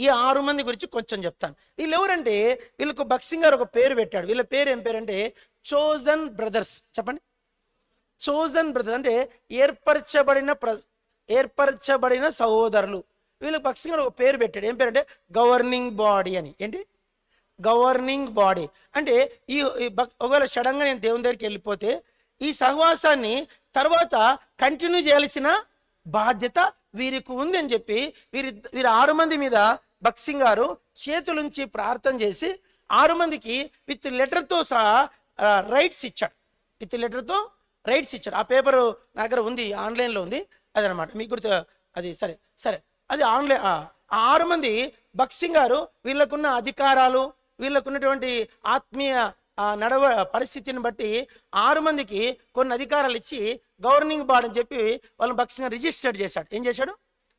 ఈ 6 మంది గురించి కొంచెం చెప్తాను. వీళ్ళు ఎవరంటే వీళ్ళకు భక్సింగ్ గారు ఒక పేరు పెట్టాడు. వీళ్ళ పేరు ఏం పేరంటే చోజన్ బ్రదర్స్. చెప్పండి. చోజన్ బ్రదర్స్ అంటే ఏర్పరచబడిన సహోదరులు. వీళ్ళకి భక్సింగ్ గారు ఒక పేరు పెట్టాడు. ఏం పేరు అంటే గవర్నింగ్ బాడీ అని. ఏంటి గవర్నింగ్ బాడీ అంటే ఒకవేళ సడన్గా నేను దేవుని దగ్గరికి వెళ్ళిపోతే ఈ సహవాసాన్ని తర్వాత కంటిన్యూ చేయాల్సిన బాధ్యత వీరికి ఉంది అని చెప్పి వీరి 6 మంది మీద భక్సింగ్ గారు చేతులుంచి ప్రార్థన చేసి 6 మందికి విత్ లెటర్తో సహా రైట్స్ ఇచ్చాడు. ఆ పేపరు నా దగ్గర ఉంది, ఆన్లైన్లో ఉంది. అదనమాట మీకు గుర్తు. అది సరే అది ఆన్లైన్. 6 మంది భక్సింగ్ గారు వీళ్ళకున్న అధికారాలు, వీళ్ళకున్నటువంటి ఆత్మీయ పరిస్థితిని బట్టి 6 మందికి కొన్ని అధికారాలు ఇచ్చి గవర్నింగ్ బాడీ అని చెప్పి వాళ్ళని భక్సింగ్ రిజిస్టర్డ్ చేశాడు. ఏం చేశాడు?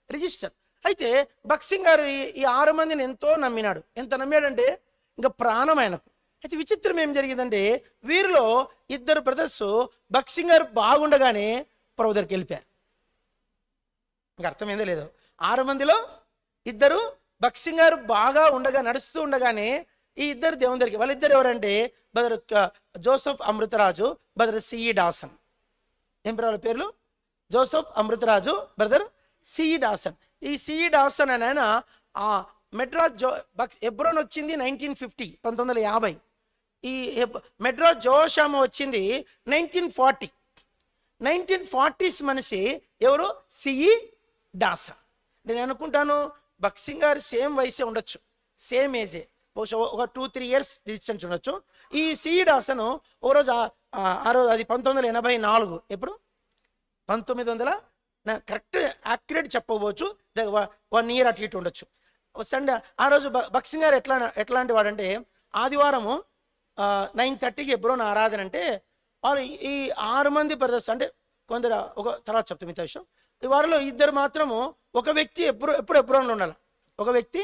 రిజిస్టర్. అయితే భక్సింగ్ గారు ఈ 6 మందిని ఎంతో నమ్మినాడు. ఎంత నమ్మాడంటే ఇంకా ప్రాణం ఆయనకు. అయితే విచిత్రం ఏం జరిగిందంటే వీరిలో 2 బ్రదర్స్ భక్సింగ్ గారు బాగుండగానే ప్రభు దగ్గరికి వెళ్ళిపోయారు. ఇంకా అర్థమైందో లేదో, 6 మందిలో 2 భక్సింగ్ గారు బాగా నడుస్తూ ఉండగానే ఈ 2 దేవుని దగ్గరికి. వాళ్ళిద్దరు ఎవరంటే brother Joseph Amrutharaju, brother CE Dawson. ఏం వాళ్ళ పేర్లు? Joseph Amrutharaju, brother CE Dawson. ఈ సిఈ డాసన్ అని ఆయన మెడ్రాస్ హెబ్రోన్ వచ్చింది 1950, 1950. ఈ మెడ్రాస్ జోషామ వచ్చింది 1940. 1940s మనిషి ఎవరు? CE Dawson. నేను అనుకుంటాను భక్సింగ్ గారు సేమ్ వయసే ఉండొచ్చు, సేమ్ ఏజే, ఒక 2-3 years డిస్టెన్స్ ఉండొచ్చు. ఈ సిఈ డాసన్ ఓ రోజు ఆ రోజు అది 1984. ఎప్పుడు? 1900 కరెక్ట్ యాక్యురేట్ చెప్పవచ్చు, 1 year అటు ఇటు ఉండొచ్చు. సండే ఆ రోజు భక్సింగ్ గారు ఎట్లాంటి వాడంటే ఆదివారము 9:30కి ఎబ్రోన్ ఆరాధన అంటే వాళ్ళు ఈ 6 మంది బ్రదర్స్ అంటే కొందరు ఒక తర్వాత చెప్తాం మిగతా విషయం. ఈ వారిలో 2 మాత్రము ఒక వ్యక్తి ఎప్పుడు ఎబ్రోన్లో ఉండాలి. ఒక వ్యక్తి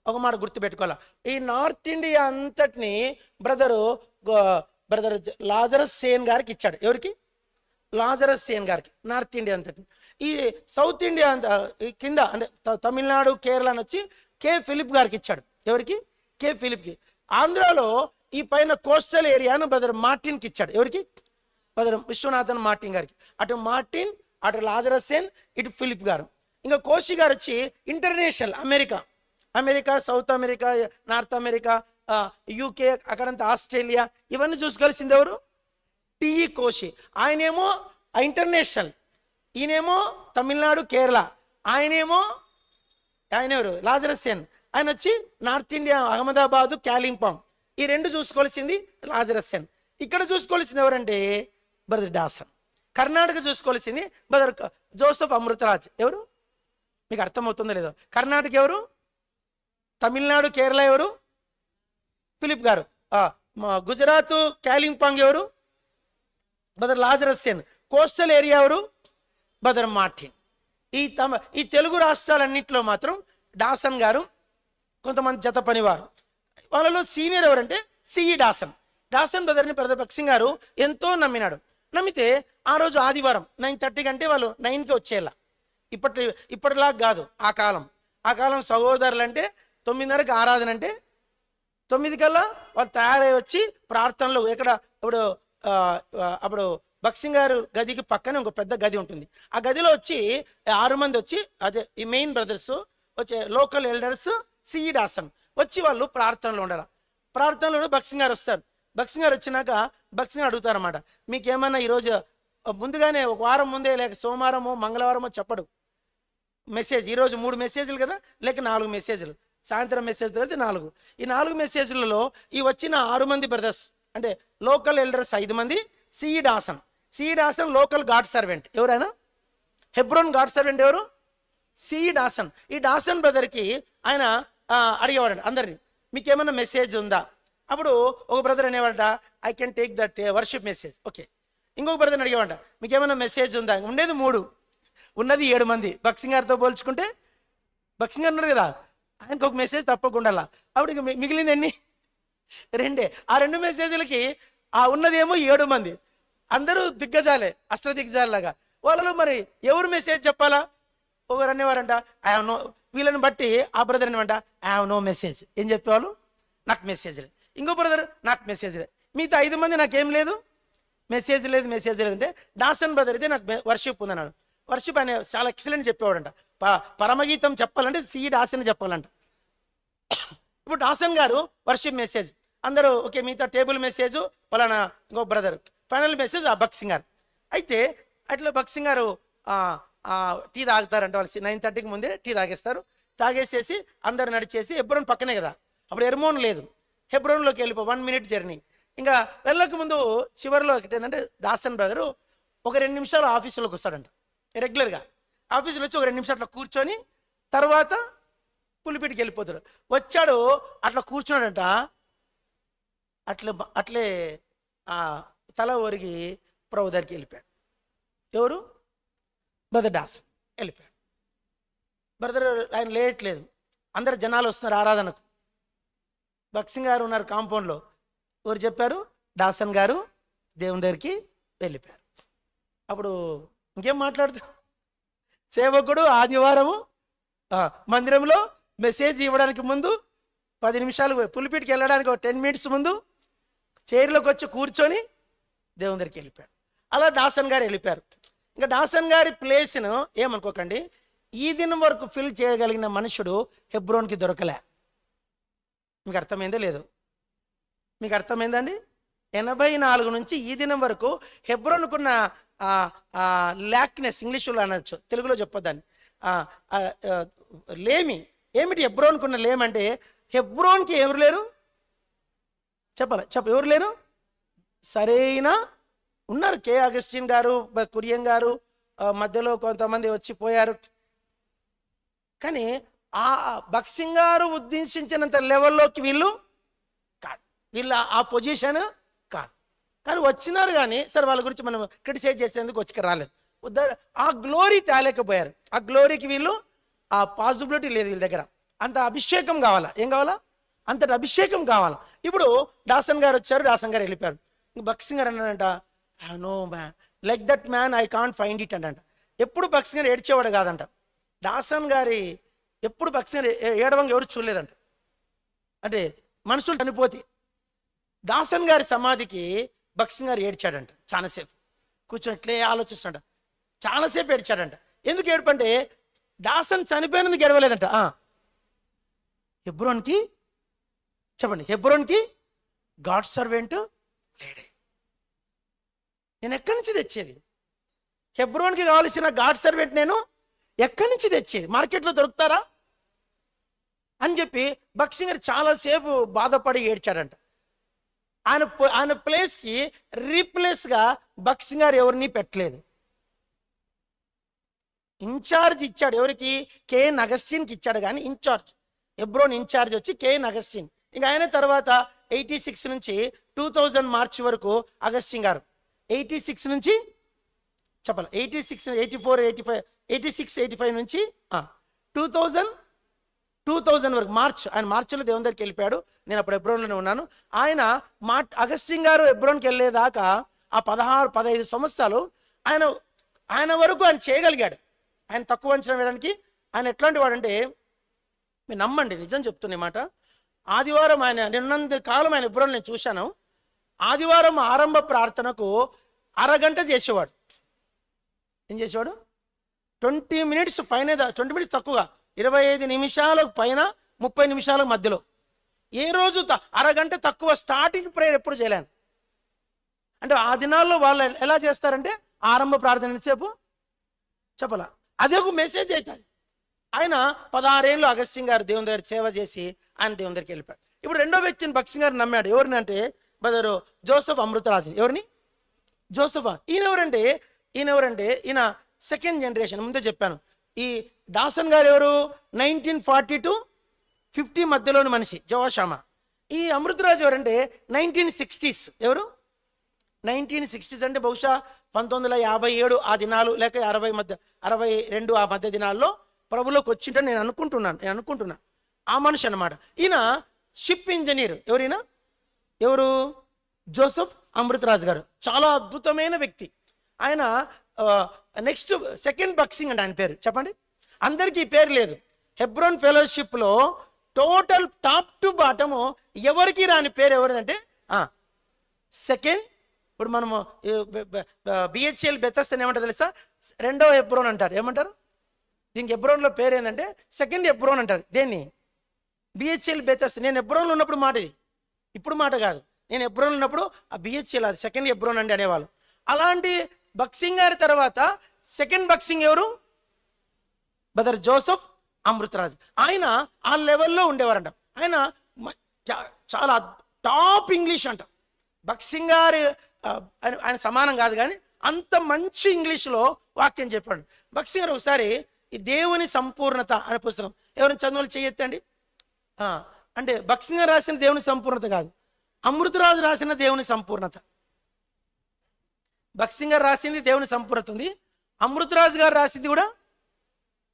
ఒక మాట గుర్తుపెట్టుకోవాలి. ఈ నార్త్ ఇండియా అంతటిని బ్రదర్ లాజరస్ సేన్ గారికి ఇచ్చాడు. ఎవరికి? లాజరస్ సేన్ గారికి. నార్త్ ఇండియా అంతటిని. ఈ సౌత్ ఇండియా కింద అంటే తమిళనాడు, కేరళ వచ్చి కే ఫిలిప్ గారికి ఇచ్చాడు. ఎవరికి? కే ఫిలిప్కి. ఆంధ్రాలో ఈ పైన కోస్టల్ ఏరియాను బ్రదర్ మార్టిన్కి ఇచ్చాడు. ఎవరికి? బ్రదర్ విశ్వనాథన్ మార్టిన్ గారికి. అటు మార్టిన్, అటు లాజరస్ సేన్, ఇటు ఫిలిప్ గారు. ఇంకా కోషి గారు వచ్చి international America, south America, north America, UK, అక్కడంతా ఆస్ట్రేలియా, ఇవన్నీ చూసుకోవాల్సింది ఎవరు? టిఈ కోషి. ఆయనేమో ఇంటర్నేషనల్, ఈయనేమో తమిళనాడు, కేరళ. ఆయన ఎవరు? లాజరస్ సేన్. ఆయన వచ్చి నార్త్ ఇండియా, అహ్మదాబాదు, కాలింపాంగ్. ఈ 2 చూసుకోవాల్సింది లాజరస్ సేన్. ఇక్కడ చూసుకోవాల్సింది ఎవరంటే బ్రదర్ డాసన్. కర్ణాటక చూసుకోవాల్సింది బ్రదర్ జోసెఫ్ అమృతరాజ్. ఎవరు? మీకు అర్థమవుతుందో లేదో. కర్ణాటక ఎవరు? తమిళనాడు, కేరళ ఎవరు? ఫిలిప్ గారు. గుజరాత్, కాలింపాంగ్ ఎవరు? Brother Lazarus Sen. Coastal area ఎవరు? Brother Martin. ఈ తెలుగు రాష్ట్రాలన్నింటిలో మాత్రం డాసన్ గారు కొంతమంది జత పనివారు. వాళ్ళలో సీనియర్ ఎవరంటే సిఈ డాసన్. బ్రదర్ని బ్రదర్ భక్సింగ్ గారు ఎంతో నమ్మితే ఆ రోజు ఆదివారం 9:30 అంటే వాళ్ళు 9కి వచ్చేలా. ఇప్పటిలాగా కాదు. ఆ కాలం సహోదరులు అంటే 9:30కి ఆరాధన అంటే 9 కల్లా వాళ్ళు తయారై వచ్చి ప్రార్థనలు అప్పుడు భక్సింగ్ గారు గదికి పక్కనే ఒక పెద్ద గది ఉంటుంది. ఆ గదిలో వచ్చి 6 మంది వచ్చి అదే ఈ మెయిన్ బ్రదర్స్ వచ్చే లోకల్ ఎల్డర్స్, సిఈ డాసన్ వచ్చి వాళ్ళు ప్రార్థనలో ఉండాలి. ప్రార్థనలో భక్సింగ్ గారు వస్తారు. భక్సింగ్ గారు వచ్చినాక భక్సింగ్ గారు అడుగుతారన్నమాట, మీకేమన్నా ఈరోజు ముందుగానే ఒక వారం ముందే లేక సోమవారమో మంగళవారమో చెప్పడు మెసేజ్. ఈరోజు 3 మెసేజ్లు కదా, లేక 4 మెసేజ్లు, సాయంత్రం మెసేజ్ కలిసి 4. ఈ 4 మెసేజ్లలో ఈ వచ్చిన 6 మంది బ్రదర్స్ అంటే లోకల్ ఎల్డర్స్ 5 మంది, CE Dawson local god servant. ఎవరైనా హెబ్రోన్ గాడ్ సర్వెంట్ ఎవరు? CE Dawson. ఈ డాసన్ బ్రదర్కి ఆయన అడిగేవాడంట అందరినీ, మీకేమన్నా మెసేజ్ ఉందా? అప్పుడు ఒక బ్రదర్ అనేవాడ, I can take that worship message. Okay. ఇంకొక బ్రదర్ని అడిగేవాడ, మీకేమన్నా మెసేజ్ ఉందా? ఉండేది 3, ఉన్నది 7 మంది. భక్సింగ్ గారితో పోల్చుకుంటే భక్సింగ్ గారు ఉన్నారు కదా, ఆయనకు ఒక మెసేజ్ తప్పకుండా. అప్పుడు మిగిలింది ఎన్ని? 2. ఆ 2 మెసేజ్లకి ఉన్నదేమో 7 మంది. అందరూ దిగ్గజాలే, అష్టదిగ్గజాలలాగా. వాళ్ళలో మరి ఎవరు మెసేజ్ చెప్పాలా? ఒకరు అనేవారంట, వీళ్ళని బట్టి ఆ బ్రదర్ అనమాట ఐ హ్యావ్ నో మెసేజ్. ఏం చెప్పేవాళ్ళు? నాకు మెసేజ్ లేదు. ఇంకో బ్రదర్ నాకు మెసేజ్ లేదు. మిగతా 5 మంది నాకేం లేదు, మెసేజ్ లేదు, మెసేజ్ లేదు. అంటే డాసన్ బ్రదర్ అయితే నాకు వర్షిప్ ఉందన్నాడు. వర్షిప్ ఆయన చాలా ఎక్సలెంట్ చెప్పేవాడంట. పరమగీతం చెప్పాలంటే డాసన్ చెప్పాలంట. ఇప్పుడు డాసన్ గారు వర్షిప్ మెసేజ్, అందరూ ఓకే, మిగతా టేబుల్ మెసేజ్ పలానా ఇంకో బ్రదర్, ఫైనల్ మెసేజ్ ఆ భక్సింగ్ గారు. అయితే అట్లా భక్సింగ్ గారు టీ తాగుతారంట. వాళ్ళు 9:30కి ముందే టీ తాగేస్తారు. తాగేసేసి అందరు నడిచేసి హెబ్రోన్ పక్కనే కదా, అప్పుడు ఎర్మోన్ లేదు, హెబ్రోన్లోకి వెళ్ళిపో 1 minute జర్నీ. ఇంకా వెళ్ళక ముందు చివరిలో ఏంటంటే డాసన్ బ్రదరు ఒక 2 నిమిషాలు ఆఫీసులోకి వస్తాడంట. రెగ్యులర్గా ఆఫీసులో వచ్చి ఒక 2 నిమిషాలు అట్లా కూర్చొని తర్వాత పులిపిటికి వెళ్ళిపోతాడు. వచ్చాడు అట్లా కూర్చున్నాడంట. అట్లే తల ఒరిగి ప్రభు దగ్గరికి వెళ్ళిపోయాడు. ఎవరు? బ్రదర్ డాసన్ వెళ్ళిపోయాడు. బ్రదర్ ఆయన లేట్లేదు, అందరు జనాలు వస్తున్నారు ఆరాధనకు. భక్సింగ్ గారు ఉన్నారు కాంపౌండ్లో. ఎవరు చెప్పారు? డాసన్ గారు దేవుని దగ్గరికి వెళ్ళిపోయారు. అప్పుడు ఇంకేం మాట్లాడుతూ, సేవకుడు ఆదివారము మందిరంలో మెసేజ్ ఇవ్వడానికి ముందు 10 నిమిషాలు, పులిపిటికి వెళ్ళడానికి ఒక 10 minutes ముందు చైర్లోకి వచ్చి కూర్చొని దేవుని దగ్గరికి వెళ్ళిపోయాడు. అలా డాసన్ గారు వెళ్ళిపోయారు. ఇంకా డాసన్ గారి ప్లేస్ను ఏమనుకోకండి, ఈ దినం వరకు ఫిల్ చేయగలిగిన మనుషుడు హెబ్రోన్కి దొరకలే. మీకు అర్థమైందో లేదు? మీకు అర్థమైందండి? 84 నుంచి ఈ దినం వరకు హెబ్రోన్కున్న ల్యాక్నెస్, ఇంగ్లీషులో అనొచ్చు, తెలుగులో చెప్పొద్దాన్ని, లేమి ఏమిటి? హెబ్రోన్కున్న లేమి అంటే, హెబ్రోన్కి ఎవరు లేరు ఎవరు లేరు? సరైన ఉన్నారు. కే అగస్టిన్ గారు, కురియన్ గారు, మధ్యలో కొంతమంది వచ్చిపోయారు. కానీ ఆ భక్సింగ్ గారు ఉద్దేశించినంత లెవెల్లోకి వీళ్ళు కాదు, వీళ్ళ ఆ పొజిషన్ కాదు. కానీ వచ్చినారు. కానీ సరే, వాళ్ళ గురించి మనం క్రిటిసైజ్ చేసేందుకు వచ్చి రాలేదు. ఆ గ్లోరీ తేలేకపోయారు. ఆ గ్లోరీకి వీళ్ళు ఆ పాసిబిలిటీ లేదు వీళ్ళ దగ్గర. అంత అభిషేకం కావాలా? ఏం కావాలా? అంతటి అభిషేకం కావాలా? ఇప్పుడు డాసన్ గారు వచ్చారు, డాసన్ గారు వెళ్ళిపోయారు. భక్సింగ్ గారు అన్నాడంట, no man, like that man I can't find it అంట. ఎప్పుడు భక్సింగ్ గారు ఏడ్చేవాడు కాదంట. డాసన్ గారి ఎప్పుడు భక్సింగ్ గారు ఏడవంగా ఎవరు చూడలేదంట. అంటే మనుషులు చనిపోతే డాసన్ గారి సమాధికి భక్సింగ్ గారు ఏడ్చాడంట. చాలాసేపు కూర్చొని ఇట్లే ఆలోచిస్తాడంట. చాలాసేపు ఏడ్చాడంట. ఎందుకు ఏడుపంటే, డాసన్ చనిపోయినందుకు ఏడవలేదంట. హెబ్రోన్కి చెప్పండి, హెబ్రోన్కి గాడ్ సర్వెంట్ లేడే. నేను ఎక్కడి నుంచి తెచ్చేది? హెబ్రోన్కి కావాల్సిన గాడ్ సర్వెంట్ నేను ఎక్కడి నుంచి తెచ్చేది? మార్కెట్లో దొరుకుతారా అని చెప్పి భక్సింగ్ గారు చాలాసేపు బాధపడి ఏడ్చాడంట. ఆయన ప్లేస్కి రీప్లేస్గా భక్సింగ్ గారు ఎవరిని పెట్టలేదు. ఇన్ఛార్జ్ ఇచ్చాడు. ఎవరికి? కేఎన్ అగస్టిన్కి ఇచ్చాడు. కానీ ఇన్ఛార్జ్, హెబ్రోన్ ఇన్ఛార్జ్ వచ్చి కేఎన్ అగస్టిన్. ఇంకా ఆయన తర్వాత 86 నుంచి 2000 మార్చి వరకు అగస్టిన్ గారు. 86 నుంచి చెప్పాలి, 86, 84, 85, 86, 85 నుంచి 2000 వరకు మార్చ్. ఆయన మార్చిలో దేవుని దగ్గరికి వెళ్ళిపోయాడు. నేను అప్పుడు హెబ్రోన్లోనే ఉన్నాను. ఆయన అగస్టిన్ గారు హెబ్రోన్కి వెళ్ళేదాకా ఆ 16-15 సంవత్సరాలు ఆయన వరకు ఆయన చేయగలిగాడు. ఆయన తక్కువ అంచనా వేయడానికి ఆయన ఎట్లాంటి వాడంటే, మీరు నమ్మండి, నిజం చెప్తున్న మాట. ఆదివారం ఆయన నిన్నంత కాలం ఆయన హెబ్రోన్ నేను చూశాను. ఆదివారం ఆరంభ ప్రార్థనకు అరగంట చేసేవాడు. ఏం చేసేవాడు? 20 minutes పైన, 20 minutes తక్కువగా, 25 నిమిషాలకు పైన, 30 నిమిషాల మధ్యలో. ఏ రోజు అరగంట తక్కువ స్టార్టింగ్ ప్రేయర్ ఎప్పుడు చేయలేను. అంటే ఆ దినాల్లో వాళ్ళు ఎలా చేస్తారంటే, ఆరంభ ప్రార్థన ఎంతసేపు చెప్పాల, అదే ఒక మెసేజ్ అవుతుంది. ఆయన 16 ఏళ్ళు అగస్టిన్ గారు దేవుని దగ్గర సేవ చేసి ఆయన దేవుని దగ్గరికి వెళ్ళిపోయాడు. ఇప్పుడు రెండో వ్యక్తిని భక్సింగ్ గారు నమ్మాడు. ఎవరిని అంటే బ్రదరు జోసెఫ్ అమృతరాజు. ఎవరిని? జోసెఫ్. ఈయన సెకండ్ జనరేషన్. ముందే చెప్పాను. ఈ డాసన్ గారు ఎవరు? 1940 to 50 మధ్యలోని మనిషి, జోషామా. ఈ అమృతరాజు ఎవరంటే 1960s. ఎవరు? 1960s అంటే బహుశా 1957 ఆ దినాలు, లేక 62 ఆ మధ్య దినాల్లో ప్రభులోకి వచ్చింటే నేను అనుకుంటున్నాను. ఆ మనిషి అన్నమాట. ఈయన షిప్ ఇంజనీర్. ఎవరు? జోసెఫ్ అమృతరాజు గారు. చాలా అద్భుతమైన వ్యక్తి ఆయన. నెక్స్ట్ సెకండ్ భక్సింగ్ అంటే ఆయన పేరు చెప్పండి. అందరికీ ఈ పేరు లేదు. హెబ్రోన్ ఫెలోషిప్లో టోటల్ టాప్ టు బాటము ఎవరికి రాని పేరు ఎవరిదంటే సెకండ్, ఇప్పుడు మనము బిహెచ్ఎల్ బెతస్తా ఏమంటారు తెలుసా, రెండో హెబ్రోన్ అంటారు. ఏమంటారు దీనికి? హెబ్రోన్లో పేరు ఏంటంటే సెకండ్ హెబ్రోన్ అంటారు. దేన్ని? బిహెచ్ఎల్ బెతస్తా. నేను హెబ్రోన్లో ఉన్నప్పుడు మాట ఇది, ఇప్పుడు మాట కాదు. నేను హెబ్రోన్లో ఉన్నప్పుడు ఆ బిహెచ్ఎల్ అది సెకండ్ హెబ్రోన్ అండి అనేవాళ్ళు. అలాంటి బక్సింగ్ గారి తర్వాత సెకండ్ బక్సింగ్ ఎవరు? Brother Joseph Amritraj. ఆయన ఆ లెవెల్లో ఉండేవారంట. ఆయన చాలా టాప్ ఇంగ్లీష్ అంట. బక్సింగ్ గారు ఆయన సమానం కాదు, కానీ అంత మంచి ఇంగ్లీష్లో వాక్యం చెప్పాడు. బక్సింగ్ గారు ఒకసారి ఈ దేవుని సంపూర్ణత అనే పుస్తకం ఎవరైనా చదువులు చేయొద్దండి. అంటే బక్సింగ్ గారు రాసిన దేవుని సంపూర్ణత కాదు, అమృతరాజు రాసిన దేవుని సంపూర్ణత. బక్సింగ్ గారు రాసింది దేవుని సంపూర్ణత ఉంది, అమృతరాజు గారు రాసింది కూడా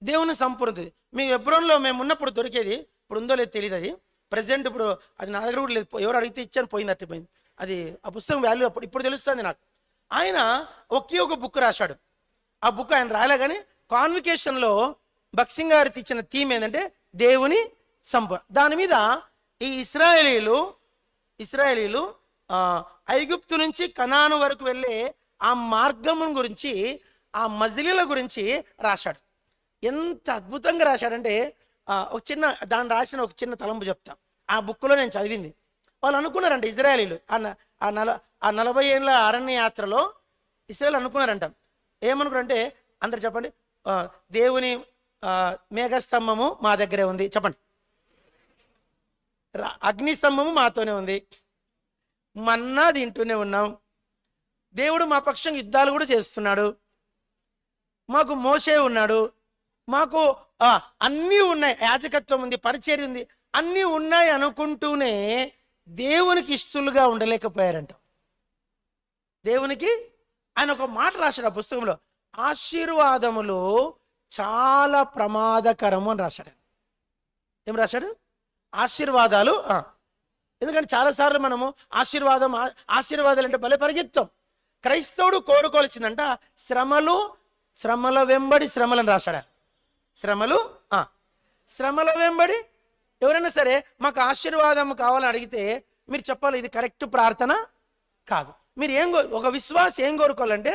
దేవుని సంపూర్ణత. మీ హెబ్రోన్లో మేము ఉన్నప్పుడు దొరికేది, ఇప్పుడు ఉందో లేదో తెలియదు. అది ప్రజెంట్ ఇప్పుడు అది నా దగ్గర కూడా లేదు. ఎవరు అడిగితే ఇచ్చాను, పోయింది. అది ఆ పుస్తకం వాల్యూ ఇప్పుడు తెలుస్తుంది నాకు. ఆయన ఒకే ఒక బుక్ రాశాడు. ఆ బుక్ ఆయన రాయలే, కానీ కాన్వికేషన్లో బక్సింగ్ గారికి ఇచ్చిన థీమ్ ఏంటంటే దేవుని సంపూర్ణ. దాని మీద ఈ ఇస్రాయేలీలు ఐగుప్తు నుంచి కనాను వరకు వెళ్ళే ఆ మార్గం గురించి, ఆ మజిలీల గురించి రాశాడు. ఎంత అద్భుతంగా రాశాడంటే ఒక చిన్న దాన్ని రాసిన ఒక చిన్న తలంపు చెప్తా. ఆ బుక్లో నేను చదివింది. వాళ్ళు అనుకున్నారంట ఇజ్రాయేలీలు ఆ 40 ఏళ్ళ అరణ్య యాత్రలో ఇస్రాయేల్ అనుకున్నారంట. ఏమనుకున్నారంటే అందరు చెప్పండి, దేవుని మేఘస్తంభము మా దగ్గరే ఉంది. చెప్పండి. అగ్నిస్తంభము మాతోనే ఉంది, మన్నా తింటూనే ఉన్నాం, దేవుడు మా పక్షం యుద్ధాలు కూడా చేస్తున్నాడు, మాకు మోషే ఉన్నాడు, మాకు అన్నీ ఉన్నాయి, యాజకత్వం ఉంది, పరిచర్య ఉంది, అన్నీ ఉన్నాయి అనుకుంటూనే దేవునికి ఇష్టలుగా ఉండలేకపోయారంట. దేవునికి ఆయన ఒక మాట రాశాడు ఆ పుస్తకంలో, ఆశీర్వాదములు చాలా ప్రమాదకరము అని రాశాడు. ఏం రాశాడు? ఆశీర్వాదాలు. ఎందుకంటే చాలాసార్లు మనము ఆశీర్వాదాలు అంటే భలే పరిగెత్తాం. క్రైస్తవుడు కోరుకోవాల్సిందంట శ్రమల వెంబడి శ్రమలను రాశాడు. శ్రమల వెంబడి. ఎవరైనా సరే మాకు ఆశీర్వాదం కావాలని అడిగితే మీరు చెప్పాలి, ఇది కరెక్ట్ ప్రార్థన కాదు. మీరు ఒక విశ్వాసం ఏం కోరుకోవాలంటే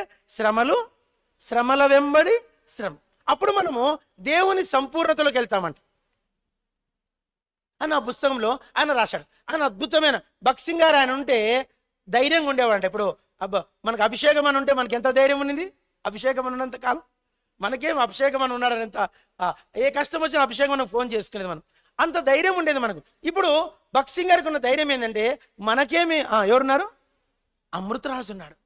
శ్రమల వెంబడి శ్రమ. అప్పుడు మనము దేవుని సంపూర్ణతలోకి వెళ్తామంట అని ఆ పుస్తకంలో ఆయన రాశాడు. ఆయన అద్భుతమైన బక్సింగ్ గారు ఆయన ఉంటే ధైర్యంగా ఉండేవాడంట. ఇప్పుడు మనకు అభిషేకం అని ఉంటే మనకి ఎంత ధైర్యం ఉన్నది? అభిషేకం అని ఉన్నంత కాలం మనకేం అభిషేకం అని ఉన్నాడని ఎంత, ఏ కష్టం వచ్చినా అభిషేకం మనం ఫోన్ చేసుకునేది, మనం అంత ధైర్యం ఉండేది మనకు. ఇప్పుడు బక్సింగ్ గారికి ఉన్న ధైర్యం ఏంటంటే మనకేమి ఎవరున్నారు? అమృతరాజు ఉన్నాడు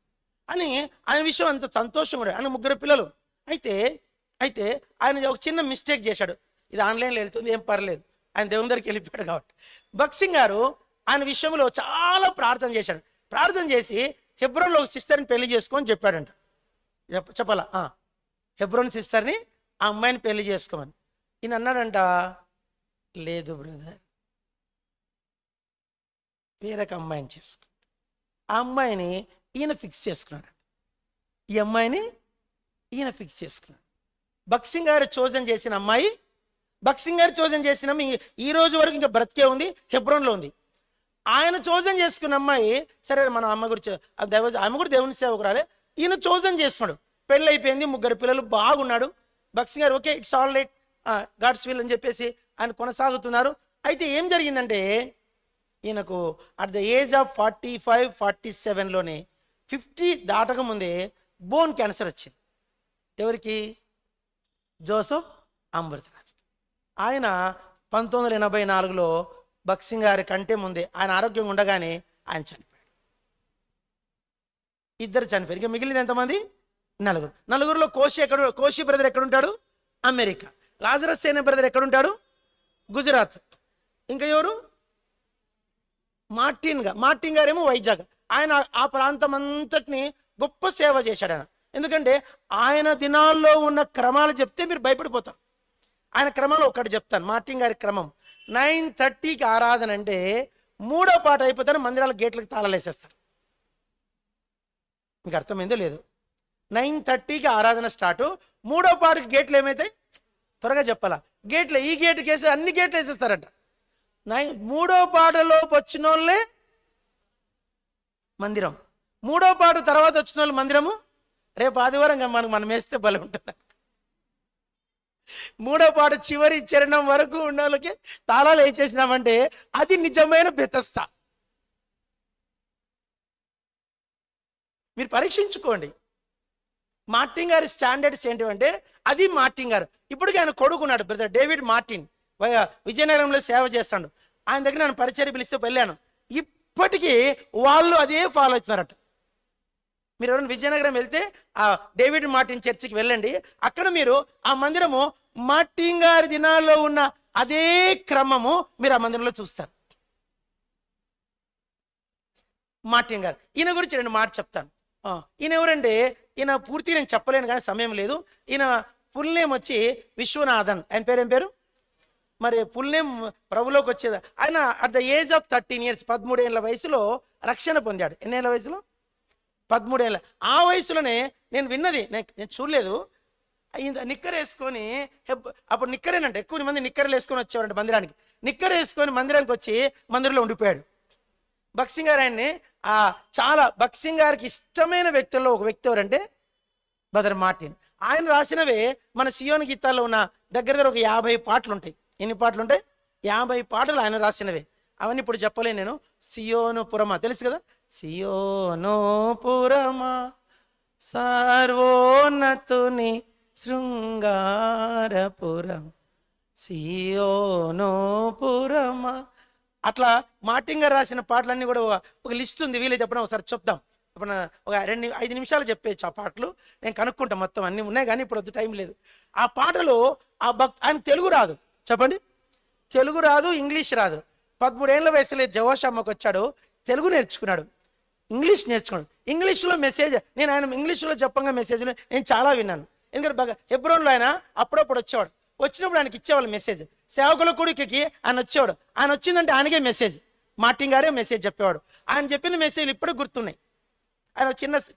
అని ఆయన విషయం అంత సంతోషంగా ఉండేది. ఆయన 3 పిల్లలు. అయితే ఆయన ఒక చిన్న మిస్టేక్ చేశాడు. ఇది ఆన్లైన్లో వెళ్తుంది, ఏం పర్లేదు, ఆయన దేవుని దగ్గరికి వెళ్ళిపోయాడు కాబట్టి. బక్సింగ్ గారు ఆయన విషయంలో చాలా ప్రార్థన చేశాడు. ప్రార్థన చేసి హెబ్రోన్లో ఒక సిస్టర్ని పెళ్లి చేసుకొని చెప్పాడంట. చెప్పాలా? హెబ్రోన్ సిస్టర్ని, ఆ అమ్మాయిని పెళ్లి చేసుకోమని. ఈయన అన్నాడంట, లేదు బ్రదర్, వేరొక అమ్మాయిని చేసుకో. ఆ అమ్మాయిని ఈయన ఫిక్స్ చేసుకున్నాడు. ఈ అమ్మాయిని ఈయన ఫిక్స్ చేసుకున్నాడు. బక్సింగ్ గారు చోజన్ చేసిన అమ్మాయి, బక్సింగ్ గారు చోజన్ చేసిన ఈ రోజు వరకు ఇంకా బ్రతికే ఉంది, హెబ్రోన్లో ఉంది. ఆయన చోజన్ చేసుకున్న అమ్మాయి, సరే మన అమ్మ గురించి ఆమె కూడా దేవుని సేవకురాలే. ఈయన చోజన్ చేస్తున్నాడు, పెళ్ళి అయిపోయింది, 3 పిల్లలు, బాగున్నాడు. బక్సింగ్ గారు okay, it's all right, God's will అని చెప్పేసి ఆయన కొనసాగుతున్నారు. అయితే ఏం జరిగిందంటే ఈయనకు అట్ ద ఏజ్ ఆఫ్ 45-47లోనే 50 దాటక ముందే బోన్ క్యాన్సర్ వచ్చింది. ఎవరికి? జోసెఫ్ అమృతరాజ్. ఆయన 1984లో బక్సింగ్ గారి కంటే ముందే ఆయన ఆరోగ్యంగా ఉండగానే ఆయన చనిపోయాడు. 2 చనిపోయారు. ఇక మిగిలింది ఎంతమంది? 4. 4లో కోషి బ్రదర్ ఎక్కడుంటాడు? అమెరికా. లాజరస్ సేన బ్రదర్ ఎక్కడుంటాడు? గుజరాత్. ఇంకా ఎవరు? మార్టిన్ గారేమో వైజాగ్. ఆయన ఆ ప్రాంతం అంతటిని గొప్ప సేవ చేశాడు ఆయన. ఎందుకంటే ఆయన దినాల్లో ఉన్న క్రమాలు చెప్తే మీరు భయపడిపోతారు. ఆయన క్రమంలో ఒకటి చెప్తాను. మార్టిన్ గారి క్రమం 9:30కి ఆరాధన అంటే 3వ పాట అయిపోతాను మందిరాల గేట్లకు తాళాలేసేస్తారు. మీకు అర్థమైందో లేదు? 9:30కి ఆరాధన స్టార్టు, 3వ పాటకి గేట్లు ఏమైతాయి? త్వరగా చెప్పాలా? గేట్లు ఈ గేటుకి వేసి అన్ని గేట్లు వేసేస్తారట. మూడో పాటలోపు వచ్చిన వాళ్ళే మందిరం, మూడో పాట తర్వాత వచ్చిన వాళ్ళు మందిరము. రేపు ఆదివారం మనం వేస్తే బలం ఉంటుంది. మూడో పాట చివరి చరణం వరకు ఉన్న వాళ్ళకి తాళాలు వేసేసినామంటే అది నిజమైన బెతస్తా. మీరు పరీక్షించుకోండి. మార్టిన్ గారి స్టాండర్డ్స్ ఏంటివంటే అది మార్టిన్ గారు. ఇప్పటికీ ఆయన కొడుకున్నాడు, బ్రదర్ డేవిడ్ మార్టిన్, విజయనగరంలో సేవ చేస్తాడు. ఆయన దగ్గర నన్ను పరిచర్య పిలిస్తే వెళ్ళాను. ఇప్పటికీ వాళ్ళు అదే ఫాలో అవుతున్నారట. మీరు ఎవరైనా విజయనగరం వెళ్తే ఆ డేవిడ్ మార్టిన్ చర్చికి వెళ్ళండి. అక్కడ మీరు ఆ మందిరము మార్టిన్ గారి దినాల్లో ఉన్న అదే క్రమము మీరు ఆ మందిరంలో చూస్తారు. మార్టిన్ గారు, ఈయన గురించి 2 మాటలు చెప్తాను. ఈయన ఎవరంటే, ఈయన పూర్తిగా నేను చెప్పలేను కానీ సమయం లేదు. ఈయన ఫుల్ నేమ్ వచ్చి విశ్వనాథన్. ఆయన పేరు ఏం పేరు? మరి ఫుల్ నేమ్ ప్రభులోకి వచ్చేది ఆయన at the age of 13 years, 13 ఏళ్ళ వయసులో రక్షణ పొందాడు. ఎన్నేళ్ళ వయసులో? 13 ఏళ్ళ. ఆ వయసులోనే నేను విన్నది, నేను చూడలేదు, నిక్కర్ వేసుకొని, అప్పుడు నిక్కరేనంట, ఎక్కువ మంది నిక్కర్లు వేసుకొని వచ్చేవారంట మందిరానికి. నిక్కర్ వేసుకొని మందిరానికి వచ్చి మందిరంలో ఉండిపోయాడు. భక్సింగ్ గారు ఆయన్ని చాలా భక్సింగ్ గారికి ఇష్టమైన వ్యక్తుల్లో ఒక వ్యక్తి ఎవరంటే బ్రదర్ మార్టిన్. ఆయన రాసినవే మన సియోను గీతాల్లో ఉన్న దగ్గర ఒక 50 పాటలు ఉంటాయి. ఎన్ని పాటలు ఉంటాయి? 50 పాటలు ఆయన రాసినవే. అవన్నీ ఇప్పుడు చెప్పలేను నేను. సియోను పురమా తెలుసు కదా, సియోను పురమా సర్వోన్నతుని శృంగారపురం సియోను పురమా. అట్లా మార్టిన్ గారు రాసిన పాటలన్నీ కూడా ఒక లిస్ట్ ఉంది. వీలైతే ఎప్పుడైనా ఒకసారి చెప్దాం. ఇప్పుడు ఒక 5 నిమిషాలు చెప్పేచ్చు ఆ పాటలు. నేను కనుక్కుంటా, మొత్తం అన్నీ ఉన్నాయి కానీ ఇప్పుడు టైం లేదు. ఆ పాటలు ఆయన తెలుగు రాదు, చెప్పండి, తెలుగు రాదు, ఇంగ్లీష్ రాదు. 13 ఏళ్ళ వయసులో జవాషమ్మకు వచ్చాడు, తెలుగు నేర్చుకున్నాడు, ఇంగ్లీష్ నేర్చుకున్నాడు. ఇంగ్లీష్లో మెసేజ్ నేను ఆయన ఇంగ్లీష్లో చెప్పంగా మెసేజ్లు నేను చాలా విన్నాను. ఎందుకంటే బాగా హెబ్రోన్లో ఆయన అప్పుడప్పుడు వచ్చేవాడు. వచ్చినప్పుడు ఆయనకి ఇచ్చేవాళ్ళు మెసేజ్. సేవకుల కొడుకుకి ఆయన వచ్చేవాడు. ఆయన వచ్చిందంటే ఆయనకే మెసేజ్, మార్టిన్ గారే మెసేజ్ చెప్పేవాడు. ఆయన చెప్పిన మెసేజ్లు ఇప్పుడు గుర్తున్నాయి. ఆయన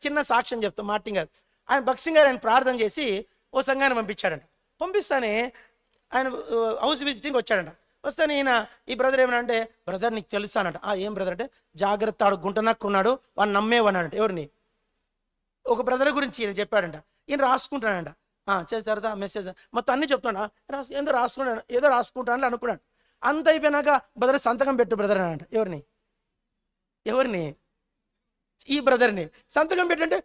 చిన్న సాక్ష్యం చెప్తాం. మార్టిన్ గారు ఆయన భక్సింగ్ గారు ఆయన ప్రార్థన చేసి ఓ సంఘాన్ని పంపించాడంట. పంపిస్తానే ఆయన హౌస్ విజిటింగ్ వచ్చాడంట. వస్తాను ఈయన ఈ బ్రదర్ ఏమనంటే, బ్రదర్ నీకు తెలుస్తానంట. ఏం బ్రదర్ అంటే, జాగ్రత్త ఆడు గుంటనక్కున్నాడు వాడు నమ్మేవన్నాడంట. ఎవరిని? ఒక బ్రదర్ గురించి ఈయన చెప్పాడంట. ఈయన రాసుకుంటాడంట. చేసిన తర్వాత మెసేజ్ మొత్తం అన్నీ చెప్తాడా, ఏదో రాసుకుంటాను అనుకున్నాడు. అంత అయిపోయినాక బ్రదర్ సంతకం పెట్టు బ్రదర్ అని అంట. ఎవరిని? ఈ బ్రదర్ని. సంతకం పెట్టంటే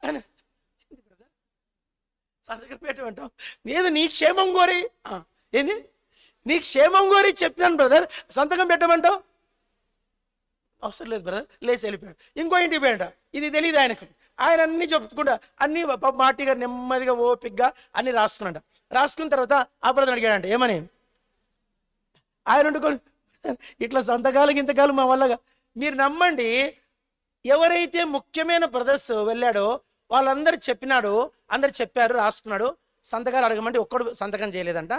ఆయన సంతకం పెట్టమంటావు, ఏదో నీ క్షేమం కోరి, ఏంది నీ క్షేమం కోరి చెప్పినాను బ్రదర్, సంతకం పెట్టమంటావు, అవసరం లేదు బ్రదర్, లేచి వెళ్ళిపోయాడు. ఇంకో ఇంటికి పోయాడ. ఇది తెలియదు ఆయనకు. ఆయన అన్ని చెప్పుకుంటా అన్ని మాటిగా నెమ్మదిగా ఓపిగ్గా అన్ని రాసుకున్నాడ. రాసుకున్న తర్వాత ఆ బ్రదర్ అడిగాడంట, ఏమని? ఆయన వండుకొని ఇట్లా సంతకాలకి ఇంతకాలం మా వల్లగా. మీరు నమ్మండి, ఎవరైతే ముఖ్యమైన బ్రదర్స్ వెళ్ళాడో వాళ్ళందరూ చెప్పినాడు, అందరు చెప్పారు, రాసుకున్నాడు. సంతకాలు అడగమంటే ఒక్కడు సంతకం చేయలేదంట.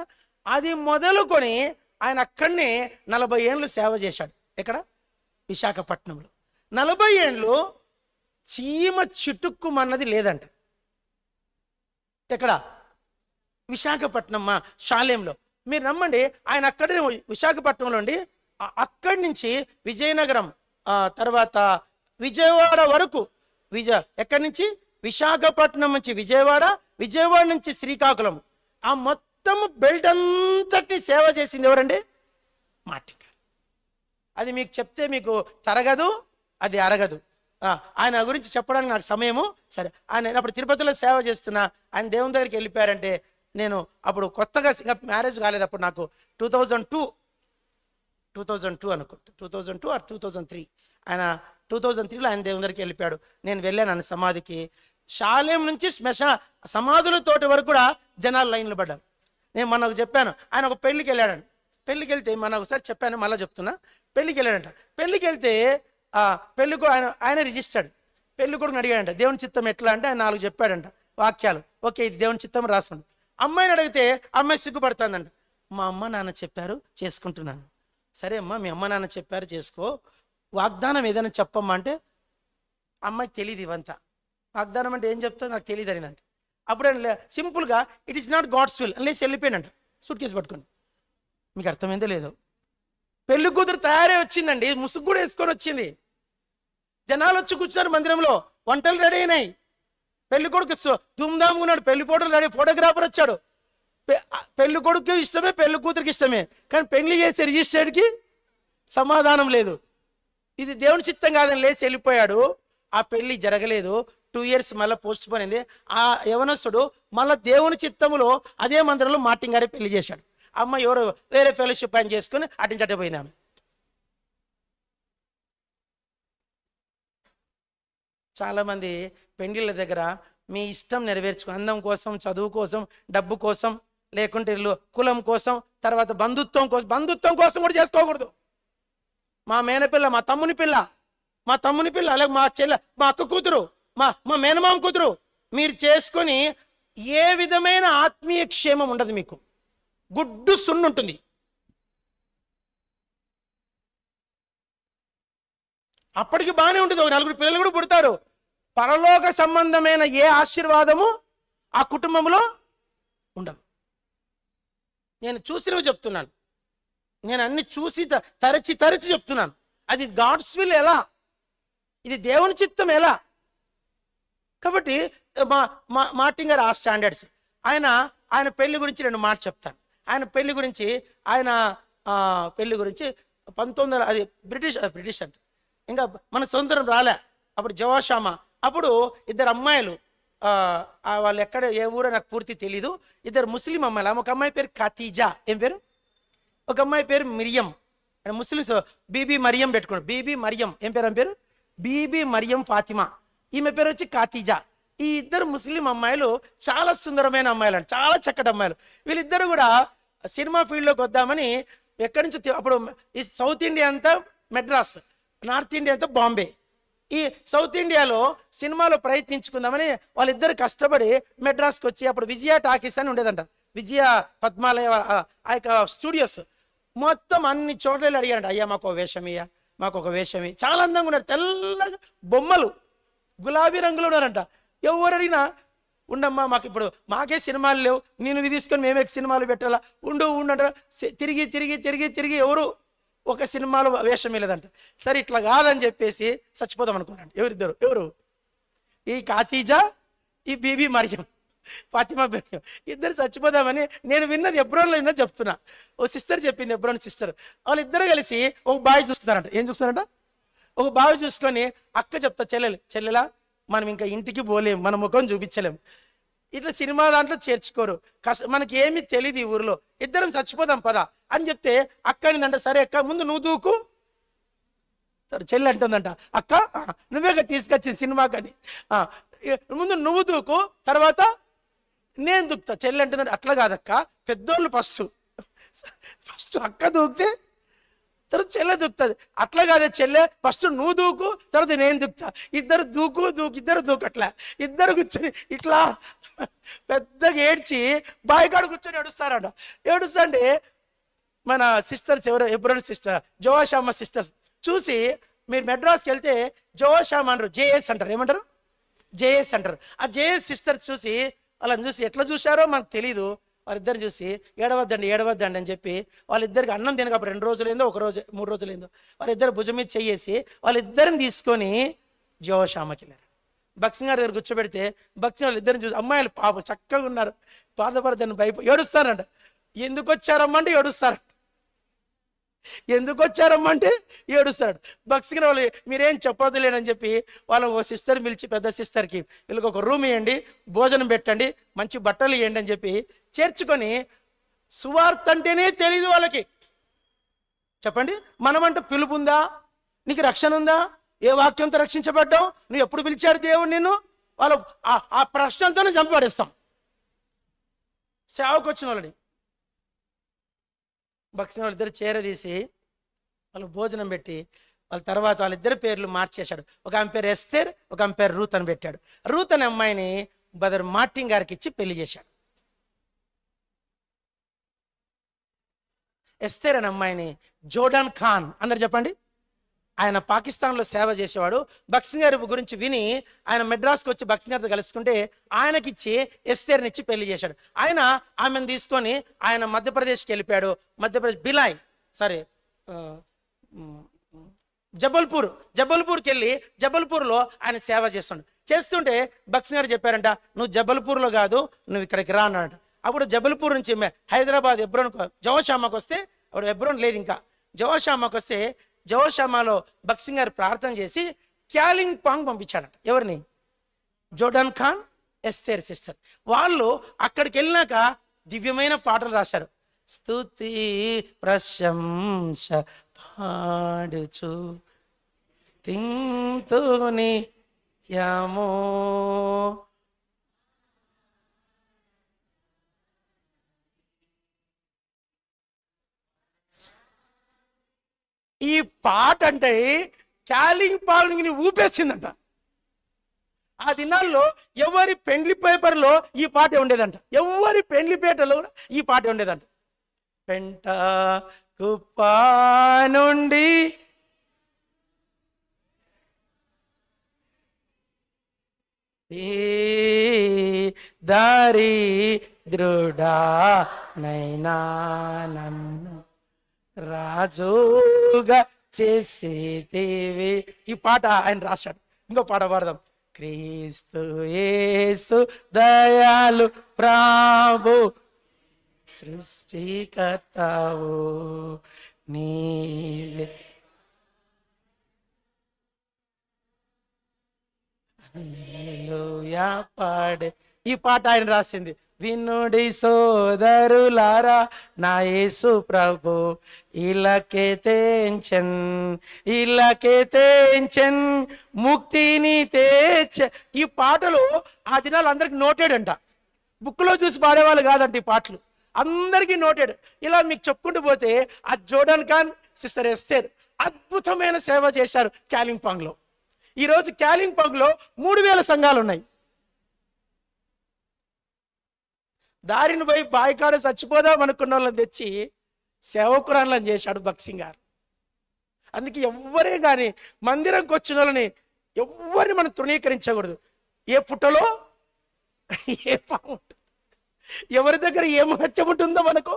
అది మొదలుకొని ఆయన అక్కడనే 40 ఏళ్ళు సేవ చేశాడు. ఎక్కడ? విశాఖపట్నంలో 40 ఏళ్ళు చీమ చిటుక్కుమన్నది లేదంట. ఎక్కడ? విశాఖపట్నం షాలేంలో. మీరు నమ్మండి, ఆయన అక్కడే విశాఖపట్నంలో ఉండి అక్కడి నుంచి విజయనగరం, తర్వాత విజయవాడ వరకు, ఎక్కడి నుంచి? విశాఖపట్నం నుంచి విజయవాడ, విజయవాడ నుంచి శ్రీకాకుళం, ఆ మొత్తం బెల్ట్ అంతటి సేవ చేసింది ఎవరండి? మార్టిన్ గారు. అది మీకు చెప్తే మీకు తరగదు, అది అరగదు. ఆయన గురించి చెప్పడానికి నాకు సమయము సరే. ఆయన అప్పుడు తిరుపతిలో సేవ చేస్తున్నా, ఆయన దేవుని దగ్గరికి వెళ్ళిపోయారంటే, నేను అప్పుడు కొత్తగా ఇంకా మ్యారేజ్ కాలేదు. అప్పుడు నాకు 2002 అనుకుంటా, 2002 or 2003. ఆయన 2003లో ఆయన దేవుని దగ్గరికి వెళ్ళిపోయాడు. నేను వెళ్ళాను ఆయన సమాధికి. షాలేం నుంచి సమాధుల తోటి వరకు కూడా జనాలు లైన్లు పడ్డారు. నేను మనకు చెప్పాను, ఆయన ఒక పెళ్ళికి వెళ్ళాడంట. పెళ్ళికి వెళ్తే మన ఒకసారి చెప్పాను, మళ్ళీ చెప్తున్నా. పెళ్ళికి వెళ్ళాడంట. పెళ్ళికి వెళ్తే పెళ్ళి కూడా ఆయన రిజిస్టర్డ్. పెళ్ళి కొడుకుని అడిగాడంట, దేవుని చిత్తం ఎట్లా అంటే ఆయన 4 చెప్పాడంట వాక్యాలు. ఓకే, ఇది దేవుని చిత్తం రాసుకోండి. అమ్మాయిని అడిగితే అమ్మాయి సిగ్గుపడుతుందంట. మా అమ్మ నాన్న చెప్పారు, చేసుకుంటున్నాను. సరే అమ్మ, మీ అమ్మ నాన్న చెప్పారు, చేసుకో. వాగ్దానం ఏదైనా చెప్పమ్మా అంటే అమ్మాయికి తెలియదు ఇవంతా. వాగ్దానం అంటే ఏం చెప్తా నాకు తెలియదు అనిందంట. అప్పుడు సింపుల్గా it is not God's will అనేసి వెళ్ళిపోయానంట, సూట్ కేసు పట్టుకొని. మీకు అర్థమైందో లేదో? పెళ్లి కూతురు తయారై వచ్చిందండి, ముసుగు కూడా వేసుకొని వచ్చింది. జనాలు వచ్చి కూర్చున్నారు మందిరంలో, వంటలు రెడీ అయినాయి. పెళ్లి కొడుకు ధూమ్ధామ్గా ఉన్నాడు, పెళ్లి ఫోటోలు రెడీ, ఫోటోగ్రాఫర్ వచ్చాడు. పెళ్లి కొడుకు ఇష్టమే, పెళ్లి కూతురికి ఇష్టమే, కానీ పెళ్లి చేసే రిజిస్టర్కి సమాధానం లేదు. ఇది దేవుని చిత్తం కాదని లేచి వెళ్ళిపోయాడు. ఆ పెళ్లి జరగలేదు. 2 years మళ్ళీ పోస్ట్ పోన్ అయింది. ఆ యవనస్తుడు మళ్ళీ దేవుని చిత్తములో అదే మందిరంలో మార్టిన్ గారే పెళ్లి చేశాడు. అమ్మ ఎవరు వేరే ఫెలోషిప్ ఆయన చేసుకుని అటించటపోయింది ఆమె. చాలామంది పెండిళ్ళ దగ్గర మీ ఇష్టం నెరవేర్చుకో, అందం కోసం, చదువు కోసం, డబ్బు కోసం, లేకుంటే కులం కోసం, తర్వాత బంధుత్వం కోసం కూడా చేసుకోకూడదు. మా మేనపిల్ల, మా తమ్ముని పిల్ల, అలాగే మా చెల్లె, మా అక్క కూతురు, మా మేనమామ కూతురు మీరు చేసుకొని ఏ విధమైన ఆత్మీయ క్షేమం ఉండదు. మీకు గుడ్డు సున్ను ఉంటుంది. అప్పటికి బాగానే ఉంటుంది, ఒక 4 పిల్లలు కూడా పుడతారు. పరలోక సంబంధమైన ఏ ఆశీర్వాదము ఆ కుటుంబంలో ఉండదు. నేను చూసినవి చెప్తున్నాను, నేను అన్ని చూసి తరచి చెప్తున్నాను. అది గాడ్స్ విల్ ఎలా, ఇది దేవుని చిత్తం ఎలా. కాబట్టి మార్టిన్ గారు ఆ స్టాండర్డ్స్. ఆయన పెళ్లి గురించి 2 మాటలు చెప్తాను. ఆయన పెళ్లి గురించి 1900 అది బ్రిటిష్ అంటే ఇంకా మన స్వతంత్రం రాలే. అప్పుడు జవాషామ, అప్పుడు 2 అమ్మాయిలు, వాళ్ళు ఎక్కడ ఏ ఊరో నాకు పూర్తి తెలీదు, 2 ముస్లిం అమ్మాయిలు. ఒక అమ్మాయి పేరు ఖతీజా, ఏం పేరు, ఒక అమ్మాయి పేరు మిరియం. ముస్లిమ్స్ బీబీ మరియం పెట్టుకున్నాడు. బీబీ మరియం, ఏం పేరు, ఆమె పేరు బీబీ మరియం ఫాతిమా, ఈమె పేరు వచ్చి ఖతీజా. ఈ 2 ముస్లిం అమ్మాయిలు చాలా సుందరమైన అమ్మాయిలు అండి, చాలా చక్కటి అమ్మాయిలు. వీళ్ళిద్దరు కూడా సినిమా ఫీల్డ్లోకి వద్దామని ఎక్కడి నుంచి, అప్పుడు ఈ సౌత్ ఇండియా అంతా మెడ్రాస్, నార్త్ ఇండియా అంతా బాంబే. ఈ సౌత్ ఇండియాలో సినిమాలో ప్రయత్నించుకుందామని వాళ్ళిద్దరు కష్టపడి మెడ్రాస్కి వచ్చి, అప్పుడు విజయ టాకీస్ అని ఉండేదంట, విజయ పద్మాలయ ఆ యొక్క స్టూడియోస్ మొత్తం అన్ని చోట్ల అడిగారంట, అయ్యా మాకు ఒక వేషం ఇయ్యా, మాకు ఒక వేషం. చాలా అందంగా ఉన్నారు, తెల్లగా బొమ్మలు, గులాబీ రంగులో ఉన్నారంట. ఎవరు అడిగినా ఉండమ్మా, మాకు ఇప్పుడు మాకే సినిమాలు లేవు, నేను తీసుకొని మేమే సినిమాలు పెట్టాలా, ఉండంటారా. తిరిగి ఎవరు ఒక సినిమాలో వేషం లేదంట. సరే ఇట్లా కాదని చెప్పేసి చచ్చిపోదాం అనుకున్నాను. ఎవరు ఈ ఖతీజా, ఈ బీబీ మరియం ఫాతిమా బేగం, ఇద్దరు చచ్చిపోదామని నేను విన్నది ఎబ్రోన్లో విన్నది చెప్తున్నా. ఓ సిస్టర్ చెప్పింది, ఎబ్రోన్ సిస్టర్. వాళ్ళిద్దరు కలిసి ఒక బావి చూస్తున్నారంట. ఏం చూస్తున్నారంట, ఒక బావి చూసుకొని అక్క చెప్తా, చెల్లెలా మనం ఇంకా ఇంటికి పోలేం, మన ముఖం చూపించలేం, ఇట్లా సినిమా దాంట్లో చేర్చుకోరు, మనకి ఏమీ తెలియదు ఈ ఊరిలో, ఇద్దరం చచ్చిపోదాం పదా అని చెప్తే అక్క అనిందంట, సరే అక్క ముందు నువ్వు దూకు. చెల్లి అంటుందంట, అక్క నువ్వేగా తీసుకొచ్చింది సినిమాకని, ముందు నువ్వు దూకు, తర్వాత నేను దూకుతా. చెల్లి అంటుందంట, అట్లా కాదక్క, పెద్దోళ్ళు ఫస్ట్ అక్క దూకితే తర్వాత చెల్లె దూకుతుంది, అట్లా కాదే చెల్లె ఫస్ట్ నువ్వు దూకు, తర్వాత నేను దూకుతా. ఇద్దరు దూకు అట్లా ఇద్దరు కూర్చొని ఇట్లా పెద్దగా ఏడ్చి బాయికాడు కూర్చొని ఏడుస్తాంటే మన సిస్టర్స్ ఎవరు, ఎబ్రోన్ సిస్టర్, జోషామ సిస్టర్స్ చూసి, మీరు మెడ్రాస్కి వెళ్తే జోషామ అంటారు, జేఎస్ అంటారు, ఏమంటారు జేఎస్ అంటారు. ఆ జేఎస్ సిస్టర్స్ చూసి, వాళ్ళని చూసి ఎట్లా చూశారో మనకు తెలీదు, వాళ్ళిద్దరు చూసి ఏడవద్దండి అని చెప్పి వాళ్ళిద్దరికి అన్నం తినకపోతే 2 రోజులైందో, 1 రోజు 3 రోజులైందో, వాళ్ళిద్దరు భుజం మీద చెయ్యేసి వాళ్ళిద్దరిని తీసుకొని జోషామకి వెళ్ళారు. భక్సింగ్ గారి దగ్గర కూర్చోబెడితే భక్సింగ్ వాళ్ళిద్దరిని చూసి, అమ్మాయిలు పాపం చక్కగా ఉన్నారు, బాధపడతాను ఏడుస్తారంట. ఎందుకు వచ్చారమ్మా అంటే ఏడుస్తాడు. భక్సింగ్ వాళ్ళు మీరేం చెప్పొద్దులేనని చెప్పి వాళ్ళ ఒక సిస్టర్ పిలిచి, పెద్ద సిస్టర్కి, వీళ్ళకి ఒక రూమ్ ఇవ్వండి, భోజనం పెట్టండి, మంచి బట్టలు ఇవ్వండి అని చెప్పి చేర్చుకొని, సువార్త అంటేనే తెలియదు వాళ్ళకి. చెప్పండి, మనమంటే పిలుపు ఉందా, నీకు రక్షణ ఉందా, ఏ వాక్యంతో రక్షించబడ్డావు, నువ్వు ఎప్పుడు పిలిచాడు దేవుడు నిన్ను, వాళ్ళు ఆ ప్రశ్నతోనే చంపబడేస్తాం. సేవకు వచ్చిన వాళ్ళని భక్సిన వాళ్ళిద్దరు చేరదీసి వాళ్ళు భోజనం పెట్టి, వాళ్ళ తర్వాత వాళ్ళిద్దరి పేర్లు మార్చేశాడు. ఒక ఆమె పేరు ఎస్తేర్, ఒక ఆమె పేరు రూత్ అని పెట్టాడు. రూత్ అనే అమ్మాయిని బ్రదర్ మార్టిన్ గారికి ఇచ్చి పెళ్లి చేశాడు. ఎస్తేర్ అనే అమ్మాయిని జోర్డాన్ ఖాన్, అందరు చెప్పండి, ఆయన పాకిస్తాన్లో సేవ చేసేవాడు. భక్సింగ్ గారి గురించి విని ఆయన మెడ్రాస్కి వచ్చి భక్సింగ్ గారితో కలుసుకుంటే ఆయనకిచ్చి ఎస్తేర్నిచ్చి పెళ్లి చేశాడు. ఆయన ఆమెను తీసుకొని ఆయన మధ్యప్రదేశ్కి వెళ్ళిపోయాడు. మధ్యప్రదేశ్ బిలాయ్ సారీ జబల్పూర్కి వెళ్ళి జబల్పూర్లో ఆయన సేవ చేస్తుంటే భక్సింగ్ గారు చెప్పారంట, నువ్వు జబల్పూర్లో కాదు, నువ్వు ఇక్కడికి రా అన్నాడు. అప్పుడు జబల్పూర్ నుంచి హైదరాబాద్ ఎబ్రోన్ జవషామాకి వస్తే, అప్పుడు ఎబ్రోన్ లేదు ఇంకా, జవషామాకి వస్తే జవషామాలో భక్సింగ్ గారు ప్రార్థన చేసి క్యాలింగ్ పాంగ్ పంపించాడట. ఎవరిని? Jordan Khan, Esther sister. వాళ్ళు అక్కడికి వెళ్ళినాక దివ్యమైన పాటలు రాశారు. స్తుతి ప్రశంస పాడుచు తింతుని త్యామో. ఈ పాట అంటే క్యాలింగ్ పాంగ్ని ఊపేసిందంట. ఆ దినాల్లో ఎవరి పెండ్లి పేపర్లో ఈ పాట ఉండేదంట, ఎవరి పెండ్లి పేటలో ఈ పాట ఉండేదంట. పెంట కుప్పా నుండి దారి దృఢా నైనా నన్ను రాజుగా చేసేదేవి. ఈ పాట ఆయన రాశాడు. ఇంకో పాట పాడదాం. క్రీస్తు యేసు దయాలు ప్రభు సృష్టికర్తావు నీవే హల్లెలూయా పాడే. ఈ పాట ఆయన రాసింది. వినుడి సోదరులారా నా యేసు ప్రభు ఇలాకే తెంచెన్ ముక్తిని తెచ్చ. ఈ పాటలు ఆ దినాలు అందరికి నోటెడ్ అంట. బుక్లో చూసి పాడేవాళ్ళు కాదంట ఈ పాటలు, అందరికీ నోటెడ్. ఇలా మీకు చెప్పుకుంటూ పోతే ఆ జోర్డాన్ ఖాన్, సిస్టర్ ఎస్తేర్ అద్భుతమైన సేవ చేశారు క్యాలింగ్ పాంగ్లో. ఈరోజు క్యాలింగ్ పాంగ్లో 3000 సంఘాలు ఉన్నాయి. దారిని పోయి బాయికాడ చచ్చిపోదాం అనుకున్న వాళ్ళని తెచ్చి సేవకురాలను చేశాడు భక్సింగ్ గారు. అందుకే ఎవ్వరే కానీ మందిరంకి వచ్చిన వాళ్ళని ఎవ్వరిని మనం తృణీకరించకూడదు. ఏ పుట్టలో ఏ పాము ఉంటుంది, ఎవరి దగ్గర ఏ మహత్యం ఉంటుందో మనకు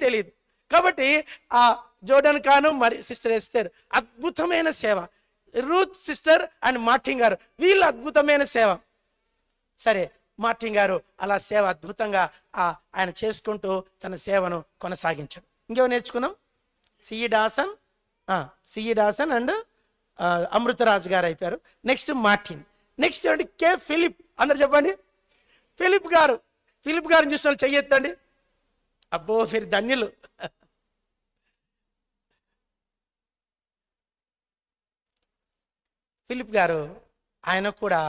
తెలియదు. కాబట్టి ఆ జోర్డాన్ ఖాను మరి సిస్టర్ ఎస్తేర్ అద్భుతమైన సేవ, రూత్ సిస్టర్ అండ్ మార్టిన్ గారు వీళ్ళు అద్భుతమైన సేవ. సరే, మార్టిన్ గారు అలా సేవ అద్భుతంగా ఆయన చేసుకుంటూ తన సేవను కొనసాగించాడు. ఇంకేమో నేర్చుకున్నాం. సిఈ డాసన్ అండ్ అమృతరాజు గారు అయిపోయారు. Next Martin. నెక్స్ట్ ఏమంటే కే ఫిలిప్. అందరు చెప్పండి. ఫిలిప్ గారిని చూసిన వాళ్ళు చెయ్యెత్తండి. అబ్బో మీరు ధన్యులు. ఫిలిప్ గారు ఆయన కూడా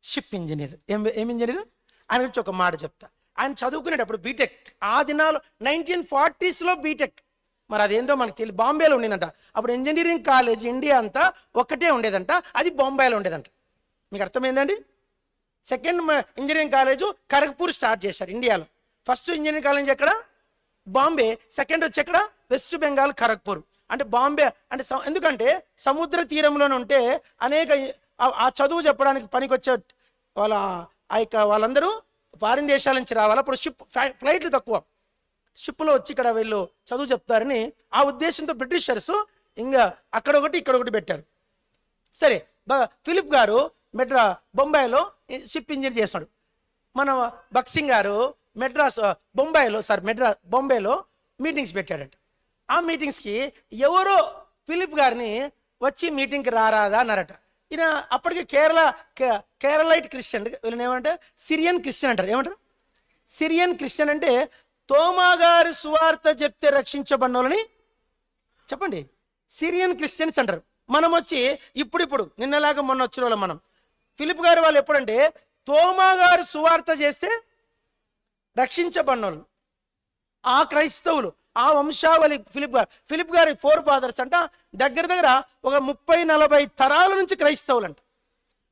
షిప్ ఇంజనీర్. ఏం ఇంజనీర్? ఆయన గురించి ఒక మాట చెప్తా. ఆయన చదువుకునేటప్పుడు బీటెక్, ఆ దినాలు 1940s బీటెక్. మరి అదేంటో మనకు తెలియదు. బాంబేలో ఉండేదంట అప్పుడు ఇంజనీరింగ్ కాలేజ్. ఇండియా అంతా ఒక్కటే ఉండేదంట, అది బాంబేలో ఉండేదంట. మీకు అర్థమైందండి? Second engineering college Kharagpur start చేశారు ఇండియాలో. ఫస్ట్ ఇంజనీరింగ్ కాలేజ్ ఎక్కడ? బాంబే. సెకండ్ వచ్చి ఎక్కడ? వెస్ట్ బెంగాల్ ఖరగ్పూర్. అంటే బాంబే అంటే ఎందుకంటే సముద్ర తీరంలోనే ఉంటే అనేక ఆ చదువు చెప్పడానికి పనికొచ్చే వాళ్ళందరూ ఫారిన్ దేశాల నుంచి రావాలి. అప్పుడు ఫ్లైట్లు తక్కువ, షిప్లో వచ్చి ఇక్కడ వీళ్ళు చదువు చెప్తారని ఆ ఉద్దేశంతో బ్రిటిషర్స్ ఇంకా అక్కడ ఒకటి ఇక్కడ ఒకటి పెట్టారు. సరే, ఫిలిప్ గారు బొంబాయిలో షిప్ ఇంజనీర్ చేస్తాడు. మన భక్సింగ్ గారు బొంబాయిలో మీటింగ్స్ పెట్టాడంట. ఆ మీటింగ్స్కి ఎవరో ఫిలిప్ గారిని వచ్చి మీటింగ్కి రారాదా అన్నారట. ఈయన అప్పటికి కేరళైట్ క్రిస్టియన్, వీళ్ళని ఏమంటే సిరియన్ క్రిస్టియన్ అంటారు. ఏమంటారు? సిరియన్ క్రిస్టియన్ అంటే తోమా గారు సువార్త చెప్తే రక్షించబడిన వాళ్ళని చెప్పండి సిరియన్ క్రిస్టియన్స్ అంటారు. మనం వచ్చి ఇప్పుడు నిన్నలాగా మొన్న వచ్చిన వాళ్ళం మనం. ఫిలిప్ గారు వాళ్ళు ఎప్పుడంటే తోమా గారు సువార్త చేస్తే రక్షించబడిన వాళ్ళు, ఆ క్రైస్తవులు, ఆ వంశావళి. ఫిలిప్ గారి 4 ఫాదర్స్ అంట. దగ్గర ఒక 30-40 తరాల నుంచి క్రైస్తవులు అంట.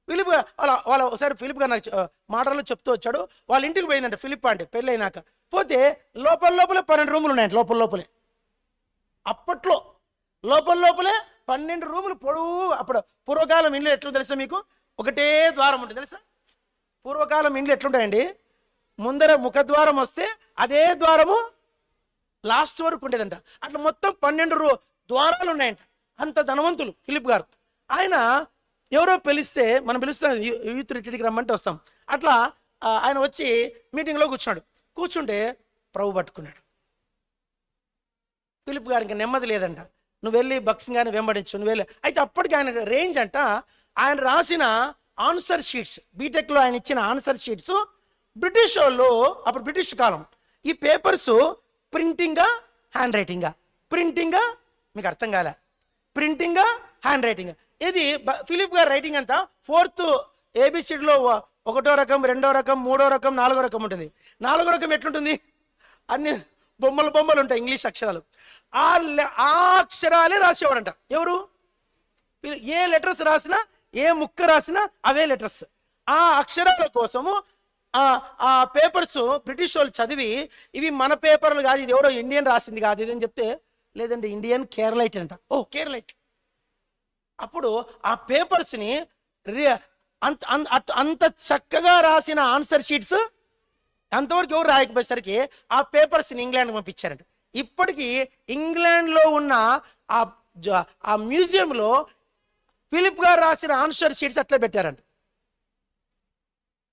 ఫిలిప్ గారు వాళ్ళ ఒకసారి ఫిలిప్ గారు నాకు మాటల్లో చెప్తూ వచ్చాడు. వాళ్ళ ఇంటికి పోయిందంట ఫిలిప్ అంటే పెళ్ళైనాక. పోతే లోపలే 12 రూములు ఉన్నాయంట. లోపలే అప్పట్లో లోపలే 12 రూములు పొడవు. అప్పుడు పూర్వకాలం ఇండ్లు ఎట్లా తెలుసా మీకు? ఒకటే ద్వారం ఉంటుంది తెలుసా? పూర్వకాలం ఇండ్లు ఎట్లుంటాయండి? ముందర ముఖద్వారం వస్తే అదే ద్వారము లాస్ట్ వరకు ఉండేదంట. అట్లా మొత్తం 12 ద్వారాలు ఉన్నాయంట. అంత ధనవంతులు ఫిలిప్ గారు. ఆయన ఎవరో పిలిస్తే, మనం పిలుస్తాం యూత్ రిట్రీట్కి రమ్మంటే వస్తాం. అట్లా ఆయన వచ్చి మీటింగ్లో కూర్చుంటే ప్రభు పట్టుకున్నాడు. ఫిలిప్ గారు ఇంకా నెమ్మది లేదంట. నువ్వు వెళ్ళి బక్సింగ్ గారిని వెంబడించు, నువ్వు వెళ్ళి. అయితే అప్పటికి ఆయన రేంజ్ అంట, ఆయన రాసిన ఆన్సర్ షీట్స్, బీటెక్లో ఆయన ఇచ్చిన ఆన్సర్ షీట్స్ బ్రిటిష్ వాళ్ళు, అప్పుడు బ్రిటిష్ కాలం, ఈ పేపర్స్ ప్రింటింగా హ్యాండ్ రైటింగా, ప్రింటింగా, మీకు అర్థం కాలే, ప్రింటింగా హ్యాండ్ రైటింగ్. ఇది ఫిలిప్ గారి రైటింగ్ అంతా 4th ABCDలో 1వ రకం, 2వ రకం, 3వ రకం, 4వ రకం ఉంటుంది. 4వ రకం ఎట్లుంటుంది? అన్ని బొమ్మలు ఉంటాయి, ఇంగ్లీష్ అక్షరాలు. ఆ అక్షరాలే రాసేవాడంట. ఎవరు? ఏ లెటర్స్ రాసినా, ఏ ముక్క రాసినా అవే లెటర్స్. ఆ అక్షరాల కోసము ఆ పేపర్స్ బ్రిటిష్ వాళ్ళు చదివి, ఇవి మన పేపర్లు కాదు, ఇది ఎవరో ఇండియన్ రాసింది కాదు ఇది అని చెప్తే, లేదండి ఇండియన్ కేరళైట్ అంట. ఓ కేరళైట్. అప్పుడు ఆ పేపర్స్ని అంత చక్కగా రాసిన ఆన్సర్ షీట్స్ అంతవరకు ఎవరు రాయకపోయేసరికి ఆ పేపర్స్ని ఇంగ్లాండ్కి పంపించారంట. ఇప్పటికీ ఇంగ్లాండ్లో ఉన్న ఆ మ్యూజియంలో ఫిలిప్ గారు రాసిన ఆన్సర్ షీట్స్ అట్లా పెట్టారంట.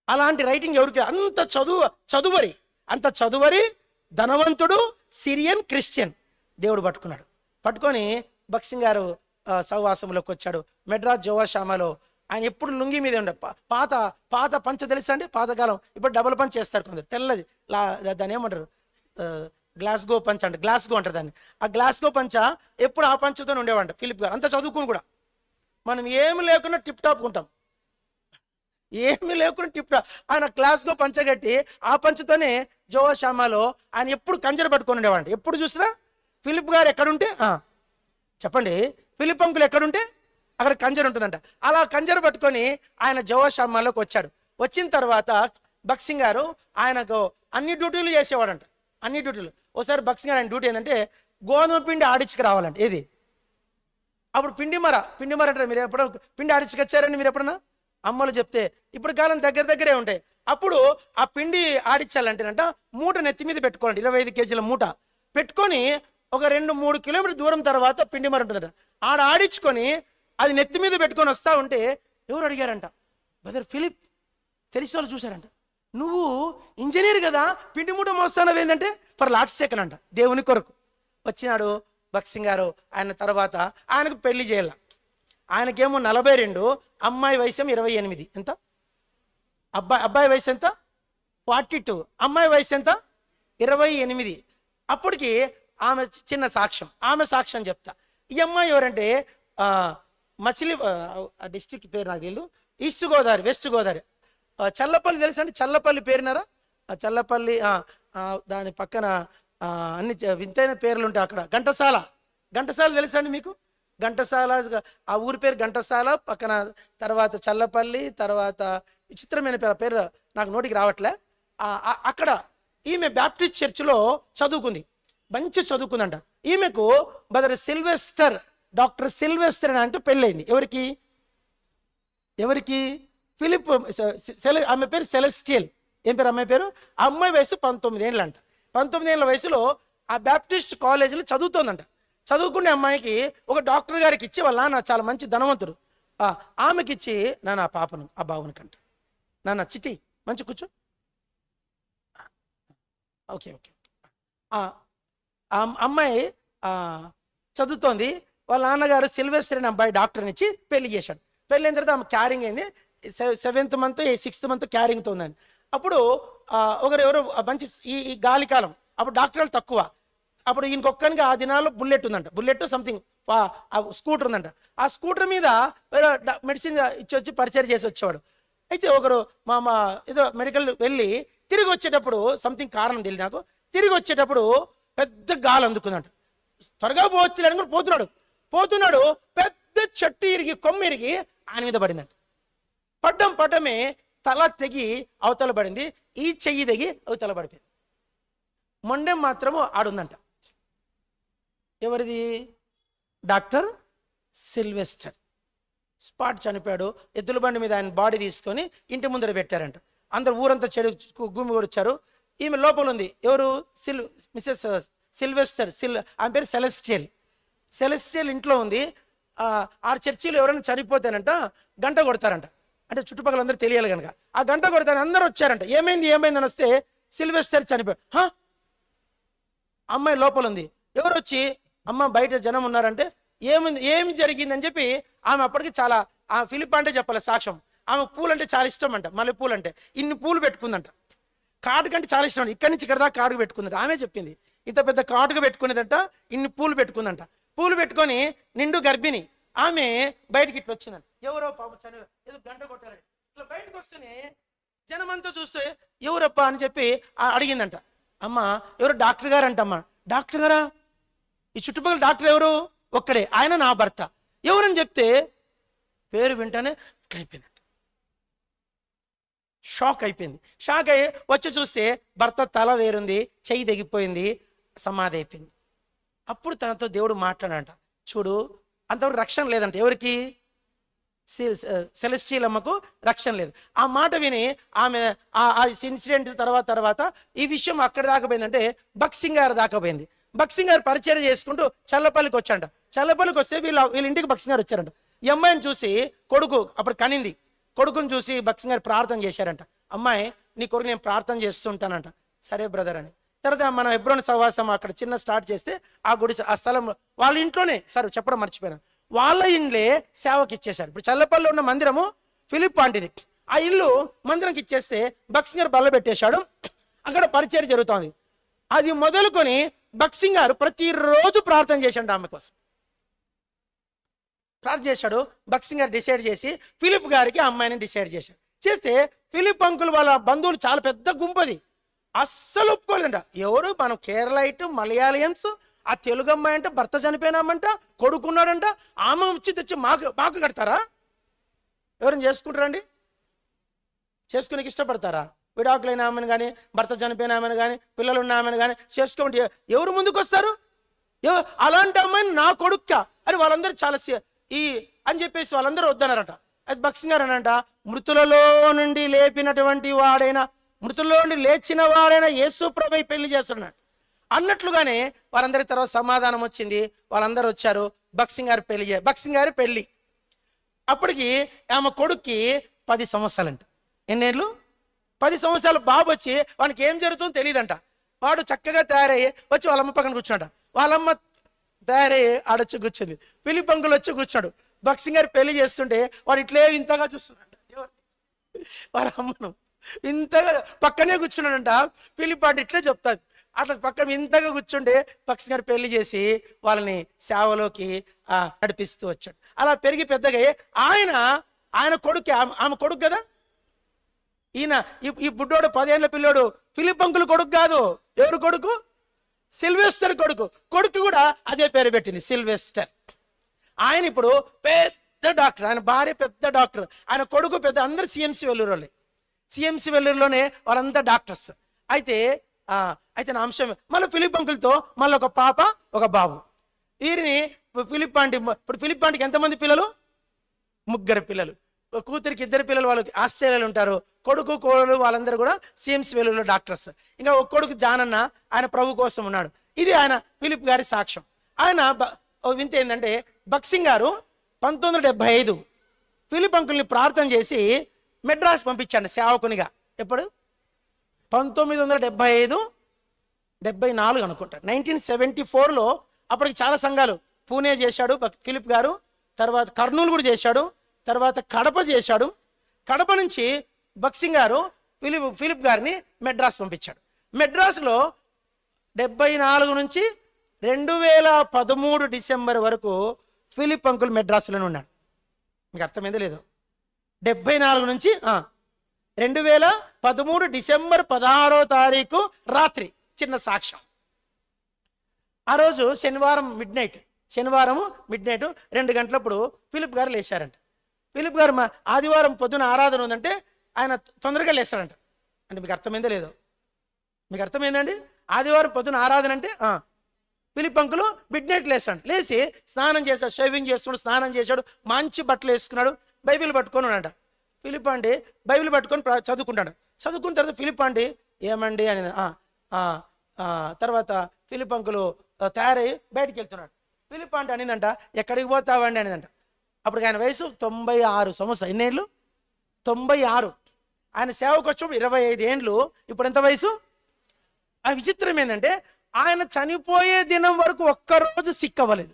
అలాంటి రైటింగ్ ఎవరికి? అంత చదువరి ధనవంతుడు సిరియన్ క్రిస్టియన్ దేవుడు పట్టుకొని బక్సింగ్ గారు సహవాసంలోకి వచ్చాడు. మెడ్రాస్ జోవాషామాలో ఆయన ఎప్పుడు లుంగి మీదే ఉండే పాత పంచ తెలుసా అండి? పాతకాలం. ఇప్పుడు డబుల్ పంచ్ చేస్తారు కొందరు, తెల్లది, దాన్ని ఏమంటారు, గ్లాస్గో పంచ అంటే, గ్లాస్గో అంటారు దాన్ని. ఆ గ్లాస్గో పంచ ఎప్పుడు ఆ పంచతో ఉండేవాడు ఫిలిప్ గారు. అంత చదువుకుని కూడా మనం ఏమి లేకుండా టిప్ టాప్ ఉంటాం, ఏమి లేకుండా టిప్ టాప్. ఆయన గ్లాస్గో పంచగట్టి ఆ పంచతోనే జోవాషామాలో ఆయన ఎప్పుడు కంజర పట్టుకొని ఉండేవాడు. ఎప్పుడు చూసినా ఫిలిప్ గారు ఎక్కడుంటే, చెప్పండి, ఫిలిప్ అంకుల్ ఎక్కడుంటే అక్కడ కంజర ఉంటుందంట. అలా కంజర పట్టుకొని ఆయన జోవాషామాలోకి వచ్చాడు. వచ్చిన తర్వాత బక్సింగ్ గారు ఆయనకు అన్ని డ్యూటీలు చేసేవాడంట, అన్ని డ్యూటీలు. ఒకసారి బక్సింగ్ గారు ఆయన డ్యూటీ ఏంటంటే గోధుమ పిండి ఆడించుకు రావాలంట. ఏది? అప్పుడు పిండిమర అంటారు. మీరు ఎప్పుడైనా పిండి ఆడించుకొచ్చారని మీరు ఎప్పుడన్నా అమ్మలు చెప్తే? ఇప్పుడు కాలం దగ్గరే ఉంటాయి. అప్పుడు ఆ పిండి ఆడించాలంటేనంట మూట నెత్తి మీద పెట్టుకోవాలంట, 25 కేజీల మూట పెట్టుకొని ఒక 2-3 కిలోమీటర్ దూరం తర్వాత పిండిమర ఉంటుందట. ఆడ ఆడించుకొని అది నెత్తి మీద పెట్టుకొని వస్తూ ఉంటే ఎవరు అడిగారంట, బ్రదర్ ఫిలిప్, తెలిసిన వాళ్ళు చూశారంట, నువ్వు ఇంజనీర్ కదా, పిండి మూట మోస్తానవి ఏంటంటే ఫర్ లాస్ట్ సెకండ్ అంట, దేవుని కొరకు. వచ్చినాడు బక్సింగ్ గారు. ఆయన తర్వాత ఆయనకు పెళ్లి చేయాల. ఆయనకేమో 42, అమ్మాయి వయసు 28. ఎంత? అబ్బాయి వయసు ఎంత? 42, అమ్మాయి వయసు ఎంత? 28. అప్పటికి ఆమె చిన్న సాక్ష్యం, ఆమె సాక్ష్యం చెప్తా. ఈ అమ్మాయి ఎవరంటే మచిలీ డిస్టిక్ పేరు నాకు తెలియదు, ఈస్ట్ గోదావరి, వెస్ట్ గోదావరి, చల్లపల్లి తెలుసా అండి? చల్లపల్లి పేరున్నారా? చల్లపల్లి, దాని పక్కన అన్ని వింతైన పేర్లు ఉంటాయి అక్కడ. ఘంటసాల తెలుసా అండి మీకు? ఘంటసాల, ఆ ఊరి పేరు ఘంటసాల, పక్కన తర్వాత చల్లపల్లి, తర్వాత విచిత్రమైన పేరు నాకు నోటికి రావట్లే. అక్కడ ఈమె బ్యాప్టిస్ట్ చర్చిలో చదువుకుంది, మంచి చదువుకుందంట. ఈమెకు బ్రదర్ సిల్వెస్టర్, డాక్టర్ సిల్వెస్టర్ అని అంటే పెళ్ళయింది. ఎవరికి? ఫిలిప్. ఆమె పేరు సెలెస్టియల్. ఏం పేరు అమ్మాయి పేరు? ఆ అమ్మాయి వయసు 19 ఏళ్ళు అంట. 19 ఏళ్ళ వయసులో ఆ బ్యాప్టిస్ట్ కాలేజీలో చదువుతోందంట. చదువుకునే అమ్మాయికి ఒక డాక్టర్ గారికి ఇచ్చి, వాళ్ళ నాన్న చాలా మంచి ధనవంతుడు, ఆమెకి ఇచ్చి, నాన్న ఆ పాపను, ఆ బావుని కంట, నాన్న చిట్టి మంచి కూర్చో, ఓకే. ఆ అమ్మాయి చదువుతోంది. వాళ్ళ నాన్నగారు సిల్వెస్టర్ అనే అబ్బాయి డాక్టర్ని ఇచ్చి పెళ్లి చేశాడు. పెళ్ళి అయిన తర్వాత ఆమె క్యారింగ్ అయింది. 7th మంత్ 6th మంత్ క్యారింగ్తో ఉందండి. అప్పుడు ఎవరు మంచి ఈ గాలి కాలం, అప్పుడు డాక్టర్లు తక్కువ. అప్పుడు ఇంకొక్కరికి ఆ దినాల్లో బుల్లెట్ ఉందంట, బుల్లెట్ సంథింగ్ స్కూటర్ ఉందంట. ఆ స్కూటర్ మీద మెడిసిన్ ఇచ్చి పరిచయం చేసి వచ్చేవాడు. అయితే ఒకరు మా ఏదో మెడికల్ వెళ్ళి తిరిగి వచ్చేటప్పుడు సంథింగ్ కారణం తెలియదు నాకు, తిరిగి వచ్చేటప్పుడు పెద్ద గాలి అందుకుందంట. త్వరగా పోవచ్చు పోతున్నాడు, పెద్ద చెట్టు ఇరిగి, కొమ్మ ఇరిగి ఆయన మీద పడిందంట. పడ్డమే తల తెగి అవతల పడింది, ఈ చెయ్యి తెగి అవతల పడిపోయింది. మొండెం మాత్రము ఆడుందంట. ఎవరిది? డాక్టర్ సిల్వెస్టర్ స్పాట్ చనిపోయాడు. ఎద్దుల బండి మీద ఆయన బాడీ తీసుకొని ఇంటి ముందర పెట్టారంట. అందరు ఊరంతా చెడు గుమ్మి కొడిచారు. ఈమె లోపల ఉంది. ఎవరు? Mrs Sylvester. ఆమె పేరు సెలెస్టియల్ ఇంట్లో ఉంది. ఆ చర్చిలో ఎవరైనా చనిపోతేనంట గంట కొడతారంట. అంటే చుట్టుపక్కల అందరూ తెలియాలి కనుక ఆ గంట కొడతారని అందరూ వచ్చారంట. ఏమైంది అని వస్తే సిల్వెస్టర్ చనిపోయాడు. అమ్మాయి లోపల ఉంది. ఎవరు వచ్చి అమ్మ బయట జనం ఉన్నారంటే ఏమి జరిగిందని చెప్పి ఆమె అప్పటికి చాలా ఫిలిప్ అంటే చెప్పాలి సాక్ష్యం. ఆమె పూలు అంటే చాలా ఇష్టం అంట. మళ్ళీ పూలు అంటే ఇన్ని పూలు పెట్టుకుందంట. కాటుకు అంటే చాలా ఇష్టం అంట. ఇక్కడి నుంచి ఇక్కడ దాకా కాటుకు పెట్టుకుందంట. ఆమె చెప్పింది ఇంత పెద్ద కాటుకు పెట్టుకునేదంట. ఇన్ని పూలు పెట్టుకుందంట. పూలు పెట్టుకొని నిండు గర్భిణి ఆమె బయటికి ఇట్లా వచ్చిందంట. ఎవరో పాప ఏదో గంట కొట్టారంట. ఇట్లా బయటకు వస్తేనే జనమంతా చూస్తే ఎవరప్పా అని చెప్పి అడిగిందంట. అమ్మ ఎవరు? డాక్టర్ గారు అంటమ్మ. డాక్టర్ గారా? ఈ చుట్టుపక్కల డాక్టర్ ఎవరు? ఒక్కడే, ఆయన నా భర్త. ఎవరని చెప్తే పేరు వింటానే అయిపోయిందంట. షాక్ అయిపోయింది. షాక్ అయ్యి వచ్చి చూస్తే భర్త తల వేరుంది, చెయ్యి తెగిపోయింది, సమాధి అయిపోయింది. అప్పుడు తనతో దేవుడు మాట్లాడంట. చూడు, అంతవరకు రక్షణ లేదంట. ఎవరికి? సెలెస్టియల్ అమ్మకు రక్షణ లేదు. ఆ మాట విని ఆమె ఆ ఇన్సిడెంట్ తర్వాత ఈ విషయం అక్కడ దాకపోయిందంటే బక్సింగ్ గారు దాకపోయింది. బక్సింగ్ గారు పరిచయం చేసుకుంటూ చల్లపల్లికి వచ్చాడంట. చల్లపల్లికి వస్తే వీళ్ళ ఇంటికి బక్సింగ్ గారు వచ్చారంట. ఈ అమ్మాయిని చూసి కొడుకు అప్పుడు కనింది. కొడుకుని చూసి బక్సింగ్ గారు ప్రార్థన చేశారంట. అమ్మాయి నీ కొడుకు నేను ప్రార్థన చేస్తుంటానంట. సరే బ్రదర్ అని. తర్వాత మనం హెబ్రోన్ సహవాసం అక్కడ చిన్న స్టార్ట్ చేస్తే ఆ గుడి ఆ స్థలం వాళ్ళ ఇంట్లోనే, సరే చెప్పడం మర్చిపోయాను, వాళ్ళ ఇండ్లే సేవకి ఇచ్చేశారు. ఇప్పుడు చల్లపల్లిలో ఉన్న మందిరము ఫిలిప్ ఆంటిది. ఆ ఇల్లు మందిరంకి ఇచ్చేస్తే బక్సింగ్ గారు బల్ల పెట్టేశాడు. అక్కడ పరిచయం జరుగుతోంది. అది మొదలుకొని బక్సింగ్ గారు ప్రతిరోజు ప్రార్థన చేశాడు. ఆమె కోసం ప్రార్థన చేశాడు. బక్సింగ్ గారు డిసైడ్ చేసి ఫిలిప్ గారికి అమ్మాయిని డిసైడ్ చేశాడు. చేస్తే ఫిలిప్ అంకుల్ వాళ్ళ బంధువులు చాలా పెద్ద గుంపది, అస్సలు ఒప్పుకోలేదంట. ఎవరు? మనం కేరళైట్ మలయాళియన్స్, ఆ తెలుగు అమ్మాయి అంటే భర్త చనిపోయినామంట, కొడుకున్నాడంట, ఆమె వచ్చి తెచ్చి మాకు కడతారా? ఎవరైనా చేసుకుంటారండి? చేసుకునేకి ఇష్టపడతారా? విడాకులైన ఆమెను కానీ, భర్త చనిపోయిన ఆమెను కానీ, పిల్లలు ఉన్న ఆమెను కానీ చేసుకోండి. ఎవరు ముందుకు వస్తారు? అలాంటి అమ్మాయిని నా కొడుక్క అని వాళ్ళందరూ చాలా అని చెప్పేసి వాళ్ళందరూ వద్దన్నారట. అది బక్సింగ్ గారు అనంట, మృతులలో నుండి లేపినటువంటి వాడైనా, మృతుల్లో నుండి లేచిన వాడైనా యేసు ప్రభువై పెళ్లి చేస్తున్నాడు అన్నట్లుగానే వారందరి తర్వాత సమాధానం వచ్చింది. వాళ్ళందరూ వచ్చారు. బక్సింగ్ గారి పెళ్లి అప్పటికి ఆమె కొడుక్కి 10 సంవత్సరాలంట. ఎన్నేళ్ళు? 10 సంవత్సరాలు బాబు వచ్చి వానికి ఏం జరుగుతుందో తెలియదంట. వాడు చక్కగా తయారయ్యి వచ్చి వాళ్ళమ్మ పక్కన కూర్చున్నాడు. వాళ్ళమ్మ తయారయ్యి ఆడొచ్చి కూర్చుంది. ఫిలిప్ అంకుల్ వచ్చి కూర్చోడు. బక్సింగ్ గారు పెళ్లి చేస్తుంటే వాడు ఇట్లే ఇంతగా చూస్తున్నాడు. వాళ్ళ అమ్మను ఇంతగా పక్కనే కూర్చున్నాడంట. ఫిలిప్ అంటే ఇట్లే చెప్తాది. అట్లా పక్కన ఇంతగా కూర్చుంటే బక్సింగ్ గారు పెళ్లి చేసి వాళ్ళని సేవలోకి నడిపిస్తూ వచ్చాడు. అలా పెరిగి పెద్దగా ఆయన కొడుకు, ఆమె కొడుకు కదా ఈయన. ఈ బుడ్డోడు 10 ఏళ్ళ పిల్లోడు ఫిలిప్ అంకుల్ కొడుకు కాదు. ఎవరు కొడుకు? సిల్వెస్టర్ కొడుకు. కొడుకు కూడా అదే పేరు పెట్టింది, సిల్వెస్టర్. ఆయన ఇప్పుడు పెద్ద డాక్టర్. ఆయన భార్య పెద్ద డాక్టర్. ఆయన కొడుకు పెద్ద. అందరు సిఎంసి వెల్లూరు వాళ్ళే. సిఎంసి వెల్లూరులోనే వాళ్ళంతా డాక్టర్స్. అయితే నా అంశం మళ్ళీ ఫిలిప్ అంకుల్తో మళ్ళీ ఒక పాప ఒక బాబు. వీరిని ఫిలిప్ ఆంటీ, ఇప్పుడు ఫిలిప్ ఆంటీకి ఎంతమంది పిల్లలు? 3 పిల్లలు. కూతురికి 2 పిల్లలు వాళ్ళకి ఆస్ట్రేలియాలో ఉంటారు. కొడుకు కోడలు వాళ్ళందరూ కూడా సిఎంసి వెల్లూరులో డాక్టర్స్. ఇంకా ఒక కొడుకు జానన్న, ఆయన ప్రభు కోసం ఉన్నాడు. ఇది ఆయన ఫిలిప్ గారి సాక్ష్యం. ఆయన వింత ఏంటంటే బక్సింగ్ గారు 1975 ఫిలిప్ అంకుల్ని ప్రార్థన చేసి మెడ్రాస్ పంపించాడు సేవకునిగా. ఎప్పుడు? 1975-74 అనుకుంటా. 1974లో అప్పటికి చాలా సంఘాలు పూణే చేశాడు ఫిలిప్ గారు. తర్వాత కర్నూలు కూడా చేశాడు. తర్వాత కడప చేశాడు. కడప నుంచి బక్సింగ్ గారు ఫిలిప్ గారిని మెడ్రాస్ పంపించాడు. మెడ్రాస్లో 74 నుంచి 2013 డిసెంబర్ వరకు ఫిలిప్ అంకుల్ మెడ్రాస్లోనే ఉన్నాడు. మీకు అర్థమైందో లేదో? 74 నుంచి 2013 డిసెంబర్ 16వ తారీఖు రాత్రి చిన్న సాక్ష్యం. ఆ రోజు శనివారం మిడ్ నైట్ 2 గంటలప్పుడు ఫిలిప్ గారు లేచారంట. ఫిలిప్ గారు ఆదివారం పొద్దున ఆరాధన ఉందంటే ఆయన తొందరగా లేస్తాడంట. అంటే మీకు అర్థమైందో లేదో? మీకు అర్థమైందండి? ఆదివారం పొద్దున ఆరాధన అంటే ఫిలిప్ అంకులు మిడ్ నైట్ లేచాడు, లేచి స్నానం చేశాడు, షేవింగ్ చేసుకున్నాడు, స్నానం చేశాడు, మంచి బట్టలు వేసుకున్నాడు, బైబిల్ పట్టుకొని ఉన్నాడు. ఫిలిప్ అండి బైబిల్ పట్టుకొని చదువుకుంటాడు. చదువుకున్న తర్వాత ఫిలిప్ అండి ఏమండి అని తర్వాత ఫిలిప్ అంకులు తయారై బయటికి వెళ్తున్నాడు. ఫిలిప్ అంటే అనిందంట, ఎక్కడికి పోతావండి అనిందంట. అప్పుడు ఆయన వయసు 96 సంవత్సరాలు. ఎన్నేళ్ళు? 96. ఆయన సేవకు వచ్చినప్పుడు 25 ఏండ్లు. ఇప్పుడు ఎంత వయసు? ఆ విచిత్రం ఏంటంటే ఆయన చనిపోయే దినం వరకు ఒక్కరోజు సిక్ అవ్వలేదు.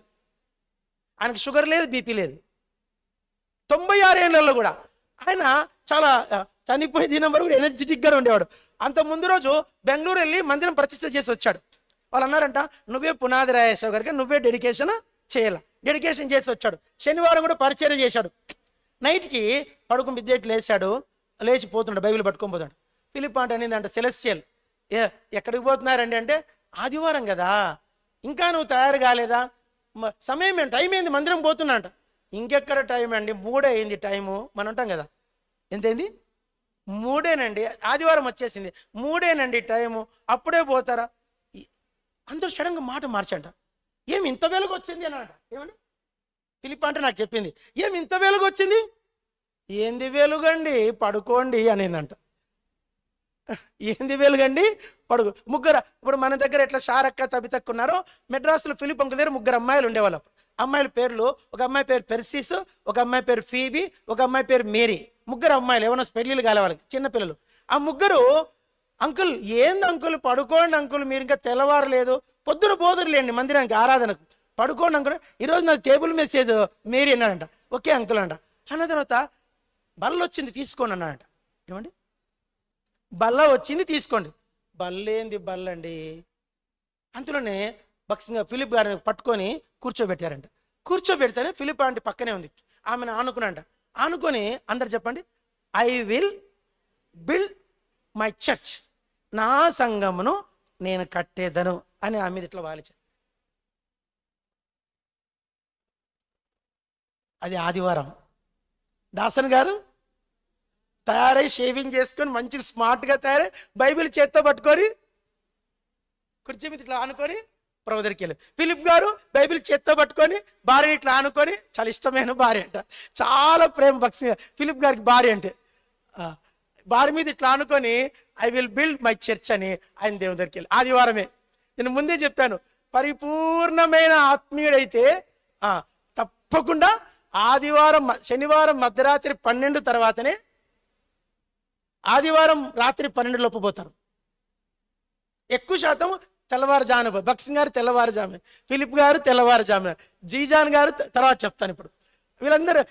ఆయనకు షుగర్ లేదు, బీపీ లేదు. 96 ఏళ్ళలో కూడా ఆయన చాలా చనిపోయే దినం వరకు ఎనర్జెటిక్గానే ఉండేవాడు. అంత ముందు రోజు బెంగళూరు వెళ్ళి మందిరం ప్రతిష్ఠ చేసి వచ్చాడు. వాళ్ళు అన్నారంట, నువ్వే పునాది రాయేశ్వర గారికి నువ్వే డెడికేషన్ చేయాల. డెడికేషన్ చేసి వచ్చాడు. శనివారం కూడా పరిచయం చేశాడు. నైట్కి పడుకుని బిద్దెట్లు లేచాడు, లేచిపోతున్నాడు, బైబిల్ పట్టుకొని పోతాడు. ఫిలిప్ అంటే అనిందంట, సెలెస్టియల్ ఎక్కడికి పోతున్నారండి అంటే, ఆదివారం కదా ఇంకా నువ్వు తయారు కాలేదా? సమయం ఏంటి, టైం ఏంది, మందిరం పోతున్నా అంట. ఇంకెక్కడ టైం అండి, 3 అయింది టైము. మనం ఉంటాం కదా, ఎంతైంది? 3 ఆదివారం వచ్చేసింది, 3 టైము, అప్పుడే పోతారా? అందరూ సడన్గా మాట మార్చంట. ఏమి ఇంత వెలుగు వచ్చింది అని అంట. ఏమండి ఫిలిప్ అంటే నాకు చెప్పింది, ఏమి ఇంత వెలుగు వచ్చింది? ఏంది వెలుగండి, పడుకోండి అనిందంట. ఏంది వెలుగండి, పడుకో. ముగ్గురు ఇప్పుడు మన దగ్గర ఎట్లా షారక్క తబితక్క ఉన్నారో, మెడ్రాస్లో ఫిలిప్ అంకుల్ దగ్గర 3 అమ్మాయిలు ఉండేవాళ్ళు. అమ్మాయిల పేర్లు, ఒక అమ్మాయి పేరు పెర్సిస్, ఒక అమ్మాయి పేరు ఫీబీ, ఒక అమ్మాయి పేరు మేరీ. 3 అమ్మాయిలు, ఏమన్నా పెళ్ళిళ్ళు కాలే వాళ్ళకి, చిన్నపిల్లలు. ఆ 3 అంకుల్ ఏంది అంకుల్, పడుకోండి అంకుల్, మీరు ఇంకా తెల్లవారలేదు, పొద్దున పోదురులేండి మందిరానికి ఆరాధనకు, పడుకోండి అంకుల్, ఈరోజు నాకు టేబుల్ మెసేజ్ మేరీ అన్నాడంట. ఓకే అంకుల్ అంట. అన్న తర్వాత బల్ల వచ్చింది తీసుకోండి అన్నాడంట. ఏమండి బల్ల వచ్చింది తీసుకోండి. బల్లేంది బల్లండి. అంతలోనే భక్సింగా ఫిలిప్ గారిని పట్టుకొని కూర్చోబెట్టారంట. కూర్చోబెడితేనే ఫిలిప్ ఆంటీ పక్కనే ఉంది, ఆమెను ఆనుకున్నాంట. ఆనుకొని అందరు చెప్పండి, I will build my church, నా సంఘమును నేను కట్టేదను అని ఆమె మీద ఇట్లా వాలిచారు. అది ఆదివారం. దాసన్ గారు తయారై షేవింగ్ చేసుకొని మంచిగా స్మార్ట్గా తయారై బైబిల్ చేత్తో పట్టుకొని కుర్చీ మీద ఇట్లా ఆనుకొని ప్రభు దగ్గరికి వెళ్ళి, ఫిలిప్ గారు బైబిల్ చేత్తో పట్టుకొని భార్యని ఇట్లా ఆనుకొని, చాలా ఇష్టమైన భార్య అంట, చాలా ప్రేమ భక్తి ఫిలిప్ గారికి భార్య అంటే, భార్య మీద ఇట్లా ఆనుకొని I will build my church అని ఆయన దేవుని దగ్గరికి వెళ్ళి. ఆదివారమే. నేను ముందే చెప్పాను, పరిపూర్ణమైన ఆత్మీయుడైతే తప్పకుండా ఆదివారం శనివారం మధ్యరాత్రి 12 తర్వాతనే ఆదివారం రాత్రి 12 లోపు పోతారు. ఎక్కువ శాతం తెల్లవారుజామున. భక్సింగ్ గారు తెల్లవారుజామున, ఫిలిప్ గారు తెల్లవారుజామున, జీజాన్ గారు తర్వాత చెప్తాను ఇప్పుడు, వీళ్ళందరూ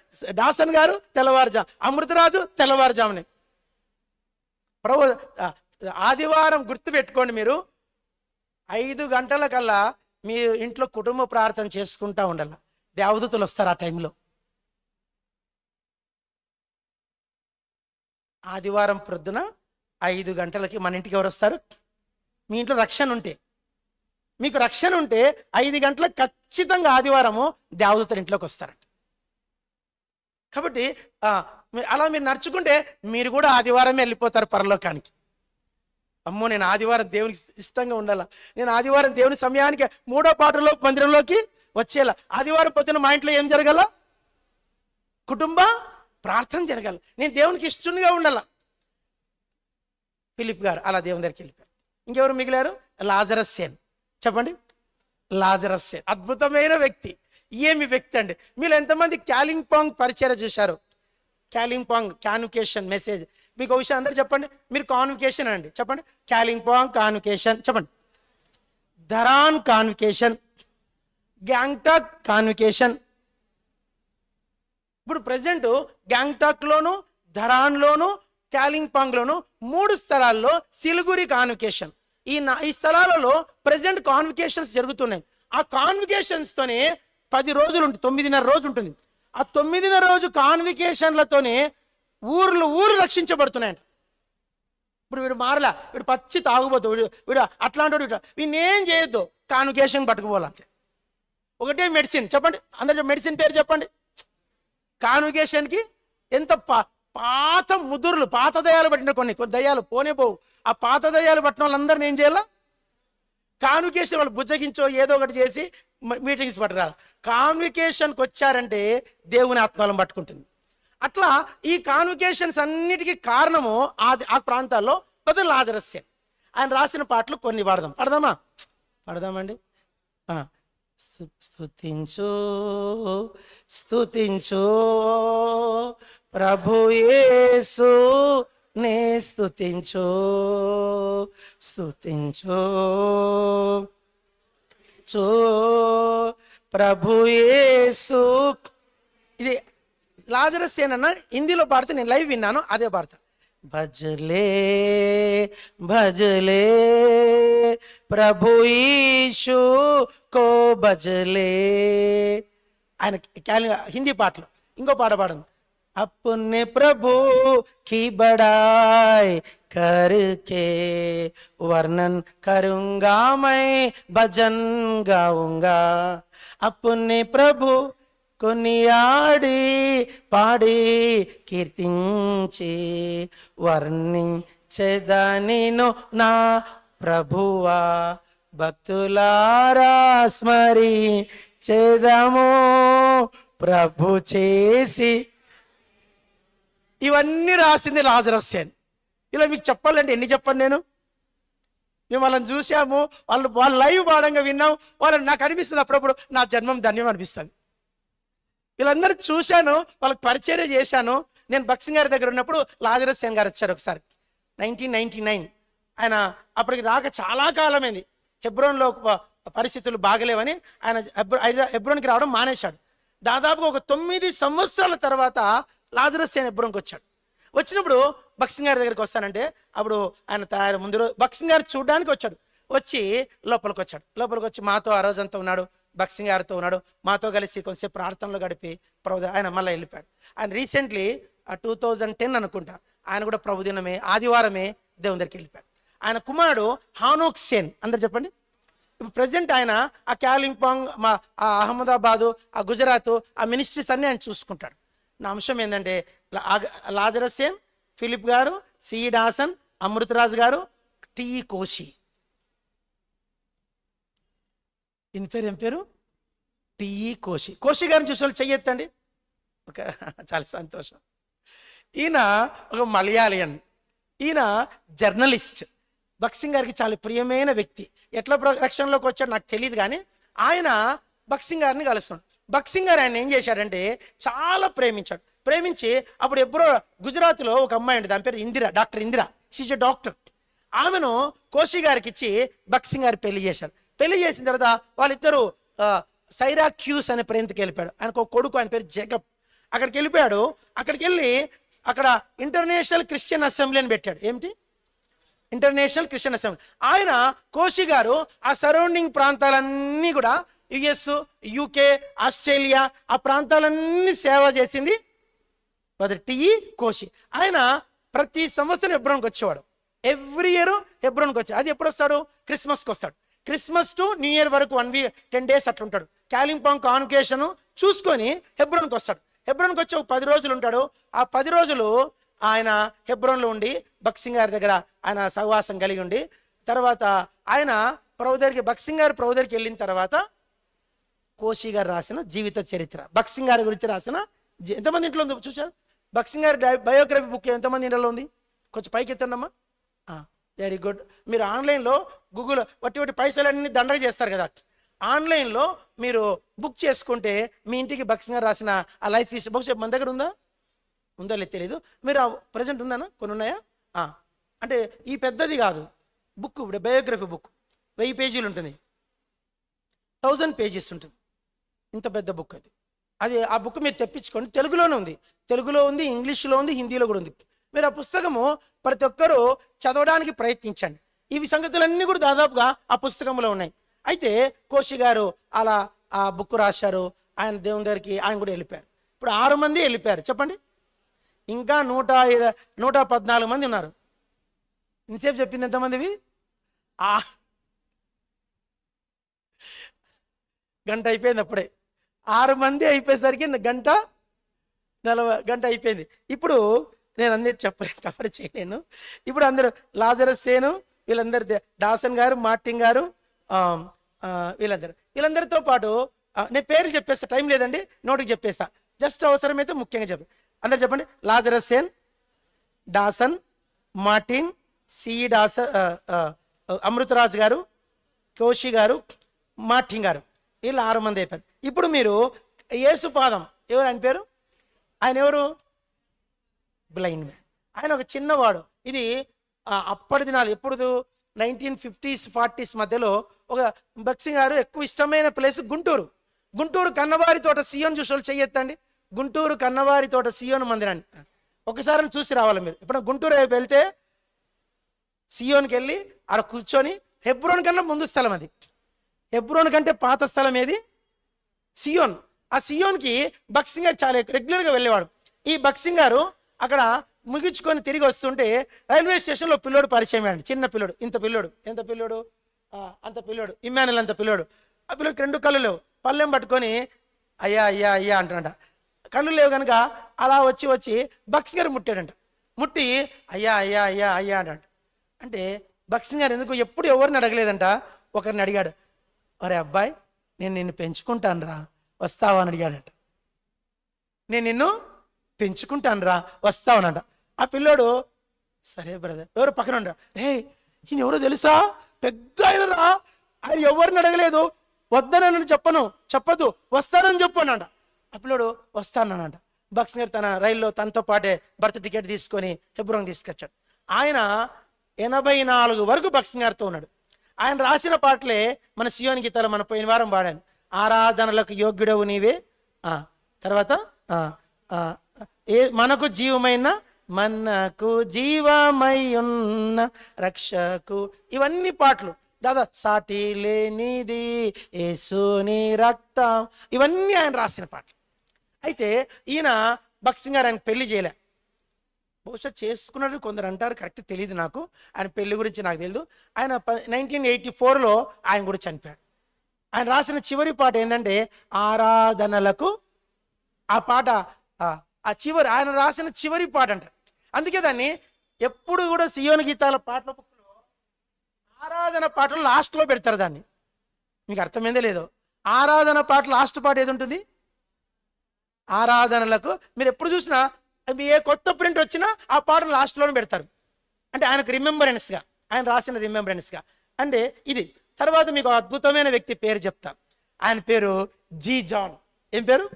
డాసన్ గారు తెల్లవారుజాము, అమృతరాజు తెల్లవారుజామునే. ప్రభు ఆదివారం గుర్తు పెట్టుకోండి, మీరు 5 గంటల కల్లా మీ ఇంట్లో కుటుంబ ప్రార్థన చేసుకుంటా ఉండాలి. దేవదూతలు వస్తారు ఆ టైంలో. ఆదివారం ప్రొద్దున 5 గంటలకి మన ఇంటికి ఎవరు వస్తారు? మీ ఇంట్లో రక్షణ ఉంటే, మీకు రక్షణ ఉంటే 5 గంటలకు ఖచ్చితంగా ఆదివారము దేవదూతలు ఇంట్లోకి వస్తారంట. కాబట్టి అలా మీరు నడుచుకుంటే మీరు కూడా ఆదివారమే వెళ్ళిపోతారు పరలోకానికి. అమ్మో, నేను ఆదివారం దేవునికి ఇష్టంగా ఉండాలా, నేను ఆదివారం దేవుని సమయానికి 3వ పాటలో మందిరంలోకి వచ్చేలా, ఆదివారం పొద్దున మా ఇంట్లో ఏం జరగాల? కుటుంబ ప్రార్థన జరగాలి, నేను దేవునికి ఇష్టంగా ఉండాల. ఫిలిప్ గారు అలా దేవుని దగ్గరికి వెళ్ళిపోయారు. ఇంకెవరు మిగిలారు? లాజరస్ సేన్. చెప్పండి, లాజరస్ సేన్ అద్భుతమైన వ్యక్తి. ఏమి వ్యక్తి అండి. మీరు ఎంతమంది క్యాలింపాంగ్ పరిచయం చూశారు? క్యాలింపాంగ్ కాన్వకేషన్ మెసేజ్. మీకు ఒక విషయం అందరూ చెప్పండి, మీరు కాన్వకేషన్ అండి చెప్పండి. క్యాలింపాంగ్ కాన్వకేషన్ చెప్పండి, ధరాన్ కాన్వకేషన్, గ్యాంగ్టాక్ కాన్వకేషన్. ఇప్పుడు ప్రజెంట్ గ్యాంగ్టాక్లోను, ధరాన్లోను, క్యాలింపాంగ్లోను 3 స్థలాల్లో సిలిగురి కాన్వకేషన్. ఈ స్థలాలలో ప్రజెంట్ కాన్వకేషన్స్ జరుగుతున్నాయి. ఆ కాన్వకేషన్స్తోనే 10 రోజులు ఉంటుంది, 9.5 రోజు ఉంటుంది. ఆ 9.5 రోజు కాన్వకేషన్లతోనే ఊరు రక్షించబడుతున్నాయంట. ఇప్పుడు వీడు మారలా, వీడు పచ్చి తాగుబోతు, వీడు అట్లాంటి వీడినేం చేయొద్దు, కాన్వకేషన్ పట్టుకుపోవాలంతే. ఒకటే మెడిసిన్ చెప్పండి, అందరూ మెడిసిన్ పేరు చెప్పండి. కాన్వకేషన్కి ఎంత పాత ముదురులు, పాత దయ్యాలు పట్టిన కొన్ని దయ్యాలు పోనే పోవు. ఆ పాత దయ్యాలు పట్టిన వాళ్ళందరినీ ఏం చేయాలా? కాన్వికేషన్ వాళ్ళు బుజ్జగించో ఏదో ఒకటి చేసి మీటింగ్స్ పట్టరాలి. కాన్వికేషన్కి వచ్చారంటే దేవుని ఆత్మలను పట్టుకుంటుంది. అట్లా ఈ కాన్వికేషన్స్ అన్నిటికీ కారణము ఆ ప్రాంతాల్లో మొదలు లాజరస్. ఆయన రాసిన పాటలు కొన్ని పడదామండి. స్తుతించు స్తుతించు ప్రభు యేసు నే స్తుతించు స్తుతించు ప్రభు యేసు. ఇది లాజరస్ ఏనన్నా హిందీలో పాడితే నేను లైవ్ విన్నాను, అదే పాడతా. భజలే భజలే ప్రభు యీశు కో భజలే. ఆయన హిందీ పాటలు ఇంకో పాట పాడండి. अपने प्रभु की बड़ाई करके वर्णन करूंगा मैं भजन गाऊंगा. अपने प्रभु కొనియాడి పాడి కీర్తించి వర్ణించెదనిను నా ప్రభువా. భక్తులారా స్మరించెదము ప్రభు చేసి. ఇవన్నీ రాసింది లాజరస్. ఇలా మీకు చెప్పాలంటే ఎన్ని చెప్పను నేను. మేము వాళ్ళని చూసాము, వాళ్ళు లైవ్ పాడంగా విన్నాం. వాళ్ళని నాకు అనిపిస్తుంది అప్పుడప్పుడు నా జన్మం ధన్యం అనిపిస్తుంది. వీళ్ళందరూ చూశాను, వాళ్ళకి పరిచర్య చేశాను. నేను బక్సింగ్ గారి దగ్గర ఉన్నప్పుడు లాజరస్ సేన్ గారు వచ్చారు ఒకసారి 1999. ఆయన అప్పటికి రాక చాలా కాలమైంది. హెబ్రోన్లో పరిస్థితులు బాగలేవని ఆయన హెబ్రోన్కి రావడం మానేశాడు. దాదాపుగా ఒక 9 సంవత్సరాల తర్వాత లాజరస్ సేన్ హెబ్రోన్కి వచ్చాడు. వచ్చినప్పుడు బక్సింగ్ గారి దగ్గరికి వస్తానంటే అప్పుడు ఆయన తయారు ముందు రోజు బక్సింగ్ గారు చూడడానికి వచ్చాడు. వచ్చి లోపలికి వచ్చి మాతో ఆ రోజంతా ఉన్నాడు. బక్సింగ్ గారితో ఉన్నాడు, మాతో కలిసి కొంచెంసేపు ప్రార్థనలో గడిపి ఆయన మళ్ళీ వెళ్ళిపోయాడు. ఆయన రీసెంట్లీ 2010 అనుకుంటా ఆయన కూడా ప్రభుదినమే ఆదివారమే దేవుని దగ్గరికి వెళ్ళిపోయాడు. ఆయన కుమారుడు హానోక్ సేన్, అందరు చెప్పండి. ఇప్పుడు ప్రజెంట్ ఆయన ఆ కాలింపాంగ్, ఆ అహ్మదాబాదు, ఆ గుజరాత్, ఆ మినిస్ట్రీస్ అన్నీ ఆయన చూసుకుంటాడు. నా అంశం ఏంటంటే లాజరస్ సేన్, ఫిలిప్ గారు, సిఈ డాసన్, అమృతరాజు గారు, టిఈ కోశి. ఈయన పేరు ఏం పేరు? టిఈ కోశి. కోశి గారిని చూసే వాళ్ళు చెయ్యొద్దండి. చాలా సంతోషం. ఈయన ఒక మలయాళియన్, ఈయన జర్నలిస్ట్. బక్సింగ్ గారికి చాలా ప్రియమైన వ్యక్తి. ఎట్లా రక్షణలోకి వచ్చాడు నాకు తెలియదు, కానీ ఆయన బక్సింగ్ గారిని కలుస్తున్నాడు. బక్సింగ్ గారు ఆయన ఏం చేశాడంటే చాలా ప్రేమించి అప్పుడు ఎప్పుడో గుజరాత్లో ఒక అమ్మాయి ఉంది, దాని పేరు Indira, doctor Indira, she's a doctor. ఆమెను కోశి గారికి ఇచ్చి బక్సింగ్ గారు పెళ్లి చేశారు. పెళ్లి చేసిన తర్వాత వాళ్ళిద్దరూ సైరాక్యూస్ అనే ప్రాంతానికి వెళ్ళిపోయాడు. ఆయనకు ఒక కొడుకు, ఆయన పేరు జేకబ్. అక్కడికి వెళ్ళిపోయాడు. అక్కడికి వెళ్ళి అక్కడ ఇంటర్నేషనల్ క్రిస్టియన్ అసెంబ్లీ అని పెట్టాడు. ఏమిటి? International Christian assembly. ఆయన కోశి గారు ఆ సరౌండింగ్ ప్రాంతాలన్నీ కూడా యుఎస్, యూకే, ఆస్ట్రేలియా, ఆ ప్రాంతాలన్నీ సేవ చేసింది టిఈ కోశి. ఆయన ప్రతి సంవత్సరం హెబ్రోన్కి వచ్చేవాడు. ఎవ్రీ ఇయర్ హెబ్రోన్కి వచ్చాడు. అది ఎప్పుడు వస్తాడు? క్రిస్మస్కి వస్తాడు. క్రిస్మస్ టు న్యూ ఇయర్ వరకు 1 వీక్ 10 days అట్లా ఉంటాడు. కాలింపాంగ్ కాన్వకేషన్ చూసుకొని హెబ్రోన్కి వస్తాడు. హెబ్రోన్కి వచ్చి ఒక 10 రోజులు ఉంటాడు. ఆ 10 రోజులు ఆయన హెబ్రోన్లో ఉండి బక్సింగ్ గారి దగ్గర ఆయన సహవాసం కలిగి ఉండి తర్వాత ఆయన బక్సింగ్ గారు ప్రభు దగ్గరికి వెళ్ళిన తర్వాత కోశి గారు రాసిన జీవిత చరిత్ర, బక్సింగ్ గారి గురించి రాసిన ఎంతమంది ఇంట్లో ఉంది చూసారు? బక్సింగ్ గారి బయోగ్రఫీ బుక్ ఎంతమంది ఇంట్లో ఉంది? కొంచెం పైకి ఎత్తండమ్మా. Very good. మీరు ఆన్లైన్లో గూగుల్ వట్టి పైసలన్నీ దండగా చేస్తారు కదా, ఆన్లైన్లో మీరు బుక్ చేసుకుంటే మీ ఇంటికి బక్సింగ్ గారు రాసిన ఆ లైఫ్ హిస్టరీ బుక్స్ మన దగ్గర ఉందో లేదు తెలీదు. మీరు ప్రజెంట్ ఉందానా? కొన్ని ఉన్నాయా? అంటే ఈ పెద్దది కాదు బుక్, బయోగ్రఫీ బుక్ 1000 పేజీలు ఉంటుంది, 1000 pages ఉంటుంది. ఇంత పెద్ద బుక్ అది ఆ బుక్ మీరు తెప్పించుకోండి. తెలుగులోనే ఉంది, ఇంగ్లీష్లో ఉంది, హిందీలో కూడా ఉంది. మీరు ఆ పుస్తకము ప్రతి ఒక్కరూ చదవడానికి ప్రయత్నించండి. ఇవి సంగతులన్నీ కూడా దాదాపుగా ఆ పుస్తకంలో ఉన్నాయి. అయితే కోశి గారు అలా ఆ బుక్ రాశారు. ఆయన దేవుని దగ్గరికి ఆయన కూడా వెళ్ళిపోయారు. ఇప్పుడు 6 మంది వెళ్ళిపోయారు. చెప్పండి. ఇంకా 114 మంది ఉన్నారు. ఇంతసేపు చెప్పింది ఎంతమందివి? గంట అయిపోయింది. అప్పుడే 6 మంది అయిపోయేసరికి గంట అయిపోయింది. ఇప్పుడు నేను అందరూ కవర్ చేయలేను. ఇప్పుడు అందరూ లాజరస్ సేను, వీళ్ళందరూ డాసన్ గారు, మార్టిన్ గారు, ఆ, ఆ, వీళ్ళందరితో పాటు నేను పేర్లు చెప్పేస్తా, టైం లేదండి, నోటికి చెప్పేస్తా, జస్ట్ అవసరమైతే ముఖ్యంగా చెప్పి అందరు చెప్పండి. Lazarus Sen, Dawson, Martin, CE Dawson, Amritraj గారు, కోషి గారు, మార్టిన్ గారు, వీళ్ళు 6 మంది అయిపోయారు. ఇప్పుడు మీరు యేసు పాదం, ఎవరు ఆయన పేరు? ఆయన ఎవరు? Blind man. ఆయన ఒక చిన్నవాడు. ఇది అప్పటి దినాలు, ఎప్పుడు 1950s 40s మధ్యలో ఒక బక్సింగ్ గారు ఎక్కువ ఇష్టమైన ప్లేస్ గుంటూరు. గుంటూరు కన్నవారి తోట సియోన్ చూసి వాళ్ళు చెయ్యొద్దండి. గుంటూరు కన్నవారి తోట సియోన్ మందిరాన్ని ఒకసారి చూసి రావాలి మీరు. ఇప్పుడు గుంటూరు వైపు వెళ్తే సియోన్కి వెళ్ళి అక్కడ కూర్చొని, హెబ్రోన్ కన్నా ముందు స్థలం అది. హెబ్రోన్ కంటే పాత స్థలం ఏది? సియోన్. ఆ సియోన్కి బక్సింగ్ గారు చాలా రెగ్యులర్గా వెళ్ళేవాడు. ఈ బక్సింగ్ గారు అక్కడ ముగించుకొని తిరిగి వస్తుంటే రైల్వే స్టేషన్లో పిల్లోడు పరిచయం అయ్యాడు. చిన్న పిల్లోడు, ఇంత పిల్లోడు, ఎంత పిల్లోడు, అంత పిల్లోడు, ఇమ్మానుయల్ అంత పిల్లోడు. ఆ పిల్లోడికి 2 కళ్ళు లేవు, పళ్ళెం పట్టుకొని అయ్యా అయ్యా అయ్యా అంటాడంట. కళ్ళు లేవు కనుక అలా వచ్చి బక్సింగ్ గారు ముట్టాడంట. ముట్టి అయ్యా అయ్యా అయ్యా అయ్యా అంటాడు. అంటే బక్సింగ్ గారు ఎందుకు ఎప్పుడు ఎవరిని అడగలేదంట, ఒకరిని అడిగాడు, అరే అబ్బాయి నేను నిన్ను పెంచుకుంటాను రా, వస్తావా అని అడిగాడంట. నేను నిన్ను పెంచుకుంటాను రా, వస్తావనంట. ఆ పిల్లోడు సరే బ్రదర్, ఎవరు పక్కన ఉండరా, రే ఈయన ఎవరో తెలుసా, పెద్ద ఆయన రా, ఆయన ఎవరిని అడగలేదు, వద్దనని చెప్పదు, వస్తానని చెప్పానంట. ఆ పిల్లోడు వస్తానంట. బక్సింగ్ గారు తన రైల్లో తనతో పాటే బర్త్ టికెట్ తీసుకొని హెబ్రోన్ తీసుకొచ్చాడు. ఆయన 84 వరకు బక్సింగ్ గారితో ఉన్నాడు. ఆయన రాసిన పాటలే మన సియోన్ గీతాలు మన పోయిన వారం పాడాను. ఆరాధనలకు యోగ్యుడవు నీవే, తర్వాత మనకు జీవమైన మనకు జీవమై ఉన్న రక్షకు, ఇవన్నీ పాటలు దాదా సాటి లేనిది యేసుని రక్తం, ఇవన్నీ ఆయన రాసిన పాటలు. అయితే ఈయన బక్సింగ్ గారు ఆయన పెళ్లి చేయలే, బహుశా చేసుకున్నాడు కొందరు అంటారు, కరెక్ట్ తెలియదు నాకు, ఆయన పెళ్లి గురించి నాకు తెలియదు. ఆయన 1984లో ఆయన కూడా చనిపోయాడు. ఆయన రాసిన చివరి పాట ఏంటంటే ఆరాధనలకు, ఆ పాట ఆ చివరి ఆయన రాసిన చివరి పాట అంట. అందుకే దాన్ని ఎప్పుడు కూడా సియోన్ గీతాల పాటల బుక్లో ఆరాధన పాటలు లాస్ట్లో పెడతారు. దాన్ని మీకు అర్థమైందే లేదో, ఆరాధన పాట లాస్ట్ పాట ఏది ఉంటుంది? ఆరాధనలకు. మీరు ఎప్పుడు చూసినా ఏ కొత్త ప్రింట్ వచ్చినా ఆ పాటను లాస్ట్లోనే పెడతారు. అంటే ఆయనకు రిమెంబరెన్స్గా, ఆయన రాసిన రిమెంబరెన్స్గా. అంటే ఇది. తర్వాత మీకు అద్భుతమైన వ్యక్తి పేరు చెప్తా. ఆయన పేరు జీ జాన్. ఏం పేరు?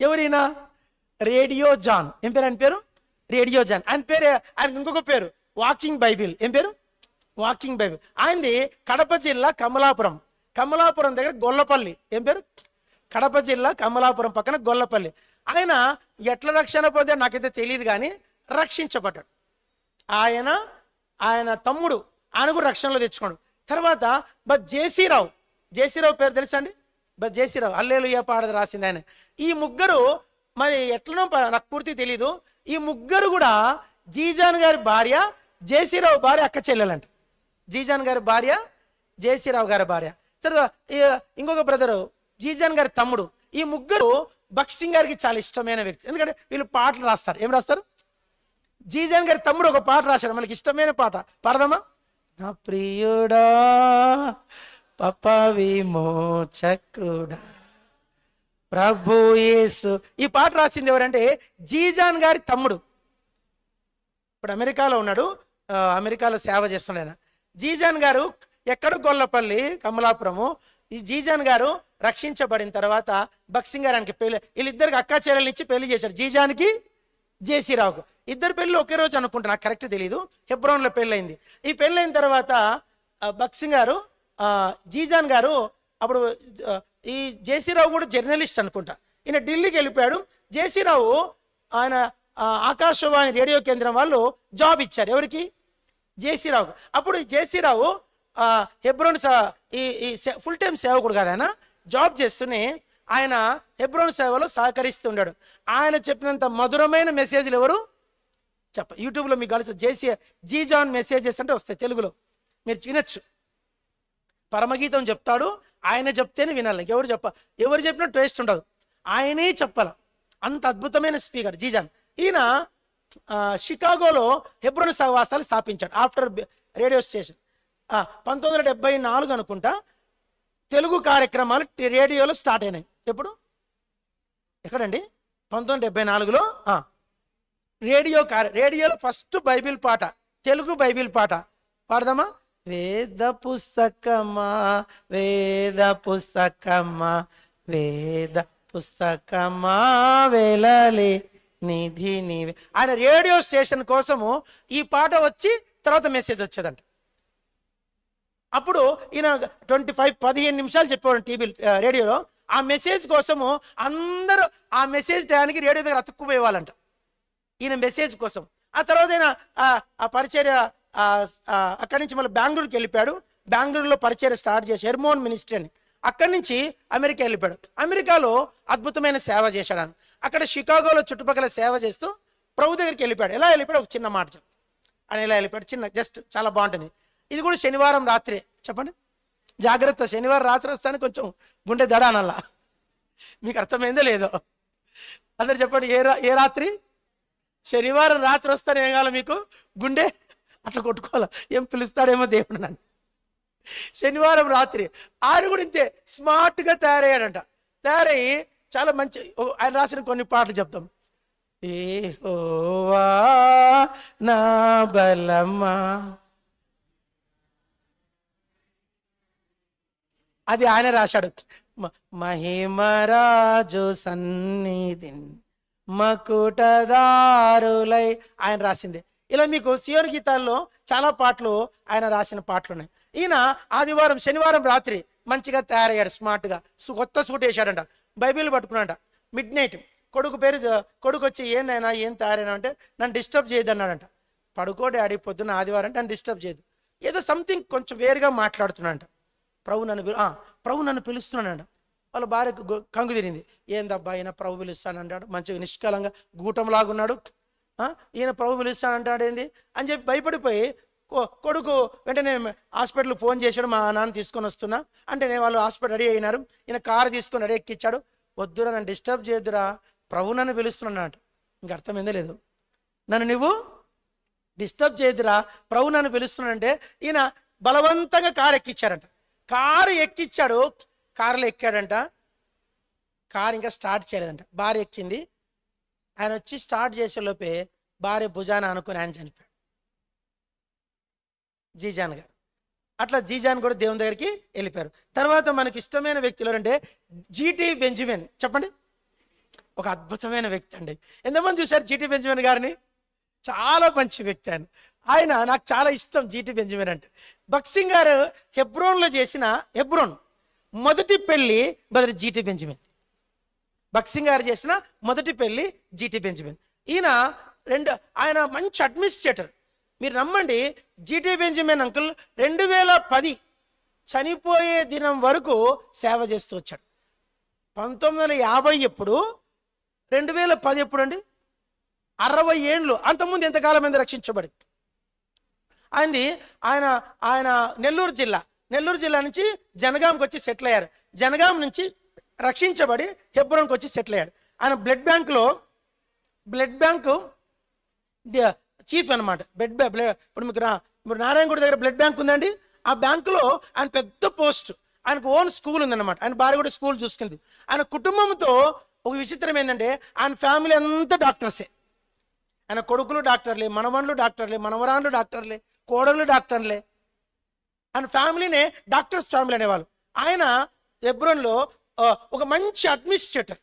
ఎవరైనా రేడియో జాన్. ఏం పేరు ఆయన పేరు? రేడియో జాన్. ఆయన పేరు, ఆయనకు ఇంకొక పేరు వాకింగ్ బైబిల్. ఏం పేరు? Walking Bible. ఆయనది కడప జిల్లా కమలాపురం. కమలాపురం దగ్గర గొల్లపల్లి. ఏం పేరు? కడప జిల్లా కమలాపురం పక్కన గొల్లపల్లి. ఆయన ఎట్లా రక్షణ పొందాడు నాకైతే తెలియదు, కానీ రక్షించబడ్డాడు. ఆయన తమ్ముడు, ఆయన కూడా రక్షణలో తెచ్చుకోండు. తర్వాత జేసీరావు. జేసీరావు పేరు తెలుసా అండి? జేసీరావు హల్లెలూయా పాడది రాసింది ఆయన. ఈ ముగ్గురు మరి ఎట్లనో నాకు పూర్తి తెలీదు. ఈ ముగ్గురు కూడా జీజాన్ గారి భార్య, జేసీరావు భార్య అక్క చెల్లెలంట. జీజాన్ గారి భార్య, జేసీరావు గారి భార్య. తర్వాత ఇంకొక బ్రదరు జీజాన్ గారి తమ్ముడు. ఈ ముగ్గురు బక్సింగ్ గారికి చాలా ఇష్టమైన వ్యక్తి. ఎందుకంటే వీళ్ళు పాటలు రాస్తారు. ఏం రాస్తారు? జీజాన్ గారి తమ్ముడు ఒక పాట రాశాడు, మనకి ఇష్టమైన పాట. పాడదామా? నా ప్రియుడా పాప విమోచకుడా ప్రభు యేసు. ఈ పాట రాసింది ఎవరంటే జీజాన్ గారి తమ్ముడు. ఇప్పుడు అమెరికాలో ఉన్నాడు, అమెరికాలో సేవ చేస్తున్నాడు ఆయన. జీజాన్ గారు ఎక్కడ? గొల్లపల్లి, కమలాపురము. ఈ జీజాన్ గారు రక్షించబడిన తర్వాత బక్సింగ్ గారికి పెళ్లి, వీళ్ళిద్దరికి అక్కా చెల్లెలు ఇచ్చి పెళ్లి చేశాడు. జీజానికి, జేసీరావుకు. ఇద్దరు పెళ్ళి ఒకే రోజు అనుకుంటా, నాకు కరెక్ట్ తెలీదు. హెబ్రోన్లో పెళ్ళయింది. ఈ పెళ్ళైన తర్వాత బక్సింగ్ గారు, జీజాన్ గారు, అప్పుడు ఈ జేసీరావు కూడా జర్నలిస్ట్ అనుకుంటా, ఈయన ఢిల్లీకి వెళ్ళిపోయాడు. జేసీరావు ఆయన ఆకాశవాణి రేడియో కేంద్రం వాళ్ళు జాబ్ ఇచ్చారు. ఎవరికి? జేసీరావుకు. అప్పుడు జేసీరావు హెబ్రోన్ ఈ ఫుల్ టైం సేవకుడు కాదు, ఆయన జాబ్ చేస్తూనే ఆయన హెబ్రోన్ సేవలో సహకరిస్తుండాడు. ఆయన చెప్పినంత మధురమైన మెసేజ్లు ఎవరు యూట్యూబ్లో మీకు కలిసి జీ జాన్ మెసేజెస్ అంటే వస్తాయి, తెలుగులో మీరు వినొచ్చు. పరమగీతం చెప్తాడు, ఆయన చెప్తేనే వినాలి. ఎవరు చెప్పినా టేస్ట్ ఉండదు, ఆయనే చెప్పాల. అంత అద్భుతమైన స్పీకర్ జీజాన్. ఈయన షికాగోలో హెబ్రోన్ సహవాసాలు స్థాపించాడు ఆఫ్టర్ రేడియో స్టేషన్. 1974 అనుకుంటా తెలుగు కార్యక్రమాలు రేడియోలో స్టార్ట్ అయినాయి. ఎప్పుడు ఎక్కడండి? 1974లో రేడియోలో ఫస్ట్ బైబిల్ పాట, తెలుగు బైబిల్ పాట పాడదామా? వేద పుస్తకమా వేద పుస్తకమా వేద పుస్తకమా వేలలే నిధి నీవే. ఆయన రేడియో స్టేషన్ కోసము ఈ పాట వచ్చి తర్వాత మెసేజ్ వచ్చేదంట. అప్పుడు ఈయన 15 నిమిషాలు చెప్పేవాడు టీవీ రేడియోలో. ఆ మెసేజ్ కోసము అందరూ ఆ మెసేజ్ టయానికి రేడియో దగ్గర అతుక్కుపోయేవాళ్ళంట ఈయన మెసేజ్ కోసం. ఆ తర్వాత ఆయన ఆ పరిచర్య అక్కడి నుంచి మళ్ళీ బెంగళూరుకి వెళ్ళిపోయాడు. బెంగళూరులో పరిచర్య స్టార్ట్ చేసి హెర్మోన్ మినిస్ట్రీ అని. అక్కడి నుంచి అమెరికా వెళ్ళిపోయాడు. అమెరికాలో అద్భుతమైన సేవ చేశాడు ఆయన. అక్కడ షికాగోలో చుట్టుపక్కల సేవ చేస్తూ ప్రభు దగ్గరికి వెళ్ళిపోయాడు. ఎలా వెళ్ళిపోయాడు? ఒక చిన్న మాట చెప్పు. ఆయన ఎలా వెళ్ళిపోయాడు? చిన్న జస్ట్ చాలా బాగుంటుంది. ఇది కూడా శనివారం రాత్రే. చెప్పండి, జాగ్రత్త. శనివారం రాత్రి వస్తానే కొంచెం గుండె దడ అనల్లా. మీకు అర్థమైందో లేదో అందరు చెప్పండి. ఏ రాత్రి? శనివారం రాత్రి వస్తానే ఏం కావాలి మీకు? గుండె అట్లా కొట్టుకోవాలి. ఏం పిలుస్తాడేమో దేవుడు నన్ను. శనివారం రాత్రి ఆయన కూడా ఇంతే స్మార్ట్గా తయారయ్యాడంట. తయారయ్యి చాలా మంచి ఆయన రాసిన కొన్ని పాటలు చెప్తాం. యెహోవా నా బలమా, అది ఆయన రాశాడు. మహిమరాజు సన్నిధి మకుటదారులై ఆయన రాసింది. ఇలా మీకు సియోను గీతాల్లో చాలా పాటలు ఆయన రాసిన పాటలు ఉన్నాయి. ఈయన శనివారం రాత్రి మంచిగా తయారయ్యాడు, స్మార్ట్గా. కొత్త సూట్ వేసాడంట, బైబిల్ పట్టుకున్నాడంట. మిడ్ నైట్ కొడుకు వచ్చి ఏందైనా ఏం తయారైనా అంటే నన్ను డిస్టర్బ్ చేయదు అన్నాడంట. పడుకో డాడీ, పొద్దున్న ఆదివారం అంటే నన్ను డిస్టర్బ్ చేయదు. ఏదో సంథింగ్ కొంచెం వేరుగా మాట్లాడుతున్నాడంట. ప్రభు నన్ను పిలుస్తున్నాడంట. వాళ్ళ భార్య కంగు తిరిగింది. ఏందబ్బా ఈయన ప్రభు పిలుస్తానంటాడు, మంచిగా నిష్కలంగా గూటంలాగున్నాడు, ఈయన ప్రభు పిలుస్తానంటాడు ఏంది అని చెప్పి భయపడిపోయి కొడుకు వెంటనే హాస్పిటల్కి ఫోన్ చేశాడు. మా నాన్న తీసుకొని వస్తున్నా అంటే వాళ్ళు హాస్పిటల్ రెడీ అయినారు. ఈయన కారు తీసుకొని రెడీ ఎక్కిచ్చాడు. వద్దురా, నన్ను డిస్టర్బ్ చేయొద్దురా, ప్రభు నన్ను పిలుస్తున్నాడు. ఇంక అర్థమైందో లేదు, నన్ను నువ్వు డిస్టర్బ్ చేయొద్దురా, ప్రభు నన్ను పిలుస్తున్నాడంటే ఈయన బలవంతంగా కారు ఎక్కిచ్చారంట. కారు ఎక్కిచ్చాడు, కారులో ఎక్కాడంట. కారు ఇంకా స్టార్ట్ చేయలేదంట. భార్య ఎక్కింది. ఆయన వచ్చి స్టార్ట్ చేసే లోపే భార్య భుజాన అనుకుని ఆయన చనిపోయాడు, జీజాన్ గారు. అట్లా జీజాన్ కూడా దేవుని దగ్గరికి వెళ్ళిపోయారు. తర్వాత మనకి ఇష్టమైన వ్యక్తులు అంటే జీటీ బెంజమిన్. చెప్పండి, ఒక అద్భుతమైన వ్యక్తి అండి. ఎంతమంది చూశారు జీటీ బెంజమిన్ గారిని? చాలా మంచి వ్యక్తి ఆయన నాకు చాలా ఇష్టం. జీటీ బెంజమిన్ అంటే బక్సింగ్ గారు హెబ్రోన్లో చేసిన మొదటి పెళ్లి బ్రదర్ జీటీ బెంజమిన్. బక్సింగ్ గారు చేసిన మొదటి పెళ్లి జీటీ బెంజమిన్. ఆయన మంచి అడ్మినిస్ట్రేటర్. మీరు నమ్మండి, జీటీ బెంజమిన్ అంకుల్ 2010 చనిపోయే దినం వరకు సేవ చేస్తూ వచ్చాడు. 1950 ఎప్పుడు, 2010 ఎప్పుడు అండి? 60 ఏళ్ళు. అంతకుముందు ఎంతకాలం మీద రక్షించబడి ఆయన నెల్లూరు జిల్లా నుంచి జనగాంకి వచ్చి సెటిల్ అయ్యారు. జనగాం నుంచి రక్షించబడి హెబ్రోన్కి వచ్చి సెటిల్ అయ్యాడు. ఆయన బ్లడ్ బ్యాంకు చీఫ్ అనమాట. ఇప్పుడు నారాయణగూడ దగ్గర బ్లడ్ బ్యాంక్ ఉందండి. ఆ బ్యాంకులో ఆయన పెద్ద పోస్ట్. ఆయనకు ఓన్ స్కూల్ ఉందన్నమాట. ఆయన భార్య కూడా స్కూల్ చూసుకుంది. ఆయన కుటుంబంతో ఒక విచిత్రం ఏంటంటే ఆయన ఫ్యామిలీ అంతా డాక్టర్సే. ఆయన కొడుకులు డాక్టర్లే, మనవన్లు డాక్టర్లే, మనవరాన్లు డాక్టర్లే, కోడళ్ళు డాక్టర్లే. ఆయన ఫ్యామిలీనే డాక్టర్స్ ఫ్యామిలీ అనేవాళ్ళు. ఆయన హెబ్రోన్లో ఒక మంచి అడ్మినిస్ట్రేటర్.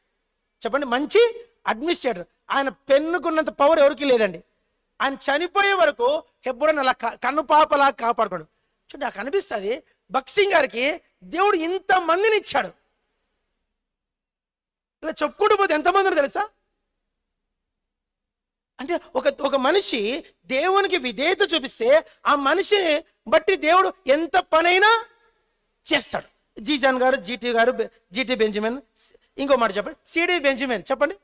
చెప్పండి, మంచి అడ్మినిస్ట్రేటర్. ఆయన పెన్నుకున్నంత పవర్ ఎవరికి లేదండి. ఆయన చనిపోయే వరకు హెబ్రోన్ అలా కన్నుపాపలా కాపాడుకోడు. చూడండి, నాకు అనిపిస్తుంది బక్సింగ్ గారికి దేవుడు ఇంతమందిని ఇచ్చాడు. ఇలా చెప్పుకుంటూ పోతే ఎంతమందిని తెలుసా? అంటే ఒక మనిషి దేవునికి విధేయత చూపిస్తే ఆ మనిషిని బట్టి దేవుడు ఎంత పనైనా చేస్తాడు. జీజాన్ గారు, జీటీ బెంజమిన్. ఇంకో మాట చెప్పండి, సిడి బెంజమిన్. చెప్పండి,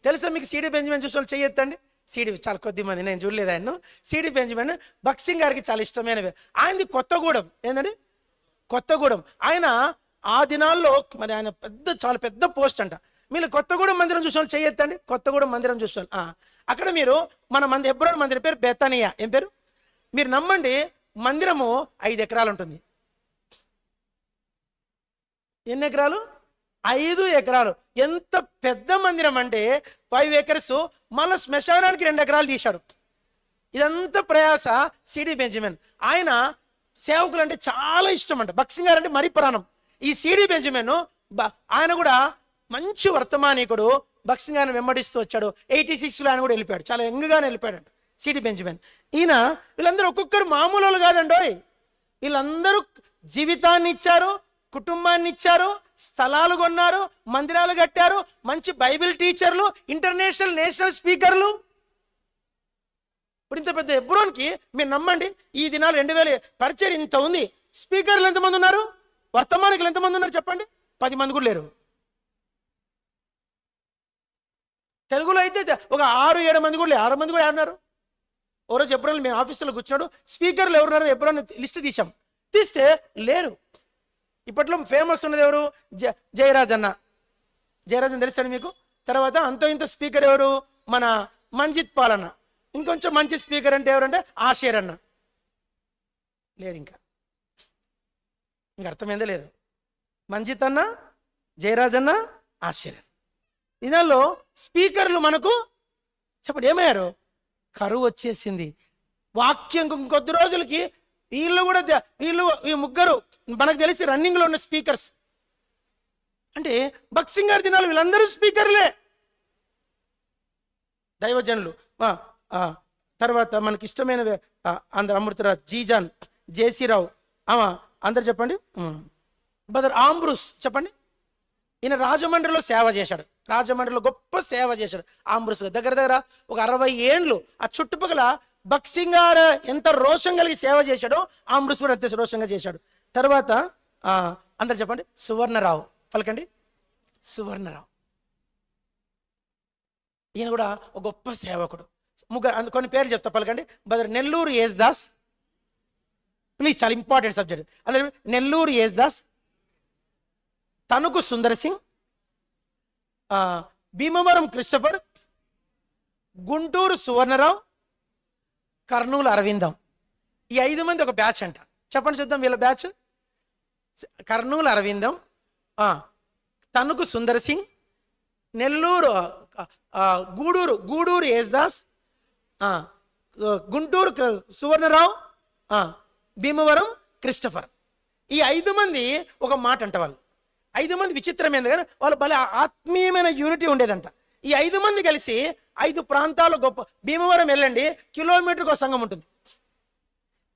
తెలుసా మీకు? సిడి బెంజమిన్ చూసిన వాళ్ళు చెయ్యొద్దండి. సిడి చాలా కొద్ది మంది, నేను చూడలేదు ఆయన. సిడి బెంజమిన్ బక్సింగ్ గారికి చాలా ఇష్టమైనవి. ఆయనది కొత్తగూడెం. ఏంటండి? కొత్తగూడెం. ఆయన ఆ దినాల్లో మరి ఆయన చాలా పెద్ద పోస్ట్ అంట. మీరు కొత్తగూడెం మందిరం చూసిన వాళ్ళు చెయ్యొద్దండి. కొత్తగూడెం మందిరం చూసిన అక్కడ మీరు హెబ్రోన్ మందిరం పేరు బెతనియా. ఏం పేరు? మీరు నమ్మండి, మందిరము 5 ఎకరాలు ఉంటుంది. ఎన్ని ఎకరాలు? 5 ఎకరాలు. ఎంత పెద్ద మందిరం అంటే 5 acres. మళ్ళీ శ్మశానానికి 2 ఎకరాలు తీశాడు. ఇదంతా ప్రయాస సిడి బెంజమిన్. ఆయన సేవకులు అంటే చాలా ఇష్టం అంట. భక్సింగ్ గారు అంటే మరీ ప్రాణం. ఈ సిడి బెంజమిన్ ఆయన కూడా మంచి వర్తమానికుడు. భక్సింగ్ గారిని వెంబడిస్తూ వచ్చాడు. 86లో ఆయన కూడా వెళ్ళిపోయాడు. చాలా యంగ్గానే వెళ్ళిపోయాడు అంట సిడి బెంజమిన్. ఈయన వీళ్ళందరూ ఒక్కొక్కరు మామూలు కాదండోయ్. వీళ్ళందరూ జీవితాన్ని ఇచ్చారు, కుటుంబాన్ని ఇచ్చారు, స్థలాలు కొన్నారు, మందిరాలు కట్టారు, మంచి బైబిల్ టీచర్లు, ఇంటర్నేషనల్ నేషనల్ స్పీకర్లు. ఇప్పుడు ఇంత పెద్ద హెబ్రోన్కి మీరు నమ్మండి, ఈ దినాలు 2000 పరిచయం ఇంత ఉంది. స్పీకర్లు ఎంతమంది ఉన్నారు? వర్తమానికులు ఎంతమంది ఉన్నారు చెప్పండి? 10 మంది కూడా లేరు. తెలుగులో అయితే ఒక 6-7 మంది కూడా లేరు. 6 మంది కూడా ఉన్నారు. ఓ రోజు ఎప్పుడైనా మేము ఆఫీసులో కూర్చున్నాడు, స్పీకర్లు ఎవరున్నారు ఎప్పుడైనా లిస్ట్ తీస్తే లేరు. ఇప్పట్లో ఫేమస్ ఉన్నది ఎవరు? జయరాజ్ అన్న. జయరాజ్ అని తెలుస్తాడు మీకు. తర్వాత అంతో ఇంత స్పీకర్ ఎవరు? మన మంజిత్ పాల్ అన్న. ఇంకొంచెం మంచి స్పీకర్ అంటే ఎవరంటే ఆషేర్ అన్న. లేరు. ఇంకా అర్థమైందే లేదు. మంజిత్ అన్న, జయరాజ్ అన్న, ఆషేర్. ఇదాల్లో స్పీకర్లు మనకు చెప్పండి ఏమయ్యారు? కరువు వచ్చేసింది. వాక్యం ఇంకొద్ది రోజులకి ఈ ముగ్గురు మనకు తెలిసి రన్నింగ్లో ఉన్న స్పీకర్స్. అంటే భక్సింగ్ గారి దినాలు వీళ్ళందరూ స్పీకర్లే, దైవజనులు. తర్వాత మనకి ఇష్టమైన అందరు అమృతరాజ్, జీజాన్, జేసీరావు, అందరు చెప్పండి. బ్రదర్ ఆంబ్రూస్ చెప్పండి. ఈయన రాజమండ్రిలో సేవ చేశాడు. రాజమండ్రిలో గొప్ప సేవ చేశాడు ఆంబ్రూస్. దగ్గర ఒక 60 ఏండ్లు ఆ చుట్టుపక్కల భక్సింగ్ గారు ఎంత రోషం కలిగి సేవ చేశాడో ఆంబ్రూస్ కూడా అంతే రోషంగా చేశాడు. తర్వాత అందరు చెప్పండి. సువర్ణరావు పలకండి. సువర్ణరావు ఈయన కూడా ఒక గొప్ప సేవకుడు. ముగ్గురు కొన్ని పేర్లు చెప్తా పలకండి. బ్రదర్ నెల్లూరు యేసుదాస్, ప్లీజ్, చాలా ఇంపార్టెంట్ సబ్జెక్ట్. అందరూ నెల్లూరు యేసుదాస్, తణుకు సుందర్ సింగ్, భీమవరం క్రిస్టఫర్, గుంటూరు సువర్ణరావు, కర్నూలు అరవిందం. ఈ 5 మంది ఒక బ్యాచ్ అంట. చెప్పండి చూద్దాం వీళ్ళ బ్యాచ్. కర్నూలు అరవిందం, తణుకు సుందర్ సింగ్, నెల్లూరు గూడూరు యేసుదాస్, గుంటూరు సువర్ణరావు, భీమవరం క్రిస్టఫర్. ఈ 5 మంది ఒక మాట అంట. వాళ్ళు 5 మంది విచిత్రమైంది కానీ వాళ్ళు భలే ఆత్మీయమైన యూనిటీ ఉండేదంట. ఈ 5 మంది కలిసి 5 ప్రాంతాలు గొప్ప. భీమవరం వెళ్ళండి, కిలోమీటర్కి ఒక సంఘం ఉంటుంది.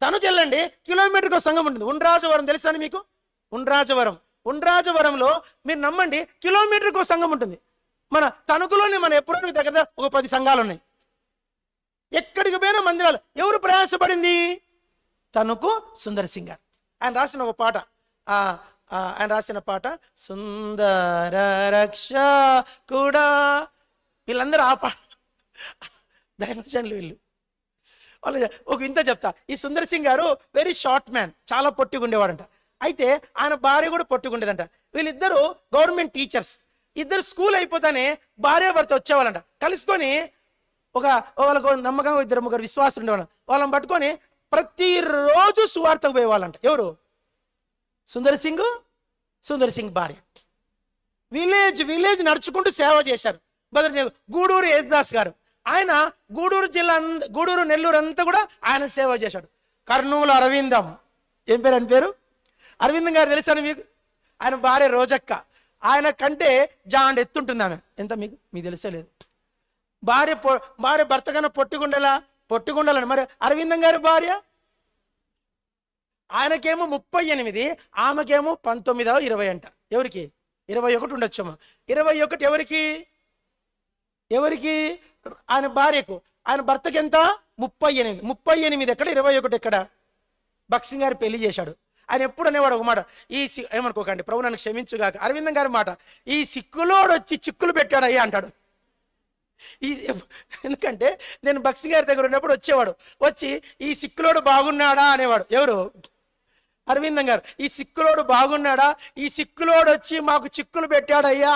తణుకు వెళ్ళండి, కిలోమీటర్కి ఒక సంఘం ఉంటుంది. ఉండ్రాజవరం తెలుసా మీకు? ఉండ్రాజవరంలో మీరు నమ్మండి కిలోమీటర్కి ఒక సంఘం ఉంటుంది. మన తణుకులోనే మన ఎప్పుడో దగ్గర ఒక 10 సంఘాలు ఉన్నాయి. ఎక్కడికి పోయినా మందిరాలు. ఎవరు ప్రయాసపడింది? తణుకు సుందర్ సింగ్ గారు. ఆయన రాసిన ఒక పాట, ఆయన రాసిన పాట సుందర రక్ష కూడా. వీళ్ళందరూ ఆ పాట దైవజనులు వీళ్ళు. వాళ్ళు ఒక ఇంత చెప్తా. ఈ సుందర్ సింగ్ గారు వెరీ షార్ట్ మ్యాన్, చాలా పొట్టిగా ఉండేవాడంట. అయితే ఆయన భార్య కూడా పొట్టిగా ఉండేదంట. వీళ్ళిద్దరూ గవర్నమెంట్ టీచర్స్. ఇద్దరు స్కూల్ అయిపోతానే భార్య భర్త వచ్చేవాళ్ళంట. కలుసుకొని వాళ్ళకు నమ్మకంగా 2-3 విశ్వాసులు ఉండేవాళ్ళం. వాళ్ళని పట్టుకొని ప్రతిరోజు సువార్తకు పోయేవాళ్ళంట. ఎవరు? సుందర్ సింగ్ భార్య. విలేజ్ నడుచుకుంటూ సేవ చేశారు. గూడూరు యేసుదాస్ గారు, ఆయన గూడూరు జిల్లా, గూడూరు నెల్లూరు అంతా కూడా ఆయన సేవ చేశాడు. కర్నూలు అరవిందం, ఏం పేరు ఆయన పేరు? అరవిందం గారు తెలుసాను మీకు? ఆయన భార్య రోజక్క. ఆయన కంటే జాండ్ ఎత్తుంటుంది ఆమె. ఎంత మీకు తెలిసే లేదు. భార్య భర్త కన్నా పొట్టిగుండాలని. మరి అరవిందం గారి భార్య, ఆయనకేమో 38, ఆమెకేమో 19, 20 అంట. ఎవరికి? 21 ఉండొచ్చేమో. 21 ఎవరికి? ఆయన భార్యకు. ఆయన భర్తకి ఎంత? 38 ఎక్కడ, 21 ఎక్కడ? భక్సింగ్ గారు పెళ్లి చేశాడు. ఆయన ఎప్పుడు అనేవాడు ఒక మాట, ఏమనుకోకండి, ప్రభు నన్ను క్షమించుగాక, అరవిందం గారి మాట, ఈ సిక్కులోడు వచ్చి చిక్కులు పెట్టాడు అయ్యా అంటాడు. ఎందుకంటే నేను భక్సింగ్ గారి దగ్గర ఉన్నప్పుడు వచ్చి ఈ సిక్కులోడు బాగున్నాడా అనేవాడు. ఎవరు? అరవిందం గారు. ఈ సిక్కులోడు బాగున్నాడా? ఈ సిక్కులోడు వచ్చి మాకు చిక్కులు పెట్టాడయ్యా.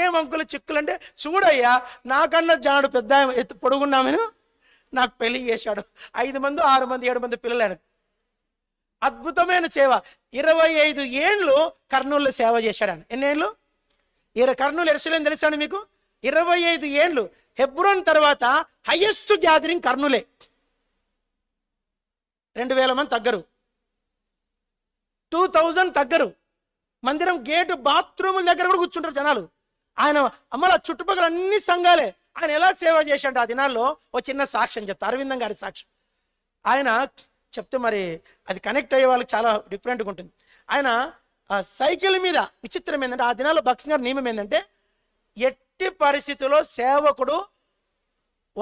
ఏం అంకులు చిక్కులు అంటే, చూడయ్యా నాకన్నా జాడు పెద్ద ఎత్తు పొడుగున్నామని నాకు పెళ్లి చేశాడు. 5 మంది 6 మంది 7 మంది పిల్లలు. ఆయన అద్భుతమైన సేవ. 25 ఏండ్లు కర్నూలులో సేవ చేశాడు ఆయన. ఎన్నేళ్ళు? కర్నూలు ఎరుసలేం తెలుసా మీకు? 25 ఏండ్లు. హెబ్రోన్ తర్వాత హైయెస్ట్ గ్యాదరింగ్ కర్నూలే. 2000 మంది తగ్గరు, 2000 తగ్గరు. మందిరం గేటు బాత్రూముల దగ్గర కూడా కూర్చుంటారు జనాలు. ఆయన మళ్ళీ చుట్టుపక్కల అన్ని సంఘాలే. ఆయన ఎలా సేవ చేశాడు ఆ దినాల్లో ఒక చిన్న సాక్ష్యం చెప్తా, అరవిందం గారి సాక్ష్యం. ఆయన చెప్తే మరి అది కనెక్ట్ అయ్యే వాళ్ళకి చాలా డిఫరెంట్గా ఉంటుంది. ఆయన సైకిల్ మీద, విచిత్రం ఏంటంటే ఆ దినాల్లో భక్సింగ్ గారి నియమం ఏంటంటే ఎట్టి పరిస్థితుల్లో సేవకుడు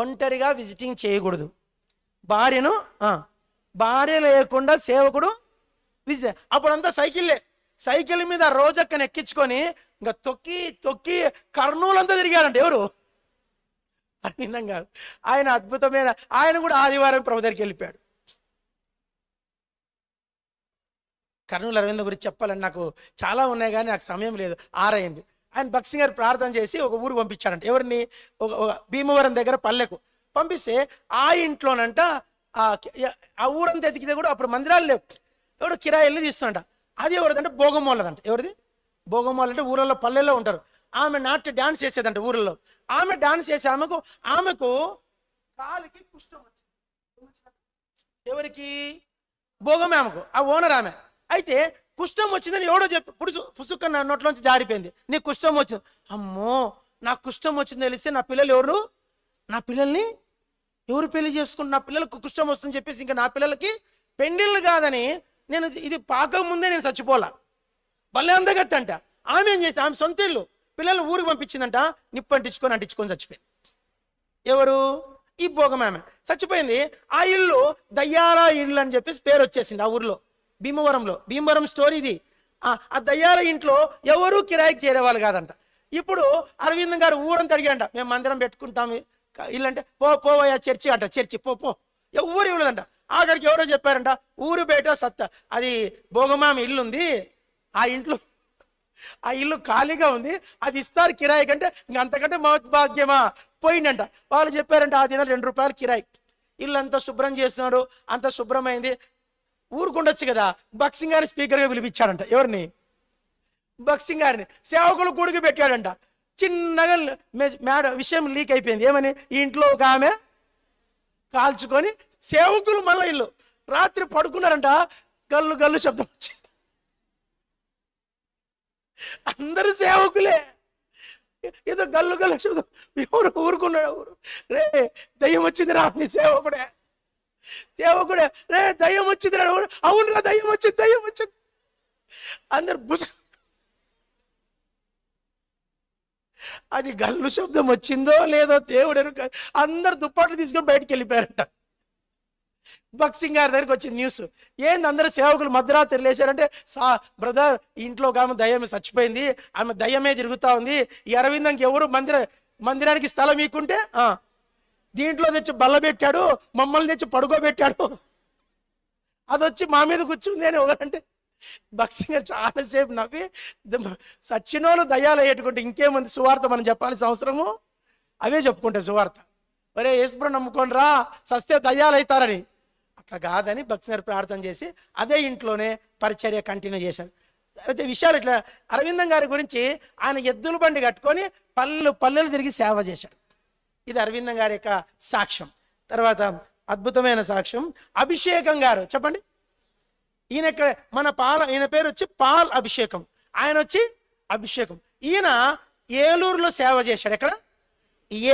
ఒంటరిగా విజిటింగ్ చేయకూడదు. భార్య లేకుండా సేవకుడు విజిట్. అప్పుడంతా సైకిల్ మీద రోజక్కని ఎక్కించుకొని ఇంకా తొక్కి తొక్కి కర్నూలు అంతా తిరిగాడంట. ఎవరు? అరవిందం గారు. ఆయన అద్భుతమైన, ఆయన కూడా ఆదివారం ప్రభు దగ్గరికి వెళ్ళిపోయాడు. కర్నూలు అరవిందం గురించి చెప్పాలని నాకు చాలా ఉన్నాయి కానీ నాకు సమయం లేదు. 6 అయింది. ఆయన భక్సింగ్ గారు ప్రార్థన చేసి ఒక ఊరు పంపించాడంట. ఎవరిని? ఒక భీమవరం దగ్గర పల్లెకు పంపిస్తే ఆ ఇంట్లోనంట ఆ ఊరంతా ఎతికితే కూడా అప్పుడు మందిరాలు లేవు. ఎవడో కిరాయి వెళ్ళి తీస్తుంట. అది ఎవరిదంటే భోగమోళ్ళదంట. ఎవరిది? భోగమోళ్ళు అంటే ఊళ్ళలో పల్లెల్లో ఉంటారు. ఆమె నాట్య డాన్స్ చేసేదంట ఊళ్ళలో. ఆమె డాన్స్ చేసే ఆమెకు కాలికి కుష్ఠం వచ్చింది. ఎవరికి? భోగమే ఆమెకు, ఆ ఓనర్ ఆమె. అయితే కుష్ఠం వచ్చిందని ఎవడో చెప్పి పుసుక్క నోట్లోంచి జారిపోయింది. నీకు కుష్ఠం వచ్చింది. అమ్మో, నాకు కుష్ఠం వచ్చింది తెలిస్తే నా పిల్లలు ఎవరు? నా పిల్లల్ని ఎవరు పెళ్లి చేసుకుంటు? నా పిల్లలకు కుష్ఠం వస్తుందని చెప్పేసి ఇంకా నా పిల్లలకి పెండిళ్ళు కాదని నేను ఇది పాకం ముందే నేను చచ్చిపోలా. భలే అందగత్తి అంట. ఆమె ఏం చేసి ఆమె సొంత ఇల్లు పిల్లలు ఊరికి పంపించిందంట. నిప్పు అంటించుకొని చచ్చిపోయింది. ఎవరు? ఈ భోగం ఆమె చచ్చిపోయింది. ఆ ఇల్లు దయ్యాల ఇల్లు అని చెప్పేసి పేరు వచ్చేసింది ఆ ఊర్లో, భీమవరం స్టోరీ ఇది. ఆ దయ్యాల ఇంట్లో ఎవరు కిరాయికి చేరేవాళ్ళు కాదంట. ఇప్పుడు అరవిందం గారు ఊరంతా అడిగాడంట, మేము మందిరం పెట్టుకుంటాము ఇల్లు అంటే, పోవయ్యా చర్చి అంట. చర్చి పో ఎవరు ఇవ్వలేదంట. ఆఖరికి ఎవరో చెప్పారంట, ఊరు బయట అది భోగమామ ఇల్లు ఉంది, ఆ ఇల్లు ఖాళీగా ఉంది, అది ఇస్తారు కిరాయి కంటే, ఇంక అంతకంటే మహద్భాగ్యమా పోయిందంట. వాళ్ళు చెప్పారంట ఆ దిన 2 రూపాయలు కిరాయి. ఇల్లు అంతా శుభ్రం చేస్తున్నాడు, అంత శుభ్రమైంది. ఊరుకుండొచ్చు కదా. భక్సింగ్ గారిని స్పీకర్గా పిలిపించాడంట. ఎవరిని? భక్సింగ్ గారిని. సేవకులు కూడికి పెట్టాడంట. చిన్నగా విషయం లీక్ అయిపోయింది. ఏమని? ఈ ఇంట్లో ఒక ఆమె కాల్చుకొని సేవకులు మళ్ళీ ఇల్లు రాత్రి పడుకున్నారంట. గల్లు గల్లు శబ్దం వచ్చింది. అందరూ సేవకులే. ఏదో గల్లు గల్లు శబ్దం. ఎవరు ఊరుకున్నాడు? ఎవరు? రే దయ్యం వచ్చింది రా. సేవకుడే రే దయ్యం వచ్చింది రా. అవునురా దయ్యం వచ్చింది. అందరు అది గల్లు శబ్దం వచ్చిందో లేదో దేవుడు అందరు దుప్పట్లు తీసుకొని బయటికి వెళ్ళిపోయారంట. భక్సింగ్ గారి దగ్గరికి వచ్చింది న్యూస్. ఏంది అందరూ సేవకులు మధ్యరాత్రి లేచారంటే, బ్రదర్ ఇంట్లో ఒక ఆమె దయ్యం చచ్చిపోయింది, ఆమె దయ్యమే తిరుగుతా ఉంది. ఈ అరవిందంకి ఎవరు మందిరానికి స్థలం ఇక్కుంటే దీంట్లో తెచ్చి బల్ల పెట్టాడు, మమ్మల్ని తెచ్చి పడుకోబెట్టాడు, అది వచ్చి మా మీద కూర్చుంది అని ఒకరంటే, భక్సింగ్ గారు చాలాసేపు నవ్వి, సచ్చినోళ్ళు దయ్యాలు అయ్యేటుకుంటే ఇంకేముంది, సువార్త మనం చెప్పాల్సిన అవసరము అవే చెప్పుకుంటే సువార్త. ఒరే యేసుప్రభువు నమ్ముకొని రా, సస్తే దయ్యాలు అవుతారని. అట్లా కాదని భక్సింగ్ గారు ప్రార్థన చేసి అదే ఇంట్లోనే పరిచర్య కంటిన్యూ చేశారు. అయితే విషయాలు ఇట్లా అరవిందం గారి గురించి, ఆయన ఎద్దుల బండి కట్టుకొని పల్లెలు తిరిగి సేవ చేశాడు. ఇది అరవిందం గారి యొక్క సాక్ష్యం. తర్వాత అద్భుతమైన సాక్ష్యం అభిషేకం గారు. చెప్పండి. ఈయన పేరు వచ్చి పాల్ అభిషేకం. ఆయన వచ్చి అభిషేకం. ఈయన ఏలూరులో సేవ చేశాడు. ఎక్కడ?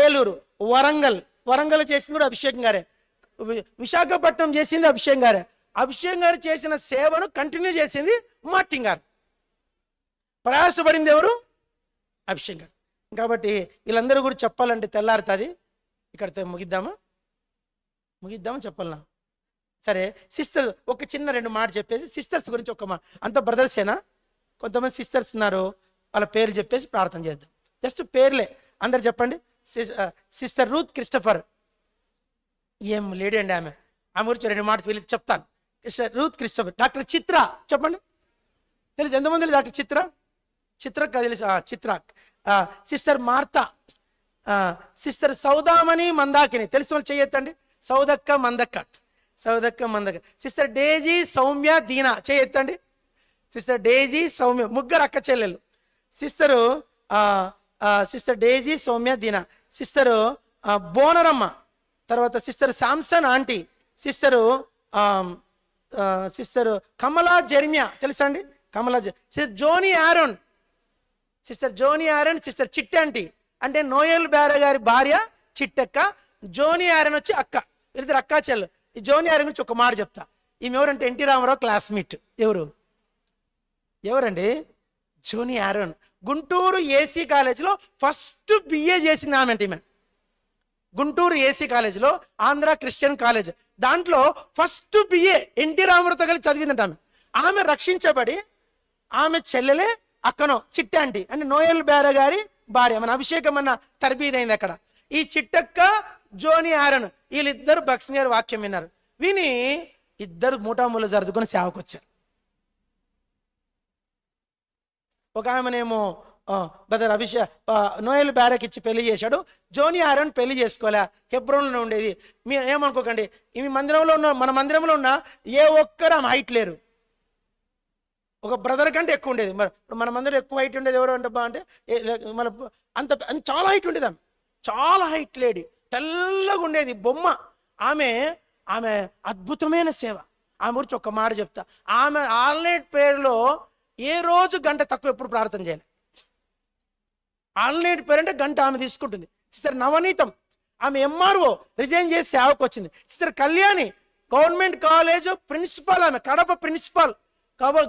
ఏలూరు. వరంగల్ చేసింది కూడా అభిషేకం గారే. విశాఖపట్నం చేసింది అభిషేకం గారే. అభిషేకం గారు చేసిన సేవను కంటిన్యూ చేసింది మార్టిన్ గారు. ప్రయాసపడింది ఎవరు? అభిషేకం గారు. కాబట్టి వీళ్ళందరూ కూడా చెప్పాలంటే తెల్లారుతుంది. ఇక్కడితో ముగిద్దామా చెప్పాలనా? సరే, సిస్టర్స్ ఒక చిన్న 2 మాట చెప్పేసి సిస్టర్స్ గురించి ఒక మాట. అంత బ్రదర్సేనా? కొంతమంది సిస్టర్స్ ఉన్నారు, వాళ్ళ పేర్లు చెప్పేసి ప్రార్థన చేద్దాం. జస్ట్ పేర్లే, అందరు చెప్పండి. Sister Ruth Christopher. ఏం లేడీ అండి ఆమె గురించి 2 మాట వీళ్ళకి చెప్తాను. Ruth Christopher. డాక్టర్ చిత్ర చెప్పండి. తెలుసు ఎంతమంది? డాక్టర్ చిత్రక్క తెలుసు. Chitra. Sister Martha. Sister Soudamani Mandakini తెలుసు వాళ్ళు చెయ్యొద్దండి. సౌదక్క మందక్క. సౌదక్క మందక. సిస్టర్ డేజీ, సౌమ్య, దీనా చేయెత్తండి. సిస్టర్ డేజీ, సౌమ్య, ముగ్గురు అక్క చెల్లెలు. Sister sister Daisy, Soumya, Deena. Sister బోనరమ్మ, తర్వాత sister Samson aunty, sister sister Kamala Jeremiah తెలుసా అండి, Kamala. Sister Johnny Aaron, sister Johnny Aaron, sister చిట్టంటి అంటే నోయల్ బేర గారి భార్య చిట్టక్క, జోనీ ఆరోన్ వచ్చి అక్క, వీరిద్దరు అక్కా చెల్లెలు. ఈ జోనీ ఆరోన్ గురించి ఒక మాట చెప్తా. ఈమె ఎవరంటే ఎన్టీ రామారావు క్లాస్మేట్. ఎవరండి? జోనీ ఆరోన్. గుంటూరు ఏసీ కాలేజీలో ఫస్ట్ బిఏ చేసింది ఆమె అంటే. ఈమె గుంటూరు ఏసీ కాలేజీలో, ఆంధ్ర క్రిస్టియన్ కాలేజ్, దాంట్లో ఫస్ట్ బిఏ ఎన్టీ రామారావుతో కలిసి చదివిందంట ఆమె. ఆమె రక్షించబడి ఆమె చెల్లెలే అక్కనో చిట్టంటి అంటే నోయల్ బేర గారి భార్య. మన అభిషేకం అన్న తర్బీదైంది అక్కడ. ఈ చిట్టక్క, జోనీ ఆరోన్ వీళ్ళిద్దరు భక్సింగ్ గారి వాక్యం విన్నారు. విని ఇద్దరు మూటామూల సర్దుకొని సేవకు వచ్చారు. ఒక ఆమెనేమో బ్రదర్ నోయల్ బ్యారక్ ఇచ్చి పెళ్లి చేశాడు. జోనీ ఆరోన్ పెళ్లి చేసుకోలే, హెబ్రోన్లో ఉండేది. మీరు ఏమనుకోకండి, ఈ మందిరంలో ఉన్న, మన మందిరంలో ఉన్న ఏ ఒక్కరు ఆమె హైట్ లేరు. ఒక బ్రదర్ కంటే ఎక్కువ ఉండేది. మన మందిరం ఎక్కువ హైట్ ఉండేది ఎవరు అంటే అంటే మన అంత చాలా హైట్ ఉండేది. ఆమె చాలా హైట్ లేడీ, తెల్లగా ఉండేది బొమ్మ. ఆమె అద్భుతమైన సేవ. ఆమె గురించి ఒక మాట చెప్తా. ఆమె ఆల్నైట్ పేరులో ఏ రోజు గంట తక్కువ ఎప్పుడు ప్రార్థన చేయాలి. ఆల్నైట్ పేరు అంటే గంట ఆమె తీసుకుంటుంది. సిస్టర్ నవనీతం, ఆమె ఎంఆర్ఓ రిజైన్ చేసి సేవకు వచ్చింది. Sister Kalyani government college principal, ఆమె కడప ప్రిన్సిపాల్,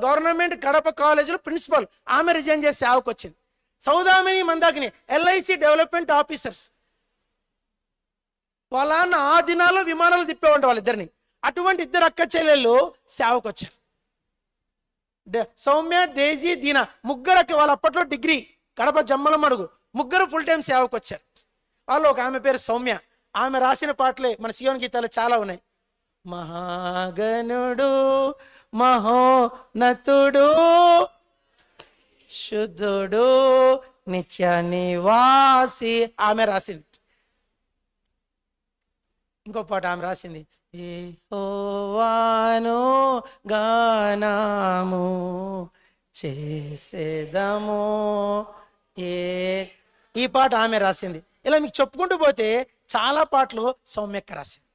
గవర్నమెంట్ కడప కాలేజీలో ప్రిన్సిపాల్, ఆమె రిజైన్ చేసి సేవకు వచ్చింది. Saudamini, Mandakini LIC development officers. వాళ్ళ ఆ దినాల్లో విమానాలు తిప్పేవంట వాళ్ళిద్దరిని. అటువంటి ఇద్దరు అక్క చెల్లెళ్ళు సేవకు వచ్చారు. సౌమ్య, డేజీ, దీనా ముగ్గురు అక్క. వాళ్ళు అప్పట్లో డిగ్రీ, కడప జమ్మల మడుగు, ముగ్గురు ఫుల్ టైం సేవకు వచ్చారు. వాళ్ళు ఒక ఆమె పేరు సౌమ్య. ఆమె రాసిన పాటలే మన సియోన్ గీతాలు చాలా ఉన్నాయి. మహాగణుడు, మహోన్నతుడు, శుద్ధుడు, నిత్య నివాసి ఆమె రాసింది. ఇంకో పాట ఆమె రాసింది, యెహోవాను గానము చేసేదము. ఈ పాట ఆమె రాసింది. ఇలా మీకు చెప్పుకుంటూ పోతే చాలా పాటలు సౌమ్యక్క రాసింది.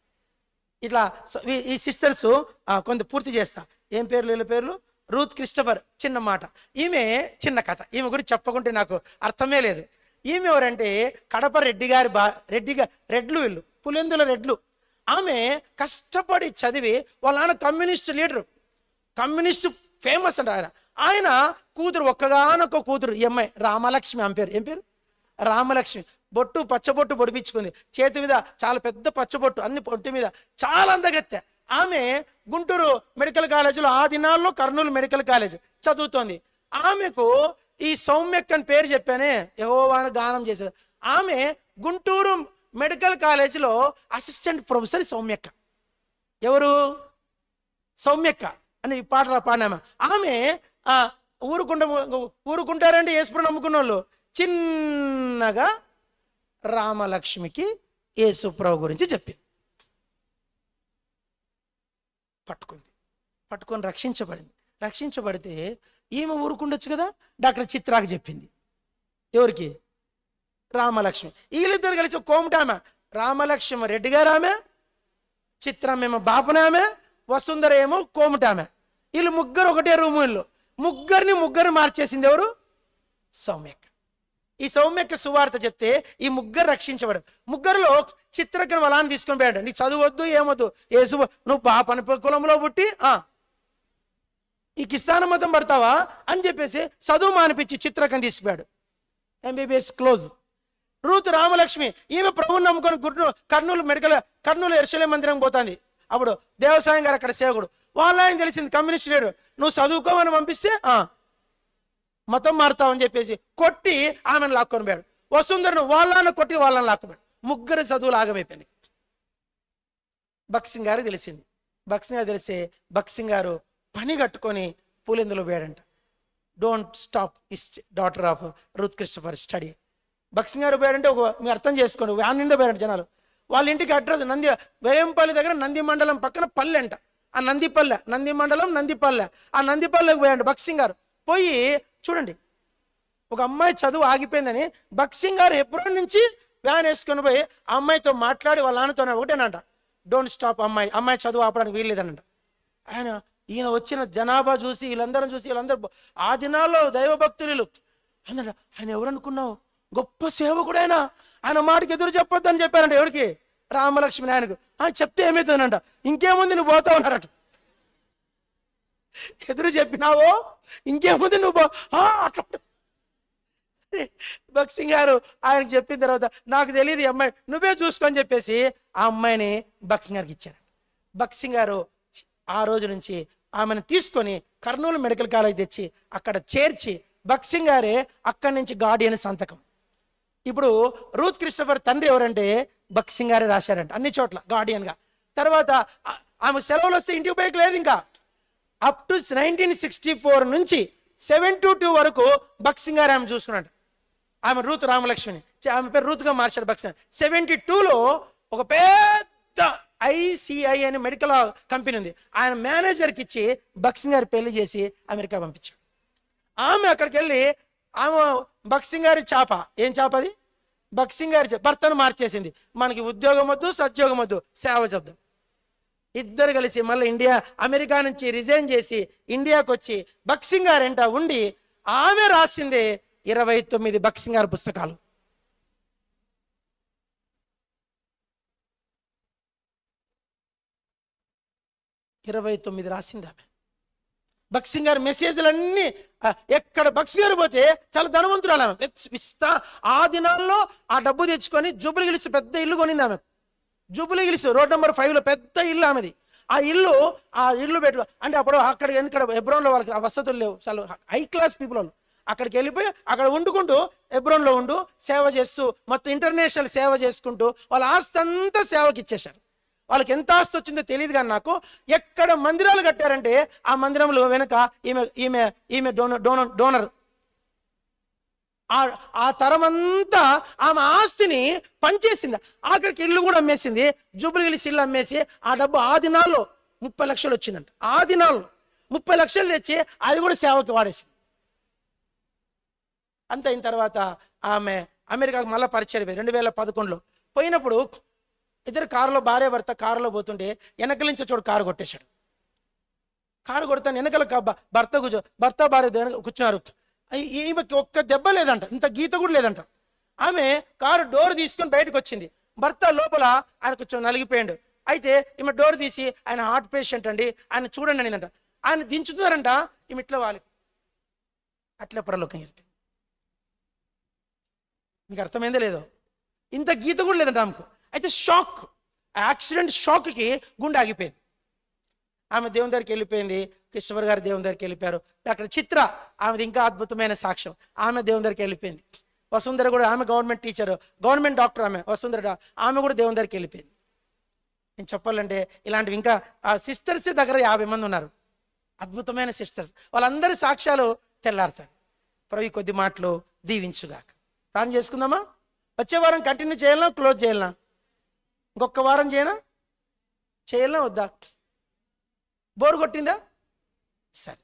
ఇట్లా ఈ సిస్టర్స్ కొంత పూర్తి చేస్తా. ఏం పేర్లు వీళ్ళ పేర్లు? Ruth Christopher. చిన్న మాట, ఈమె చిన్న కథ. ఈమె గురించి చెప్పకుంటే నాకు అర్థమే లేదు. ఈమె ఎవరంటే కడప రెడ్డి గారి రెడ్లు, వీళ్ళు పులిందుల రెడ్లు. ఆమె కష్టపడి చదివి వాళ్ళ నాన్న కమ్యూనిస్ట్ లీడరు, కమ్యూనిస్ట్ ఫేమస్ అంట. ఆయన కూతురు, ఒక్కగానొక్క కూతురు, ఈ అమ్మాయి రామలక్ష్మి. ఆమె పేరు ఏం పేరు? రామలక్ష్మి. బొట్టు, పచ్చబొట్టు పొడిపించుకుంది, చేతి మీద చాలా పెద్ద పచ్చబొట్టు, అన్ని పొట్టు మీద చాలా అందగత్తె. ఆమె గుంటూరు మెడికల్ కాలేజీలో, ఆ దినాల్లో కర్నూలు మెడికల్ కాలేజ్ చదువుతోంది. ఆమెకు ఈ సౌమ్యక్క అని పేరు చెప్పానే, యెహోవాను గానం చేసేది. ఆమె గుంటూరు మెడికల్ కాలేజీలో అసిస్టెంట్ ప్రొఫెసర్ సౌమ్యక్క. ఎవరు? సౌమ్యక్క అని ఈ పాట పాడినామా. ఆమె ఊరుకుంటారండి యేసుప్రభు నమ్ముకున్న వాళ్ళు. చిన్నగా రామలక్ష్మికి యేసుప్రభు గురించి చెప్పింది. పట్టుకొని రక్షించబడితే ఈమె ఊరుకుండొచ్చు కదా. డాక్టర్ చిత్రాకి చెప్పింది. ఎవరికి? రామలక్ష్మి. వీళ్ళిద్దరు కలిసి కోమటామె. రామలక్ష్మి రెడ్డి గారు ఆమె, చిత్రమేమో బాపనామె, వసుంధర ఏమో కోమటామె. వీళ్ళు ముగ్గురు ఒకటే రూము. వీళ్ళు ముగ్గురిని మార్చేసింది ఎవరు? సౌమ్యక్క. ఈ సౌమ్యక్క సువార్త చెప్తే ఈ ముగ్గురు రక్షించబడదు. ముగ్గురులో చిత్రకను వలాన్ని తీసుకొని పోయాడు. నీ చదువద్దు ఏమొద్దు, యేసు నువ్వు పాపని కులంలో పుట్టి ఈ కిస్తాన మతం పడతావా అని చెప్పేసి చదువు మానిపించి చిత్రకను తీసిపోయాడు. MBBS close. రూత్ రామలక్ష్మి, ఈమె ప్రభుని నమ్ముకొని కర్నూలు యెరూషలేము మందిరం పోతుంది. అప్పుడు దేవసాయం గారు అక్కడ సేవకుడు. వాళ్ళ ఆయన తెలిసింది కమ్యూనిస్ట్ లేడు, నువ్వు చదువుకోమని పంపిస్తే మతం మారుతావని చెప్పేసి కొట్టి ఆమెను లాక్కొని పోయాడు. వసుంధరను వాళ్ళని కొట్టి వాళ్ళని లాక్కుపోయాడు. ముగ్గురు చదువులు ఆగమైపోయినాయి. భక్సింగ్ గారు తెలిసింది. తెలిస్తే భక్సింగ్ గారు పని కట్టుకొని పూలెందులో పోయాడంట. Don't stop is daughter of Ruth Christopher study. భక్సింగ్ గారు పోయాడంటే మీరు అర్థం చేసుకోండి, వ్యాన్ నిండా పోయాడు జనాలు. వాళ్ళ ఇంటికి అడ్రస్ వేయంపల్లి దగ్గర నంది మండలం పక్కన పల్లె అంట. ఆ నందిపల్లె, నంది మండలం నందిపల్లె. ఆ నందిపల్లెకి పోయాడు భక్సింగ్ గారు. పోయి చూడండి, ఒక అమ్మాయి చదువు ఆగిపోయిందని భక్సింగ్ గారు ఎప్పుడో నుంచి వ్యాన్ వేసుకొని పోయి ఆ అమ్మాయితో మాట్లాడి వాళ్ళ నాన్నతో ఒకటేనంట, డోంట్ స్టాప్, అమ్మాయి చదువు ఆపడానికి వీల్లేదనంట. ఈయన వచ్చిన జనాభా చూసి వీళ్ళందరూ ఆ దినాల్లో దైవభక్తులు అందట, ఆయన ఎవరనుకున్నావు, గొప్ప సేవకుడు ఆయన మాటకి ఎదురు చెప్పొద్దని చెప్పారంట. ఎవరికి? రామలక్ష్మి ఆయనకు. చెప్తే ఏమవుతుందంట, ఇంకేముంది నువ్వు పోతా ఉన్నారట. ఎదురు చెప్పినావో ఇంకేముంది నువ్వు అట్లా. భక్సింగ్ గారు ఆయనకు చెప్పిన తర్వాత, నాకు తెలియదు ఈ అమ్మాయి, నువ్వే చూసుకొని చెప్పేసి ఆ అమ్మాయిని భక్సింగ్ గారికి ఇచ్చారు. భక్సింగ్ గారు ఆ రోజు నుంచి ఆమెను తీసుకొని కర్నూలు మెడికల్ కాలేజ్ తెచ్చి అక్కడ చేర్చి భక్సింగ్ గారే అక్కడి నుంచి గార్డియన్ సంతకం. ఇప్పుడు రూత్ క్రిస్టఫర్ తండ్రి ఎవరంటే భక్సింగ్ గారే రాశారంట అన్ని చోట్ల గార్డియన్గా. తర్వాత ఆమె సెలవులు వస్తే ఇంటికి పోయి లేదు. ఇంకా అప్ టు 1964 నుంచి 72 వరకు భక్సింగ్ గారు ఆమె చూసుకున్నాడు. ఆమె రూత్ రామలక్ష్మిని, ఆమె పేరు రూత్గా మార్చాడు భక్సింగ్. 72లో ఒక పెద్ద ICI అని మెడికల్ కంపెనీ ఉంది, ఆయన మేనేజర్కి ఇచ్చి భక్సింగ్ గారు పెళ్లి చేసి అమెరికా పంపించాడు. ఆమె అక్కడికి వెళ్ళి ఆమె భక్సింగ్ గారి చాప, ఏం చాప అది, భక్సింగ్ గారి భర్తను మార్చేసింది. మనకి ఉద్యోగం వద్దు, సద్యోగం వద్దు, సేవ చేద్దాం. ఇద్దరు కలిసి మళ్ళీ అమెరికా నుంచి రిజైన్ చేసి ఇండియాకి వచ్చి భక్సింగ్ గారంట ఉండి ఆమె రాసిందే 29 భక్సింగ్ గారి పుస్తకాలు. రాసింది ఆమె. భక్సింగ్ గారి మెసేజ్లన్నీ ఎక్కడ భక్సింగ్ గారు పోతే చాలా ధనవంతురాలు ఆమె. ఆ దినాల్లో ఆ డబ్బు తెచ్చుకొని జూబ్లీ హిల్స్ పెద్ద ఇల్లు కొనింది ఆమె. జూబ్లీ హిల్స్ రోడ్ నెంబర్ 5లో పెద్ద ఇల్లు ఆమెది. ఆ ఇల్లు పెట్టు అంటే అప్పుడు అక్కడ హెబ్రోన్లో వాళ్ళకి ఆ వసతులు లేవు, చాలా హై క్లాస్ పీపుల్ వాళ్ళు. అక్కడికి వెళ్ళిపోయి అక్కడ వండుకుంటూ హెబ్రోన్లో సేవ చేస్తూ మొత్తం ఇంటర్నేషనల్ సేవ చేసుకుంటూ వాళ్ళ ఆస్తి అంతా సేవకి ఇచ్చేశారు. వాళ్ళకి ఎంత ఆస్తి వచ్చిందో తెలియదు, కానీ నాకు ఎక్కడ మందిరాలు కట్టారంటే ఆ మందిరంలో వెనక ఈమె డోనర్. ఆ తరమంతా ఆమె ఆస్తిని పనిచేసింది. ఆఖరికి ఇల్లు కూడా అమ్మేసింది. జూబ్లీ హిల్స్ ఇల్లు అమ్మేసి ఆ డబ్బు ఆ దినాల్లో 30 లక్షలు వచ్చిందంట. ఆ దినాల్లో 30 లక్షలు తెచ్చి అది కూడా సేవకి వాడేసింది. అంత అయిన తర్వాత ఆమె అమెరికాకు మళ్ళీ పరిచయం 2011లో పోయినప్పుడు ఇద్దరు కారులో, భార్య భర్త కారులో పోతుంటే వెనకల నుంచి చోటు కారు కొట్టేశాడు. కారు కొడతాను వెనకల భర్త భార్య కూర్చున్నారు. ఈమెకి ఒక్క దెబ్బ లేదంట, ఇంత గీత కూడా లేదంట. ఆమె కారు డోర్ తీసుకొని బయటకు వచ్చింది. భర్త లోపల ఆయన కొంచెం నలిగిపోయాడు. అయితే ఈమె డోర్ తీసి, ఆయన హార్ట్ పేషెంట్ అండి, ఆయన చూడండి అనిందంట. ఆయన దించుతున్నారంట, ఈమె ఇట్లా వాలి అట్లా పరలోకం వెళ్తే. మీకు అర్థమైందో లేదో, ఇంత గీత కూడా లేదంట ఆమెకు. అయితే షాక్, యాక్సిడెంట్ షాక్కి గుండె ఆగిపోయింది. ఆమె దేవుని దగ్గరికి వెళ్ళిపోయింది. కృష్ణవర్ గారు దేవుని దగ్గరికి వెళ్ళిపోయారు. డాక్టర్ చిత్ర, ఆమెది ఇంకా అద్భుతమైన సాక్ష్యం. ఆమె దేవుని దగ్గరికి వెళ్ళిపోయింది. వసుంధర కూడా, ఆమె గవర్నమెంట్ టీచరు, గవర్నమెంట్ డాక్టర్ ఆమె వసుంధర, ఆమె కూడా దేవుని దగ్గరికి వెళ్ళిపోయింది. నేను చెప్పాలంటే ఇలాంటివి ఇంకా ఆ సిస్టర్స్ దగ్గర 50 మంది ఉన్నారు, అద్భుతమైన సిస్టర్స్. వాళ్ళందరి సాక్ష్యాలు తెల్లారుతాయి. ప్రవి కొద్ది మాటలు దీవించుగాక. ప్రార్థన చేసుకుందామా? వచ్చే వారం కంటిన్యూ చేయాలన్నా, క్లోజ్ చేయాలన్నా? ఇంకొక వారం చేయాలన్నా వద్దా? బోర్ కొట్టిందా? సరే.